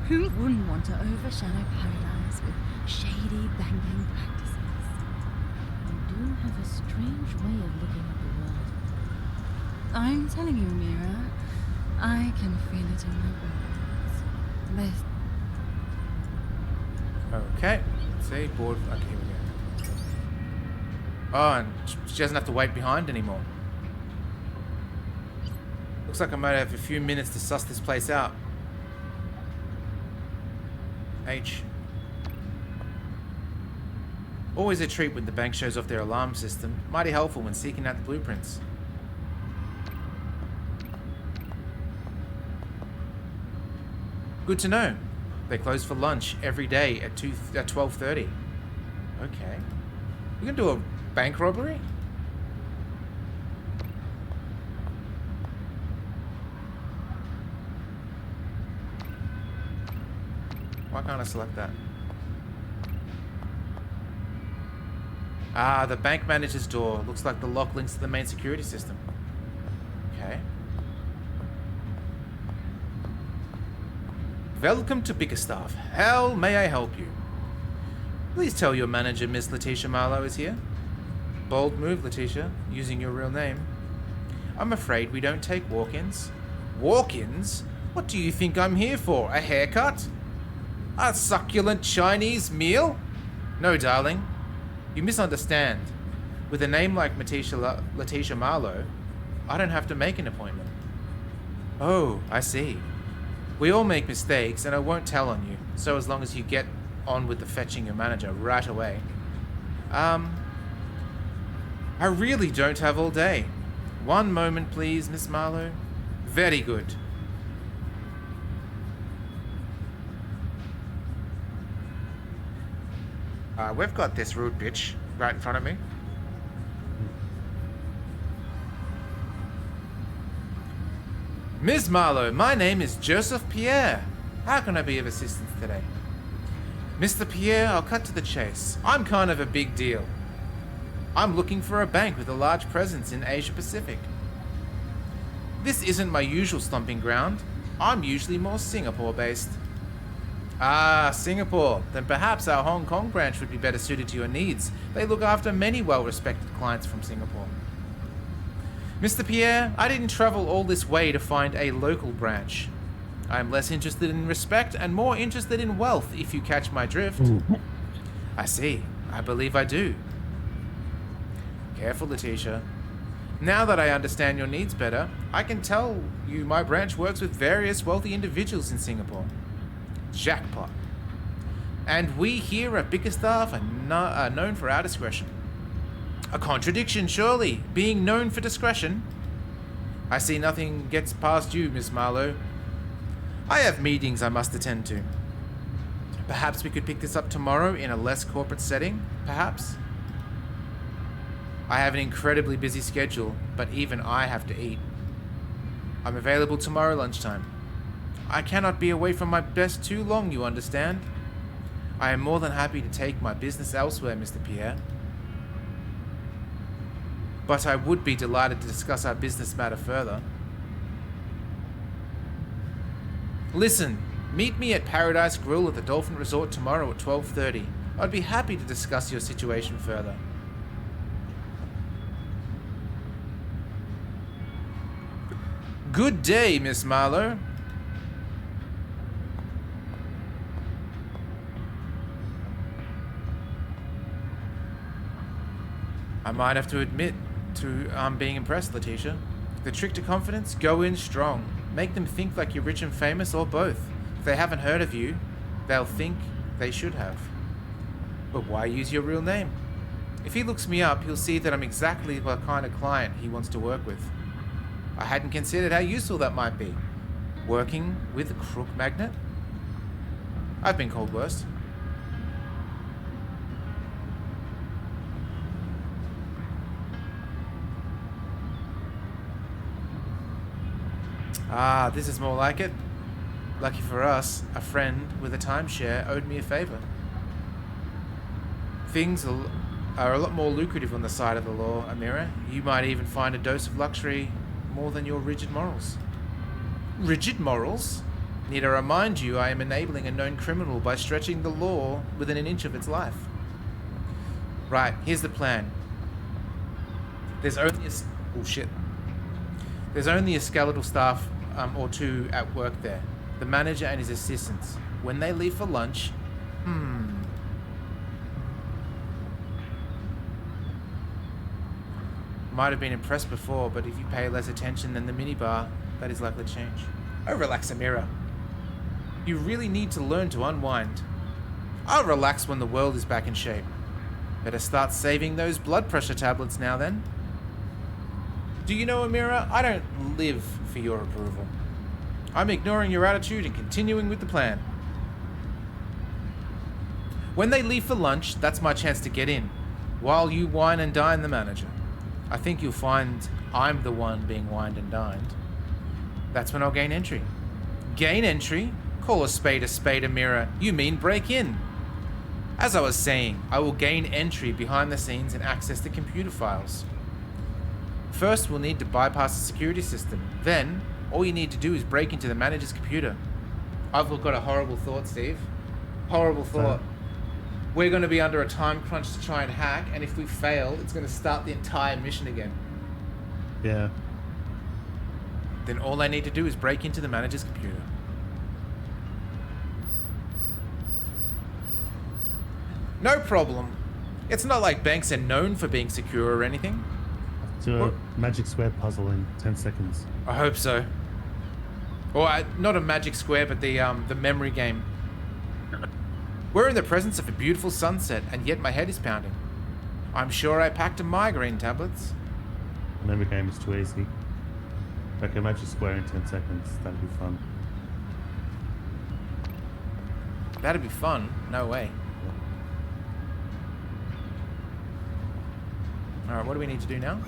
[SPEAKER 6] Who wouldn't want to overshadow paradise with shady banking practices?
[SPEAKER 5] You do have a strange way of looking at the world.
[SPEAKER 6] I'm telling you, Mira, I can feel it in my bones.
[SPEAKER 1] Okay. Let's see. Board. Okay, here we go. Oh, and she doesn't have to wait behind anymore. Looks like I might have a few minutes to suss this place out. H. Always a treat when the bank shows off their alarm system. Mighty helpful when seeking out the blueprints. Good to know. They close for lunch every day at 12:30. Okay. We can do a bank robbery? Why can't I select that? Ah, the bank manager's door. Looks like the lock links to the main security system. Okay. Welcome to Bickerstaff. How may I help you? Please tell your manager Miss Letitia Marlowe is here. Bold move, Letitia, using your real name. I'm afraid we don't take walk-ins. Walk-ins? What do you think I'm here for? A haircut? A succulent Chinese meal? No, darling. You misunderstand. With a name like Letitia Marlowe, I don't have to make an appointment. Oh, I see. We all make mistakes, and I won't tell on you, so as long as you get on with the fetching your manager right away. I really don't have all day. One moment, please, Miss Marlowe. Very good. We've got this rude bitch right in front of me. Ms. Marlowe, my name is Joseph Pierre. How can I be of assistance today? Mr. Pierre, I'll cut to the chase. I'm kind of a big deal. I'm looking for a bank with a large presence in Asia Pacific. This isn't my usual stomping ground. I'm usually more Singapore-based. Ah, Singapore. Then perhaps our Hong Kong branch would be better suited to your needs. They look after many well-respected clients from Singapore. Mr. Pierre, I didn't travel all this way to find a local branch. I am less interested in respect and more interested in wealth, if you catch my drift. I see. I believe I do. Careful, Letitia. Now that I understand your needs better, I can tell you my branch works with various wealthy individuals in Singapore. Jackpot. And we here at Bickerstaff are known for our discretion. A contradiction, surely, being known for discretion. I see nothing gets past you, Miss Marlowe. I have meetings I must attend to. Perhaps we could pick this up tomorrow in a less corporate setting, perhaps? I have an incredibly busy schedule, but even I have to eat. I'm available tomorrow lunchtime. I cannot be away from my desk too long, you understand? I am more than happy to take my business elsewhere, Mr. Pierre. But I would be delighted to discuss our business matter further. Listen, meet me at Paradise Grill at the Dolphin Resort tomorrow at 12:30. I'd be happy to discuss your situation further. Good day, Miss Marlowe. I might have to admit to being impressed, Letitia. The trick to confidence? Go in strong. Make them think like you're rich and famous, or both. If they haven't heard of you, they'll think they should have. But why use your real name? If he looks me up, he'll see that I'm exactly the kind of client he wants to work with. I hadn't considered how useful that might be. Working with a crook magnet? I've been called worse. Ah, this is more like it. Lucky for us, a friend with a timeshare owed me a favor. Things are a lot more lucrative on the side of the law, Amira. You might even find a dose of luxury more than your rigid morals. Rigid morals? Need I remind you I am enabling a known criminal by stretching the law within an inch of its life. Right, here's the plan. There's only a skeletal staff or two at work there. The manager and his assistants. When they leave for lunch, might have been impressed before, but if you pay less attention than the minibar, that is likely to change. Oh, relax, Amira. You really need to learn to unwind. I'll relax when the world is back in shape. Better start saving those blood pressure tablets now then. Do you know, Amira, I don't live for your approval. I'm ignoring your attitude and continuing with the plan. When they leave for lunch, that's my chance to get in, while you wine and dine the manager. I think you'll find I'm the one being wined and dined. That's when I'll gain entry. Gain entry? Call a spade, Amira. You mean break in. As I was saying, I will gain entry behind the scenes and access the computer files. First, we'll need to bypass the security system. Then, all you need to do is break into the manager's computer. I've got a horrible thought, Steve. Horrible thought. We're going to be under a time crunch to try and hack, and if we fail, it's going to start the entire mission again.
[SPEAKER 2] Yeah.
[SPEAKER 1] Then all I need to do is break into the manager's computer. No problem. It's not like banks are known for being secure or anything.
[SPEAKER 2] Do a magic square puzzle in 10 seconds.
[SPEAKER 1] I hope so. Or not a magic square, but the memory game. We're in the presence of a beautiful sunset, and yet my head is pounding. I'm sure I packed a migraine tablets.
[SPEAKER 2] The memory game is too easy. Okay, magic square in 10 seconds. That'd be fun.
[SPEAKER 1] That'd be fun. No way. Alright, what do we need to do now?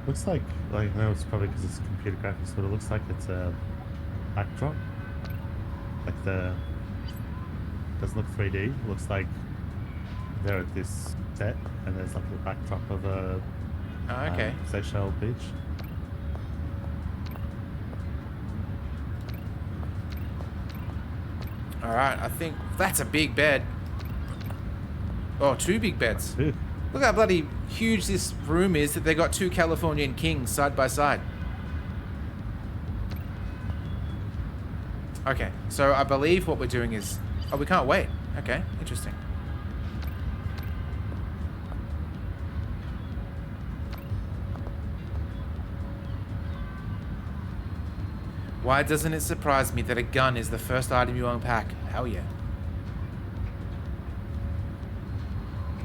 [SPEAKER 2] Looks like I know it's probably because it's computer graphics, but it looks like it's a backdrop. Like doesn't look 3D. It looks like they're at this set, and there's like a backdrop of a Seychelles beach.
[SPEAKER 1] Alright, I think that's a big bed. Oh, two big beds.
[SPEAKER 2] Ooh.
[SPEAKER 1] Look how bloody huge this room is that they got two Californian kings side by side. Okay, so I believe what we're doing is... Oh, we can't wait. Okay, interesting. Why doesn't it surprise me that a gun is the first item you unpack? Hell yeah.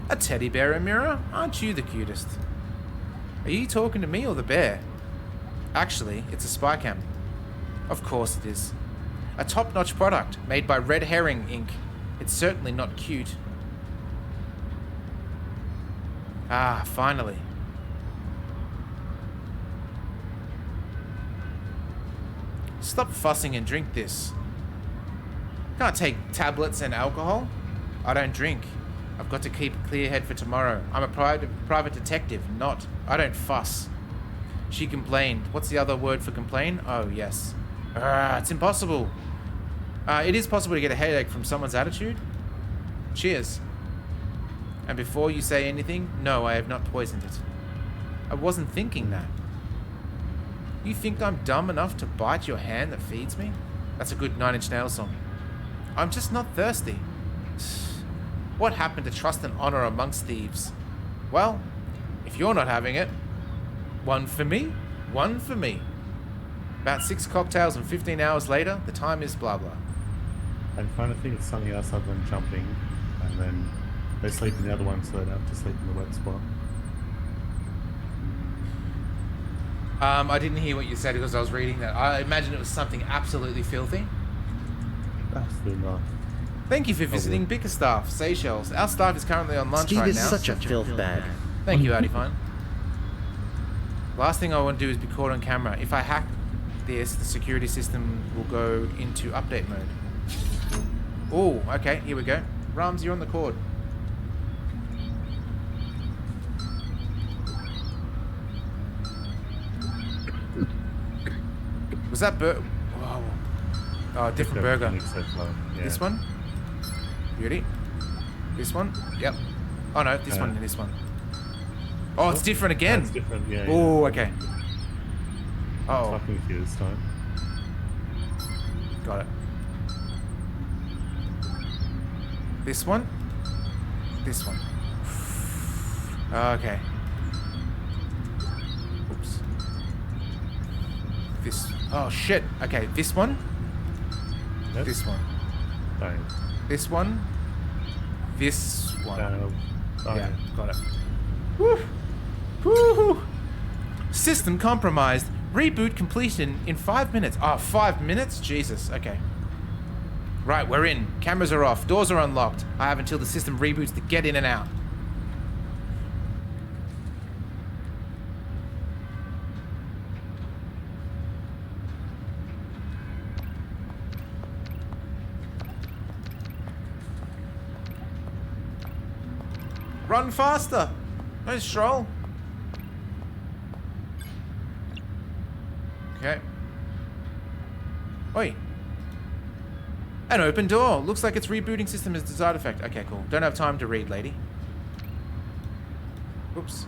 [SPEAKER 1] A teddy bear, Amira? Aren't you the cutest? Are you talking to me or the bear? Actually, it's a spy cam. Of course it is. A top-notch product made by Red Herring Inc. It's certainly not cute. Ah, finally. Stop fussing and drink this. Can't take tablets and alcohol. I don't drink. I've got to keep a clear head for tomorrow. I'm a private detective, not... I don't fuss. She complained. What's the other word for complain? Oh, yes. It's impossible. It is possible to get a headache from someone's attitude. Cheers. And before you say anything, no, I have not poisoned it. I wasn't thinking that. You think I'm dumb enough to bite your hand that feeds me? That's a good 9 Inch Nails song. I'm just not thirsty. What happened to trust and honor amongst thieves? Well, if you're not having it, one for me, one for me. About 6 cocktails and 15 hours later, the time is blah blah.
[SPEAKER 2] I'm trying to think it's something else other than jumping, and then they sleep in the other one so they don't have to sleep in the wet spot.
[SPEAKER 1] I didn't hear what you said because I was reading that. I imagine it was something absolutely filthy.
[SPEAKER 2] Absolutely not.
[SPEAKER 1] Thank you for visiting Bickerstaff, Seychelles. Our staff is currently on lunch
[SPEAKER 9] Steve
[SPEAKER 1] right
[SPEAKER 9] is
[SPEAKER 1] now.
[SPEAKER 9] such a filth bag.
[SPEAKER 1] Thank you, Adifine. Last thing I want to do is be caught on camera. If I hack this, the security system will go into update mode. Oh, okay, here we go. Rams, you're on the cord. Was that Whoa. Oh, different burger.
[SPEAKER 2] So far, yeah.
[SPEAKER 1] This one? Beauty. This one? Yep. Oh no, this one and this one. Oh, it's different again.
[SPEAKER 2] It's different, yeah.
[SPEAKER 1] Oh, okay. Oh,
[SPEAKER 2] Fucking with you this time.
[SPEAKER 1] got it. This one? This one. Okay. Oops. This. Oh shit. Okay, this one.
[SPEAKER 2] Yep.
[SPEAKER 1] This one.
[SPEAKER 2] Fine.
[SPEAKER 1] This one. This one. Yeah, got it. Woo! Woo! System compromised. Reboot completion in 5 minutes. Oh, 5 minutes? Jesus. Okay. Right, we're in. Cameras are off. Doors are unlocked. I have until the system reboots to get in and out. Run faster! No stroll. Okay. Oi. An open door. Looks like its rebooting system is desired effect. Okay, cool. Don't have time to read, lady. Oops.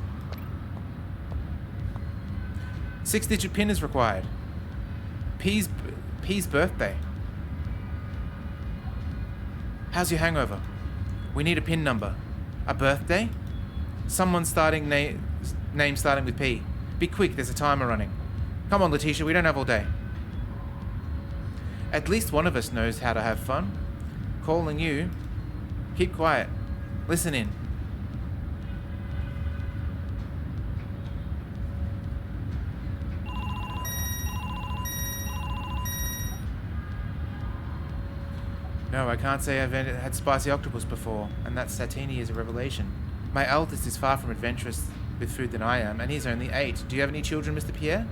[SPEAKER 1] 6-digit PIN is required. P's birthday. How's your hangover? We need a PIN number. A birthday? Someone's name starting with P. Be quick, there's a timer running. Come on, Letitia, we don't have all day. At least one of us knows how to have fun. Calling you. Keep quiet. Listen in. No, I can't say I've had spicy octopus before, and that satini is a revelation. My eldest is far from adventurous with food than I am, and he's only 8. Do you have any children, Mr. Pierre?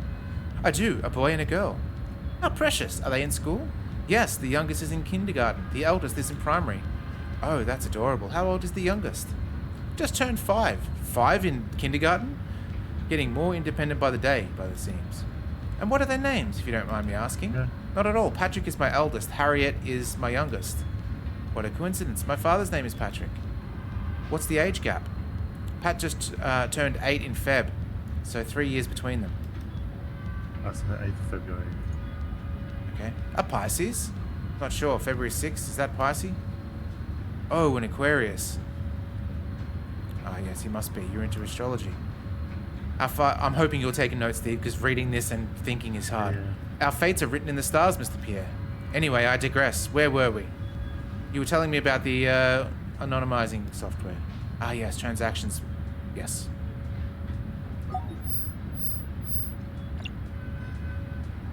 [SPEAKER 1] I do, a boy and a girl. How precious. Are they in school? Yes, the youngest is in kindergarten. The eldest is in primary. Oh, that's adorable. How old is the youngest? Just turned 5. 5 in kindergarten? Getting more independent by the day, by the seems. And what are their names, if you don't mind me asking?
[SPEAKER 2] Yeah.
[SPEAKER 1] Not at all. Patrick is my eldest. Harriet is my youngest. What a coincidence. My father's name is Patrick. What's the age gap? Pat just turned 8 in Feb, so 3 years between them.
[SPEAKER 2] That's the 8th of February.
[SPEAKER 1] Okay. A Pisces? Not sure. February 6th, is that Pisces? Oh, an Aquarius. Ah, yes, he must be. You're into astrology. I'm hoping you're taking notes, Steve, because reading this and thinking is hard.
[SPEAKER 2] Yeah.
[SPEAKER 1] Our fates are written in the stars, Mr. Pierre. Anyway, I digress. Where were we? You were telling me about the anonymizing software. Ah, yes, transactions. Yes.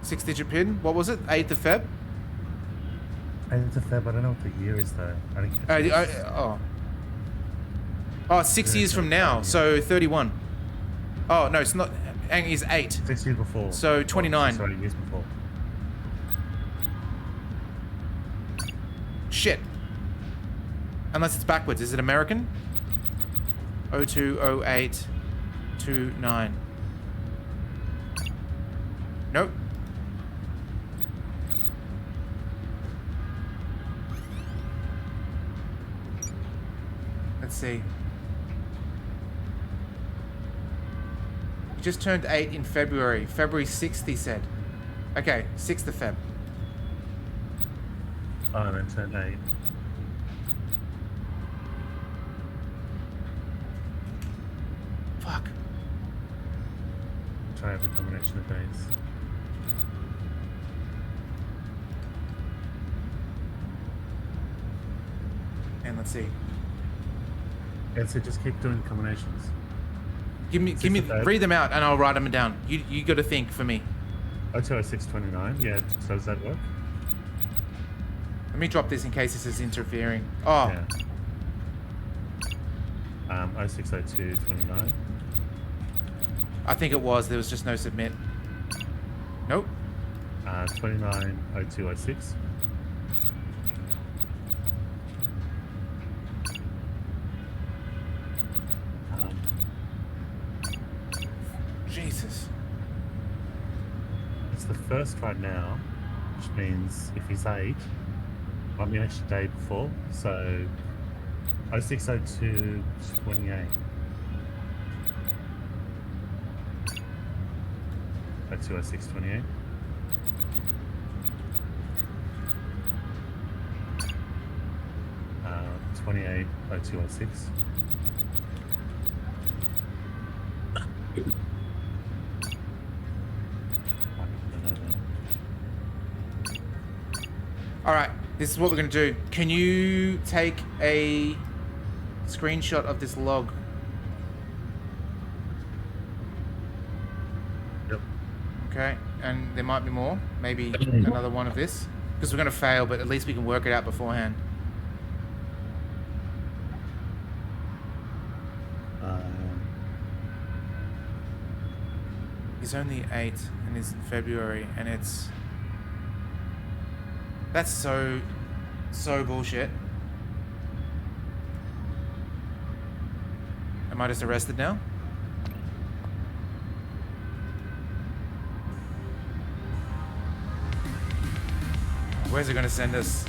[SPEAKER 1] Six-digit PIN. What was it? 8th of Feb?
[SPEAKER 2] 8th of Feb. I don't know what the year is though. I didn't catch it.
[SPEAKER 1] Oh, 6 years from now. So 31. Oh no, it's not. It's 8.
[SPEAKER 2] 6 years before.
[SPEAKER 1] So 29.
[SPEAKER 2] Sorry, years before.
[SPEAKER 1] Shit. Unless it's backwards. Is it American? 020829. Nope. Let's see. He just turned 8 in February. February 6th, he said. Okay, 6th of Feb.
[SPEAKER 2] Oh, no, turned 8.
[SPEAKER 1] Fuck.
[SPEAKER 2] Try have a combination of days.
[SPEAKER 1] And let's see.
[SPEAKER 2] And so just keep doing combinations.
[SPEAKER 1] Give me, read them out, and I'll write them down. You got to think for me.
[SPEAKER 2] 020629. Yeah. So does that work?
[SPEAKER 1] Let me drop this in case this is interfering. Oh,
[SPEAKER 2] Yeah. 060229.
[SPEAKER 1] I think it was. There was just no submit. Nope.
[SPEAKER 2] 290206.
[SPEAKER 1] Jesus.
[SPEAKER 2] It's the first right now, which means if he's 8, might be an extra day before. So 060228. 020628. Uh, 280206.
[SPEAKER 1] All right, this is what we're gonna do. Can you take a screenshot of this log?
[SPEAKER 2] Yep.
[SPEAKER 1] Okay, and there might be more. Maybe another one of this. Because we're gonna fail, but at least we can work it out beforehand. He's only 8 and it's in February and it's... That's so bullshit. Am I just arrested now? Where's it gonna send us?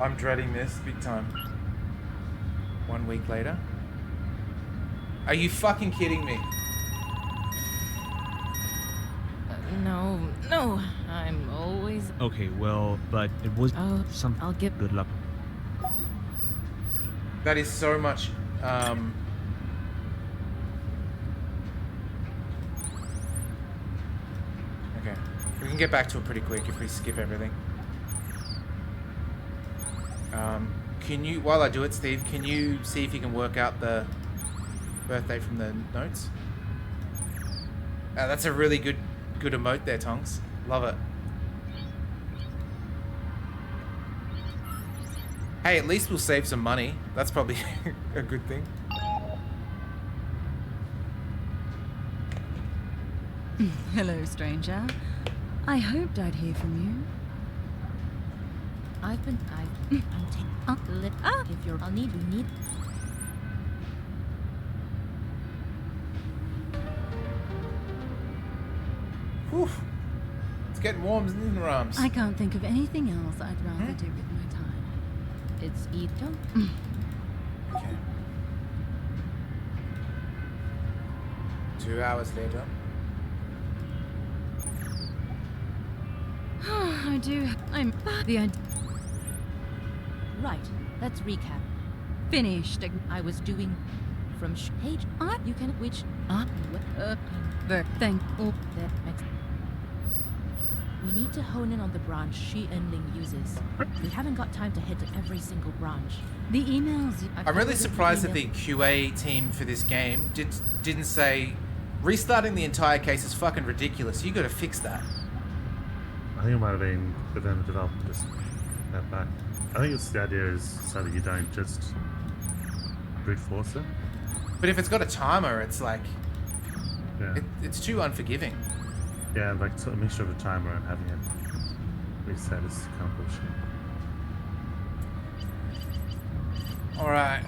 [SPEAKER 1] I'm dreading this big time. 1 week later. Are you fucking kidding me?
[SPEAKER 5] No, I'm always.
[SPEAKER 4] Okay, well, but it was
[SPEAKER 5] Oh,
[SPEAKER 4] some.
[SPEAKER 5] I'll get.
[SPEAKER 4] Good luck.
[SPEAKER 1] That is so much. Okay, we can get back to it pretty quick if we skip everything. Can you, while I do it, Steve, can you see if you can work out the birthday from the notes? That's a really good emote there, Tonks. Love it. Hey, at least we'll save some money. That's probably a good thing.
[SPEAKER 6] Hello, stranger. I hoped I'd hear from you.
[SPEAKER 5] I'm taking if you're. I'll need. We need.
[SPEAKER 1] Whew. It's getting warm in the arms.
[SPEAKER 6] I can't think of anything else I'd rather do with my time.
[SPEAKER 5] It's either.
[SPEAKER 1] Okay. 2 hours later.
[SPEAKER 6] I do. I'm the idea.
[SPEAKER 5] Right. Let's recap.
[SPEAKER 6] Finished.
[SPEAKER 5] I was doing from page. You can which.
[SPEAKER 6] Thank.
[SPEAKER 5] Oh, that makes. We need to hone in on the branch she and Ling uses. We haven't got time to hit to every single branch.
[SPEAKER 6] The emails.
[SPEAKER 1] I'm really surprised that the QA team for this game didn't say restarting the entire case is fucking ridiculous. You got to fix that.
[SPEAKER 2] I think it might have been for them to develop just that back. I think it's the idea is so that you don't just brute force it.
[SPEAKER 1] But if it's got a timer, it's like
[SPEAKER 2] Yeah.
[SPEAKER 1] it's too unforgiving.
[SPEAKER 2] Yeah, like a mixture of a timer and having it reset is kind of bullshit.
[SPEAKER 1] All right.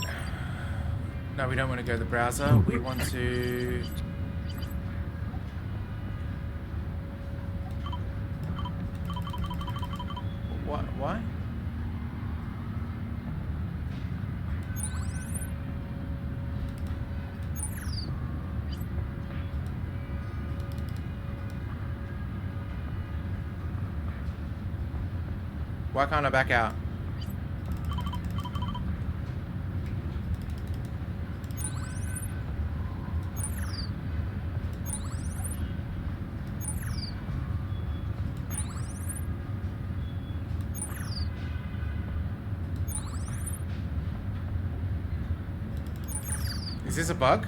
[SPEAKER 1] No, we don't want to go to the browser. We want to. What? Why? Why can't I back out? Is this a bug?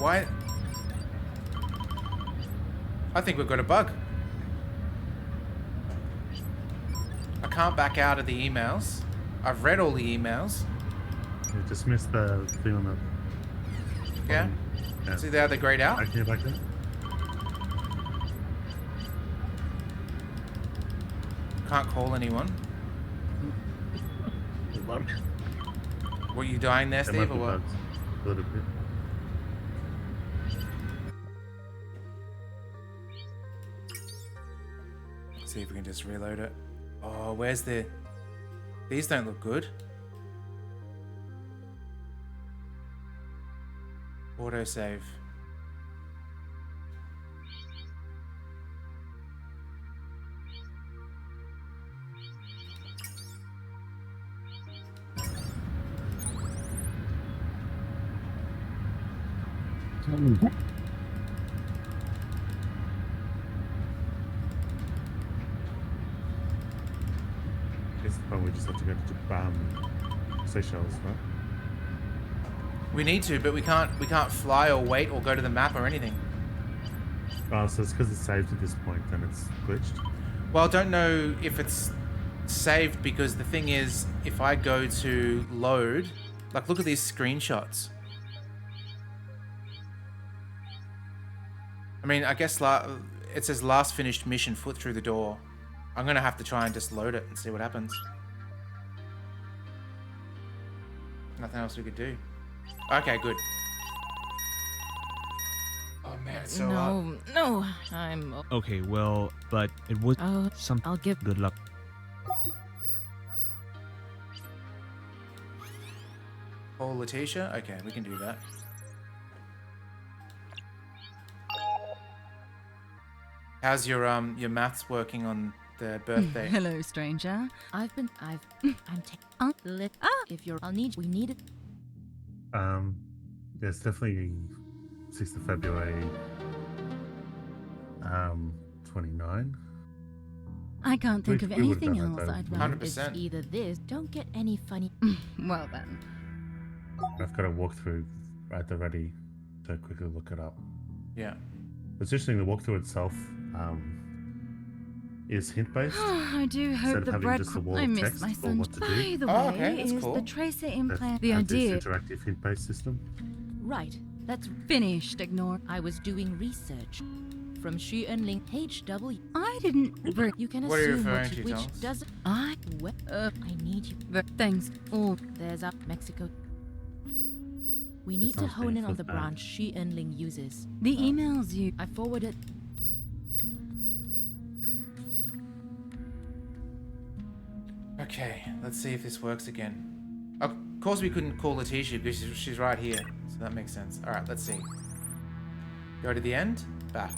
[SPEAKER 1] Why? I think we've got a bug. I can't back out of the emails. I've read all the emails.
[SPEAKER 2] You just missed the thing on the.
[SPEAKER 1] Yeah.
[SPEAKER 2] Yeah.
[SPEAKER 1] See there, the grayed out.
[SPEAKER 2] Back here, back there.
[SPEAKER 1] Can't call anyone. Were you dying there,
[SPEAKER 2] There might
[SPEAKER 1] Steve, or
[SPEAKER 2] be
[SPEAKER 1] what?
[SPEAKER 2] bugs. A little bit.
[SPEAKER 1] See if we can just reload it. Oh, where's the... These don't look good. Autosave.
[SPEAKER 2] It's probably just have to go to Seychelles, right?
[SPEAKER 1] We need to, but we can't fly or wait or go to the map or anything.
[SPEAKER 2] Oh, so it's because it's saved at this point, then it's glitched.
[SPEAKER 1] Well, I don't know if it's saved because the thing is, if I go to load, like look at these screenshots. I mean, I guess it says last finished mission, foot through the door. I'm gonna have to try and just load it and see what happens. Nothing else we could do. Okay, good. Oh man, it's so hard.
[SPEAKER 5] No, I'm.
[SPEAKER 4] Okay, well, but it was
[SPEAKER 5] Oh,
[SPEAKER 4] some.
[SPEAKER 5] I'll give.
[SPEAKER 4] Good luck.
[SPEAKER 1] Oh, Letitia? Okay, we can do that. How's your maths working on the birthday?
[SPEAKER 6] Hello, stranger.
[SPEAKER 5] I'm If you're, we need it.
[SPEAKER 2] Yeah, it's definitely 6th of February, 29.
[SPEAKER 6] I can't think of
[SPEAKER 2] We would've
[SPEAKER 6] anything
[SPEAKER 2] done that,
[SPEAKER 6] else
[SPEAKER 2] though.
[SPEAKER 6] I'd rather.
[SPEAKER 1] 100%.
[SPEAKER 5] It's either this. Don't get any funny.
[SPEAKER 6] Well then.
[SPEAKER 2] I've got a walkthrough at the ready to quickly look it up.
[SPEAKER 1] Yeah.
[SPEAKER 2] It's interesting, the walkthrough itself is hint-based.
[SPEAKER 6] I do
[SPEAKER 2] Instead
[SPEAKER 6] hope
[SPEAKER 2] of
[SPEAKER 6] the
[SPEAKER 2] having
[SPEAKER 6] bread.
[SPEAKER 2] just a wall
[SPEAKER 6] I
[SPEAKER 2] of
[SPEAKER 6] missed
[SPEAKER 2] text
[SPEAKER 6] my
[SPEAKER 2] for
[SPEAKER 6] son.
[SPEAKER 2] what to do.
[SPEAKER 6] By the
[SPEAKER 1] Oh,
[SPEAKER 6] way,
[SPEAKER 1] okay, that's
[SPEAKER 6] is
[SPEAKER 1] cool.
[SPEAKER 6] the tracer
[SPEAKER 2] They've
[SPEAKER 6] implant the
[SPEAKER 2] had this
[SPEAKER 6] idea
[SPEAKER 2] interactive hint-based system.
[SPEAKER 5] Right. That's.
[SPEAKER 6] finished? Ignore.
[SPEAKER 5] I was doing research from Xu and Ling HW.
[SPEAKER 6] I didn't.
[SPEAKER 5] You can
[SPEAKER 1] What are you
[SPEAKER 5] assume
[SPEAKER 1] referring to,
[SPEAKER 5] which
[SPEAKER 1] Thomas?
[SPEAKER 5] doesn't.
[SPEAKER 6] I.
[SPEAKER 5] I need you.
[SPEAKER 6] Thanks. Oh,
[SPEAKER 5] There's up Mexico. We need to
[SPEAKER 2] sounds
[SPEAKER 5] hone in on
[SPEAKER 2] painful,
[SPEAKER 5] the
[SPEAKER 2] bad.
[SPEAKER 5] branch Xu and Ling uses.
[SPEAKER 6] the emails you.
[SPEAKER 5] I forwarded.
[SPEAKER 1] Okay, let's see if this works again. Of course we couldn't call Letitia because she's right here, so that makes sense. Alright, let's see. Go to the end, back.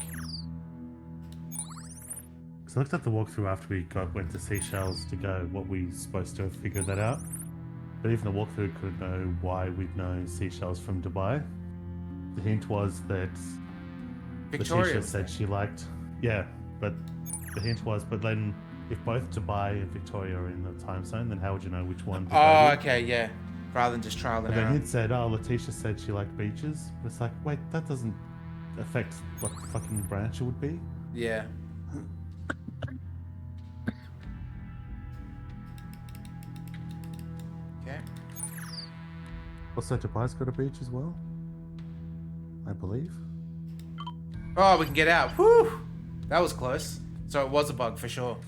[SPEAKER 2] So I looked at the walkthrough after we went to Seychelles to go what we supposed to have figured that out. But even the walkthrough couldn't know why we'd know Seychelles from Dubai. The hint was that
[SPEAKER 1] Victoria
[SPEAKER 2] Letitia
[SPEAKER 1] was
[SPEAKER 2] said
[SPEAKER 1] there.
[SPEAKER 2] she liked. Yeah, but the hint was, but then if both Dubai and Victoria are in the time zone, then how would you know which one?
[SPEAKER 1] Oh,
[SPEAKER 2] Dubai is?
[SPEAKER 1] okay, yeah. Rather than just trial
[SPEAKER 2] But
[SPEAKER 1] and
[SPEAKER 2] then
[SPEAKER 1] error.
[SPEAKER 2] hint said, oh, Letitia said she liked beaches. It's like, wait, that doesn't affect what fucking branch it would be.
[SPEAKER 1] Yeah. Okay.
[SPEAKER 2] Also, Dubai's got a beach as well, I believe.
[SPEAKER 1] Oh, we can get out. Whew! That was close. So it was a bug for sure.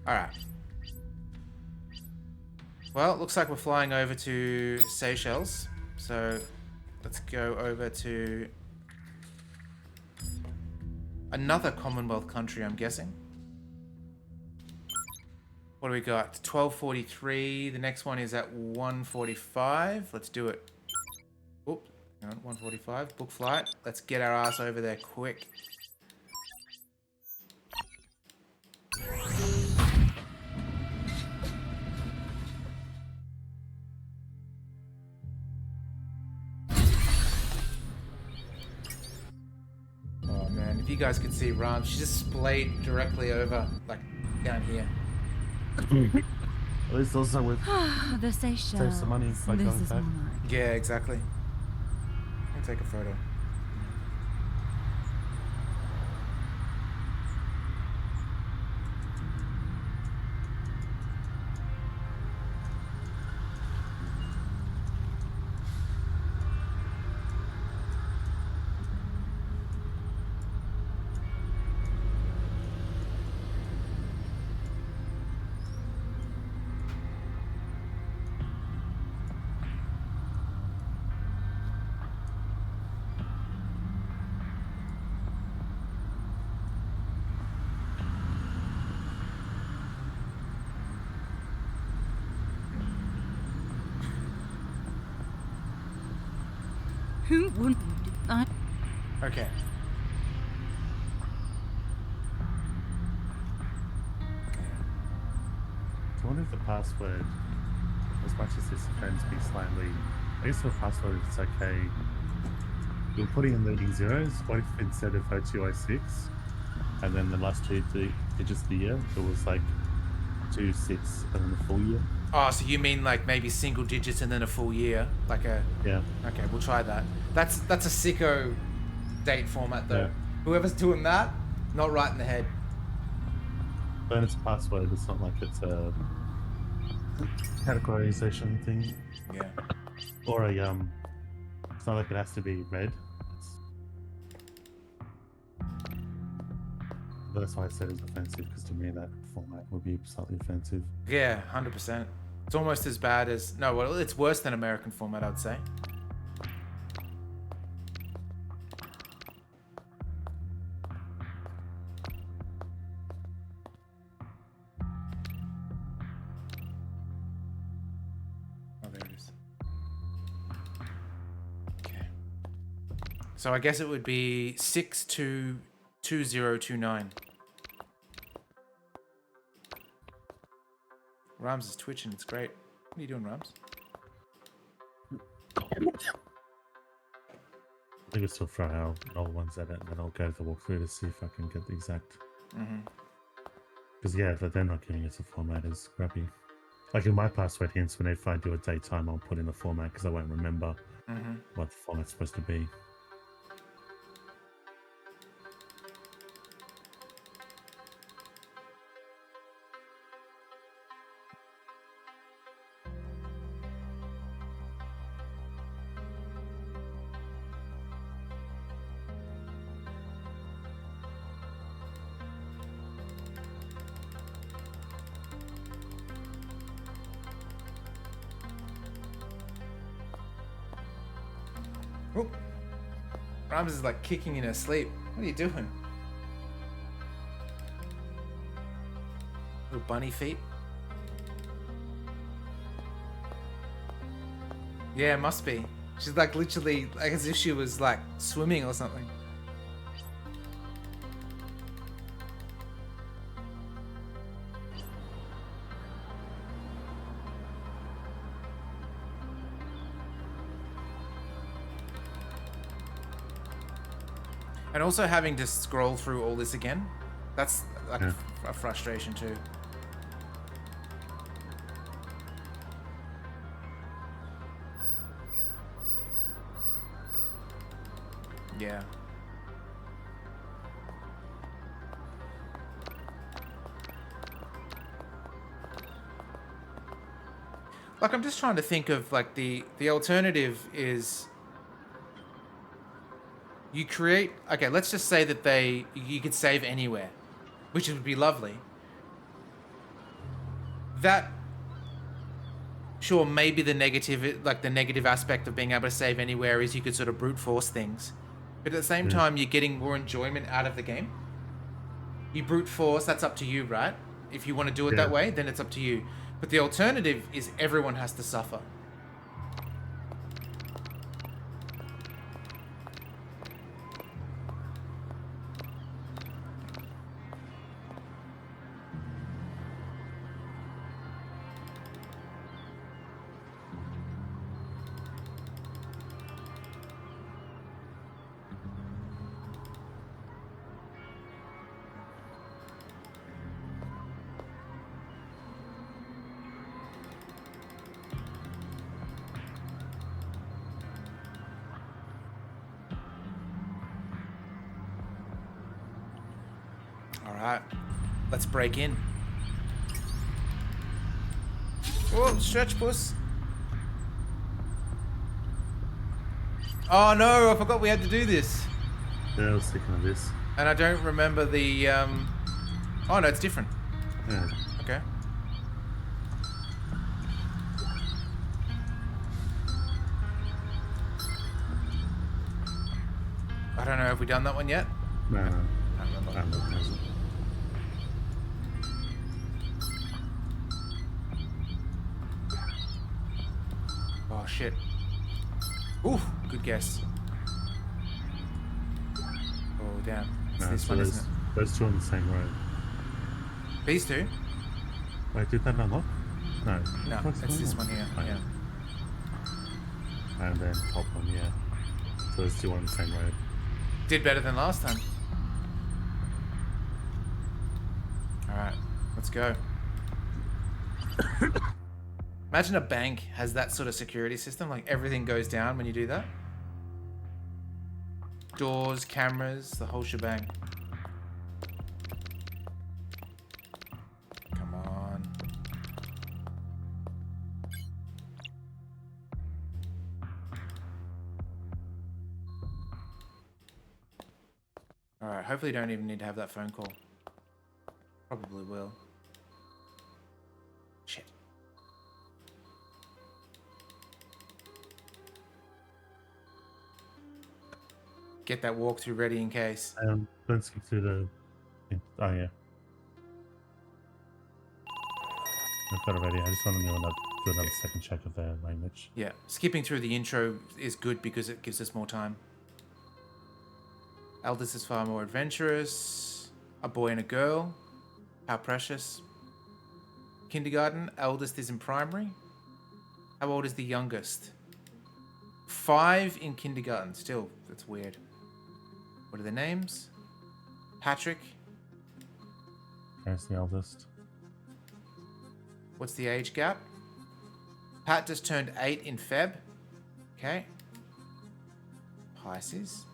[SPEAKER 1] Alright. Well, it looks like we're flying over to Seychelles. So let's go over to another Commonwealth country, I'm guessing. What do we got? 12:43. The next one is at 1:45. Let's do it. Oop. Hang on, 1:45. Book flight. Let's get our ass over there quick. Oh man, if you guys could see Ram, she just splayed directly over, like, down here.
[SPEAKER 2] At least also with
[SPEAKER 6] the Seychelles.
[SPEAKER 2] save some money by
[SPEAKER 6] This
[SPEAKER 2] going
[SPEAKER 6] is
[SPEAKER 2] back.
[SPEAKER 6] more like.
[SPEAKER 1] Yeah, exactly. I'll take a photo.
[SPEAKER 6] Who wouldn't?
[SPEAKER 1] Okay.
[SPEAKER 2] So I wonder if the password, as much as this can be slightly, I guess for the password it's okay. You're putting in leading zeros. What if instead of 0206 and then the last two digits of the year, it was like 26 and then the full year?
[SPEAKER 1] Oh, so you mean like maybe single digits and then a full year? Like a...
[SPEAKER 2] Yeah.
[SPEAKER 1] Okay, we'll try that. That's a sicko date format though.
[SPEAKER 2] Yeah.
[SPEAKER 1] Whoever's doing that, not right in the head.
[SPEAKER 2] But it's a password, it's not like it's a categorization thing.
[SPEAKER 1] Yeah.
[SPEAKER 2] Or a, it's not like it has to be red. But that's why I said it's offensive, because to me that format would be slightly offensive.
[SPEAKER 1] Yeah, 100%. It's almost as bad as... No, well, it's worse than American format, I'd say. Oh, there it is. Okay. So I guess it would be 622029. Rams is twitching, it's great. What are you doing, Rams?
[SPEAKER 2] I think I'll still throw our old ones at it, and then I'll go to the walkthrough to see if I can get the exact. Because yeah, but they're not giving us a format is crappy. Like in my password hints, whenever I do a daytime, I'll put in a format because I won't remember what the format's supposed to be.
[SPEAKER 1] Oh. Rams is like kicking in her sleep. What are you doing? Little bunny feet. Yeah, it must be. She's like literally like as if she was like swimming or something. And also having to scroll through all this again, that's like a frustration too. Yeah. Like I'm just trying to think of like the alternative is you create, okay, let's just say that you could save anywhere, which would be lovely. That, sure, maybe the negative aspect of being able to save anywhere is you could sort of brute force things. But at the same time, you're getting more enjoyment out of the game. You brute force, that's up to you, right? If you want to do it that way, then it's up to you. But the alternative is everyone has to suffer. Alright, let's break in. Whoa, stretch puss. Oh no, I forgot we had to do this.
[SPEAKER 2] Yeah, I was thinking of this.
[SPEAKER 1] And I don't remember the, Oh no, it's different.
[SPEAKER 2] Yeah.
[SPEAKER 1] Okay. I don't know, have we done that one yet?
[SPEAKER 2] No.
[SPEAKER 1] I don't remember. Oh shit. Ooh, good guess. down. It's
[SPEAKER 2] No,
[SPEAKER 1] this
[SPEAKER 2] so
[SPEAKER 1] one,
[SPEAKER 2] those,
[SPEAKER 1] isn't it?
[SPEAKER 2] those two on the same road.
[SPEAKER 1] These two?
[SPEAKER 2] Wait, did that unlock? No.
[SPEAKER 1] No,
[SPEAKER 2] What's
[SPEAKER 1] it's
[SPEAKER 2] the
[SPEAKER 1] this
[SPEAKER 2] other
[SPEAKER 1] one here.
[SPEAKER 2] Oh,
[SPEAKER 1] Yeah.
[SPEAKER 2] And then top one, yeah. So those two on the same road.
[SPEAKER 1] Did better than last time. Alright, let's go. Imagine a bank has that sort of security system, like everything goes down when you do that. Doors, cameras, the whole shebang. Come on. Alright, hopefully you don't even need to have that phone call. Probably will. Shit. Get that walkthrough ready in case.
[SPEAKER 2] Don't skip through the... Oh, yeah. I've got it ready. I just want to do another second check of the language.
[SPEAKER 1] Yeah, skipping through the intro is good because it gives us more time. Eldest is far more adventurous. A boy and a girl. How precious. Kindergarten. Eldest is in primary. How old is the youngest? 5 in kindergarten. Still, that's weird. What are their names? Patrick.
[SPEAKER 2] There's the eldest.
[SPEAKER 1] What's the age gap? Pat just turned 8 in Feb. Okay. Pisces.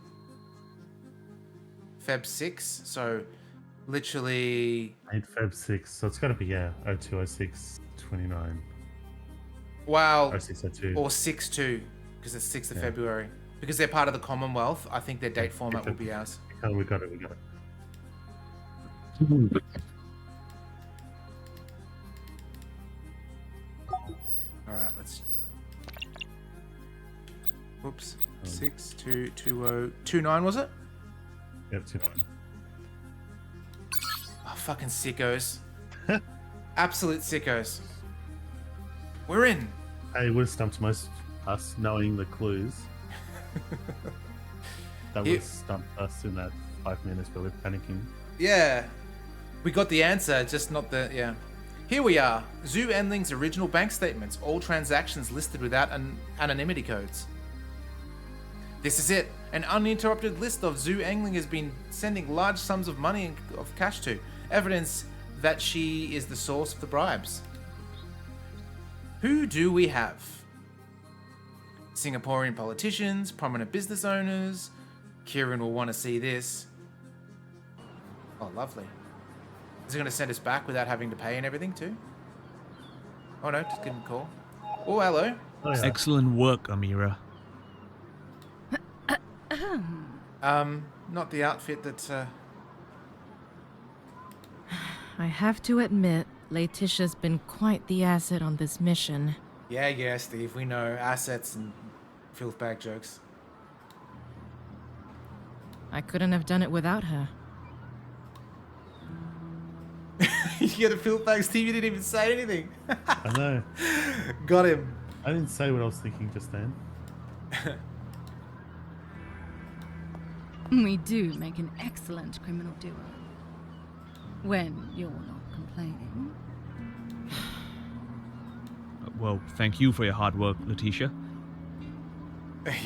[SPEAKER 1] Feb 6, so literally...
[SPEAKER 2] 8 Feb 6, so it's got to be, yeah, 02, 06, 29.
[SPEAKER 1] Wow.
[SPEAKER 2] 06, 02.
[SPEAKER 1] Or 6-2, because it's 6th of
[SPEAKER 2] Yeah.
[SPEAKER 1] February. Because they're part of the Commonwealth, I think their date format will be ours.
[SPEAKER 2] Oh, we got it.
[SPEAKER 1] Alright, let's... Whoops. 6-2-2-0... 2-9, was it?
[SPEAKER 2] Yep, 29.
[SPEAKER 1] Oh, fucking sickos. Absolute sickos. We're in.
[SPEAKER 2] Hey, it would have stumped most us knowing the clues. That would have stumped us in that 5 minutes, but we're panicking.
[SPEAKER 1] Yeah. We got the answer, just not the... Yeah. Here we are. Zoo Endling's original bank statements. All transactions listed without anonymity codes. This is it. An uninterrupted list of Zoo Endling has been sending large sums of money of cash to. Evidence that she is the source of the bribes. Who do we have? Singaporean politicians, prominent business owners. Kieran will want to see this. Oh, lovely. Is it going to send us back without having to pay and everything too? Oh no, just give him a call. Oh, hello.
[SPEAKER 2] Oh, yeah.
[SPEAKER 4] Excellent work, Amira.
[SPEAKER 1] Not the outfit that,
[SPEAKER 5] I have to admit, Laetitia's been quite the asset on this mission.
[SPEAKER 1] Yeah, Steve, we know. Assets and filth bag jokes.
[SPEAKER 5] I couldn't have done it without her.
[SPEAKER 1] You get a filth bag, Steve, you didn't even say anything.
[SPEAKER 2] I know.
[SPEAKER 1] Got him.
[SPEAKER 2] I didn't say what I was thinking just then.
[SPEAKER 6] We do make an excellent criminal duo. When you're not complaining.
[SPEAKER 4] Well, thank you for your hard work, Letitia.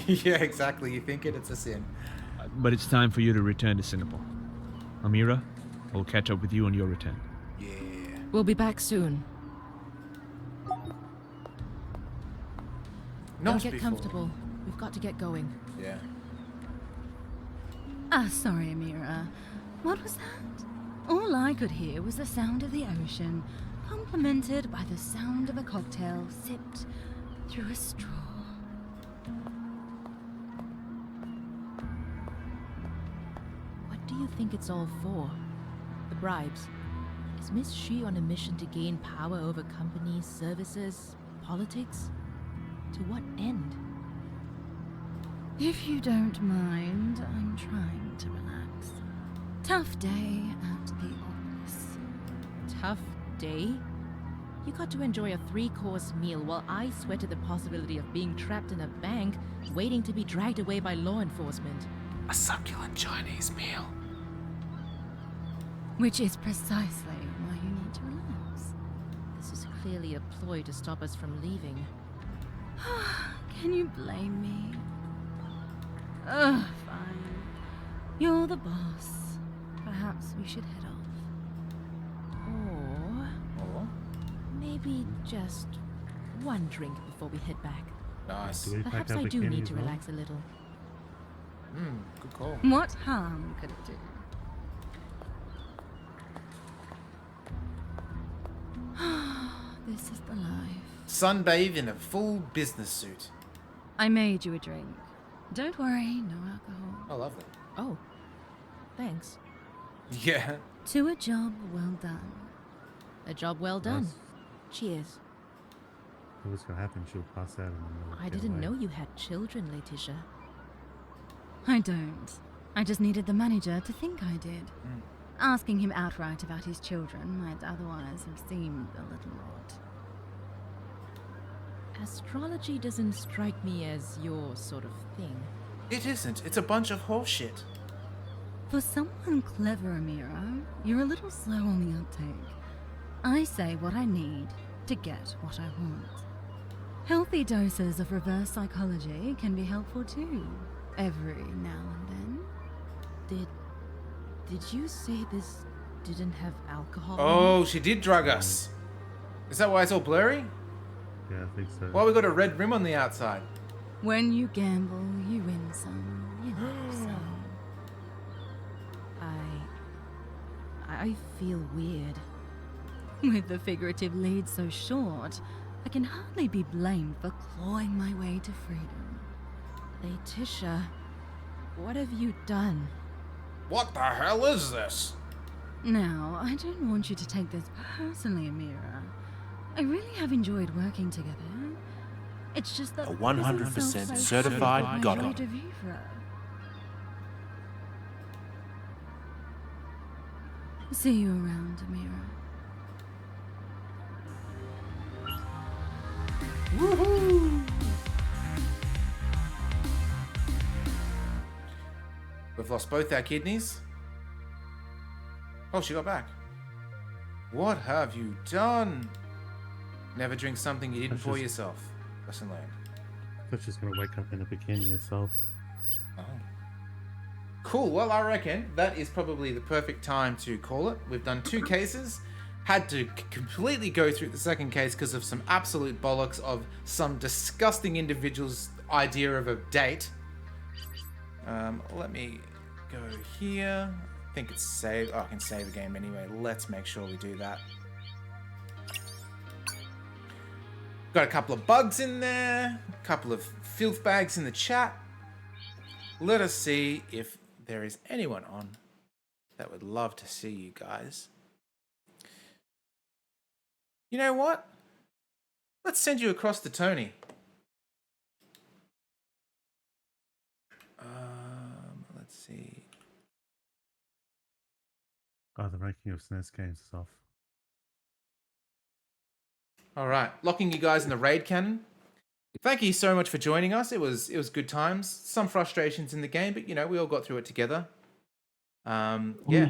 [SPEAKER 1] Yeah, exactly. You think it's a sin.
[SPEAKER 4] But it's time for you to return to Singapore. Amira, I'll catch up with you on your return.
[SPEAKER 1] Yeah.
[SPEAKER 5] We'll be back soon.
[SPEAKER 1] Not
[SPEAKER 5] Get
[SPEAKER 1] before.
[SPEAKER 5] comfortable. We've got to get going.
[SPEAKER 1] Yeah.
[SPEAKER 6] Sorry, Amira. What was that? All I could hear was the sound of the ocean, complemented by the sound of a cocktail sipped through a straw.
[SPEAKER 5] What do you think it's all for? The bribes. Is Miss Shi on a mission to gain power over companies, services, politics? To what end?
[SPEAKER 6] If you don't mind, I'm trying to relax. Tough day at the office.
[SPEAKER 5] Tough day? You got to enjoy a 3-course meal while I sweated the possibility of being trapped in a bank, waiting to be dragged away by law enforcement.
[SPEAKER 1] A succulent Chinese meal.
[SPEAKER 6] Which is precisely why you need to relax.
[SPEAKER 5] This is clearly a ploy to stop us from leaving.
[SPEAKER 6] Can you blame me? Ugh, fine. You're the boss. Perhaps we should head off.
[SPEAKER 5] Or maybe just one drink before we head back.
[SPEAKER 1] Nice.
[SPEAKER 2] Do we pack
[SPEAKER 5] Perhaps
[SPEAKER 2] our
[SPEAKER 5] I do
[SPEAKER 2] bikinis
[SPEAKER 5] need to
[SPEAKER 2] on?
[SPEAKER 5] relax a little.
[SPEAKER 1] Good call.
[SPEAKER 6] What harm could it do? This is the life.
[SPEAKER 1] Sunbathe in a full business suit.
[SPEAKER 6] I made you a drink. Don't worry, no alcohol.
[SPEAKER 1] Oh, lovely.
[SPEAKER 5] Oh, thanks.
[SPEAKER 1] Yeah.
[SPEAKER 6] To a job well done.
[SPEAKER 5] A job well done.
[SPEAKER 2] Nice.
[SPEAKER 5] Cheers.
[SPEAKER 2] What's gonna happen? She'll pass out and then we'll
[SPEAKER 5] I
[SPEAKER 2] get
[SPEAKER 5] didn't
[SPEAKER 2] away.
[SPEAKER 5] know you had children, Letitia.
[SPEAKER 6] I don't. I just needed the manager to think I did. Asking him outright about his children might otherwise have seemed a little odd.
[SPEAKER 5] Astrology doesn't strike me as your sort of thing.
[SPEAKER 1] It isn't. It's a bunch of horseshit.
[SPEAKER 6] For someone clever, Amira, you're a little slow on the uptake. I say what I need to get what I want. Healthy doses of reverse psychology can be helpful too, every now and then.
[SPEAKER 5] Did you say this didn't have alcohol? in
[SPEAKER 1] Oh, she did drug us. Is that why it's all blurry?
[SPEAKER 2] Yeah, I think so.
[SPEAKER 1] Why we got a red rim on the outside?
[SPEAKER 6] When you gamble, you win some, you know some.
[SPEAKER 5] it? I feel weird.
[SPEAKER 6] With the figurative lead so short, I can hardly be blamed for clawing my way to freedom.
[SPEAKER 5] Letitia, what have you done?
[SPEAKER 1] What the hell is this?
[SPEAKER 6] Now, I don't want you to take this personally, Amira. I really have enjoyed working together. It's just that
[SPEAKER 10] A 100% certified
[SPEAKER 6] got
[SPEAKER 10] got
[SPEAKER 6] it. See you around, Amira.
[SPEAKER 1] We've lost both our kidneys. Oh, she got back. What have you done? Never drink something you didn't
[SPEAKER 2] That's
[SPEAKER 1] pour
[SPEAKER 2] just-
[SPEAKER 1] yourself. Lesson learned.
[SPEAKER 2] I thought she was gonna wake up in a bikini herself.
[SPEAKER 1] Oh. Cool. Well, I reckon that is probably the perfect time to call it. We've done 2 cases. Had to completely go through the second case because of some absolute bollocks of some disgusting individual's idea of a date. Let me go here. I think it's saved. Oh, I can save a game anyway. Let's make sure we do that. Got a couple of bugs in there. A couple of filth bags in the chat. Let us see if there is anyone on that would love to see you guys. You know what? Let's send you across to Tony. Let's see.
[SPEAKER 2] Oh, the ranking of SNES games is off.
[SPEAKER 1] All right, locking you guys in the raid cannon. Thank you so much for joining us. It was good times. Some frustrations in the game, but you know we all got through it together. Yeah.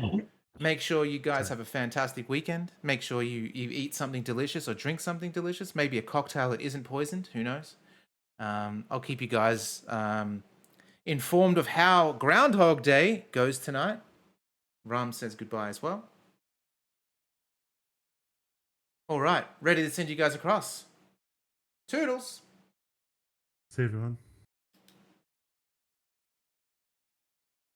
[SPEAKER 1] Make sure you guys have a fantastic weekend. Make sure you eat something delicious or drink something delicious. Maybe a cocktail that isn't poisoned. Who knows? I'll keep you guys informed of how Groundhog Day goes tonight. Ram says goodbye as well. All right, ready to send you guys across. Toodles.
[SPEAKER 2] See you, everyone.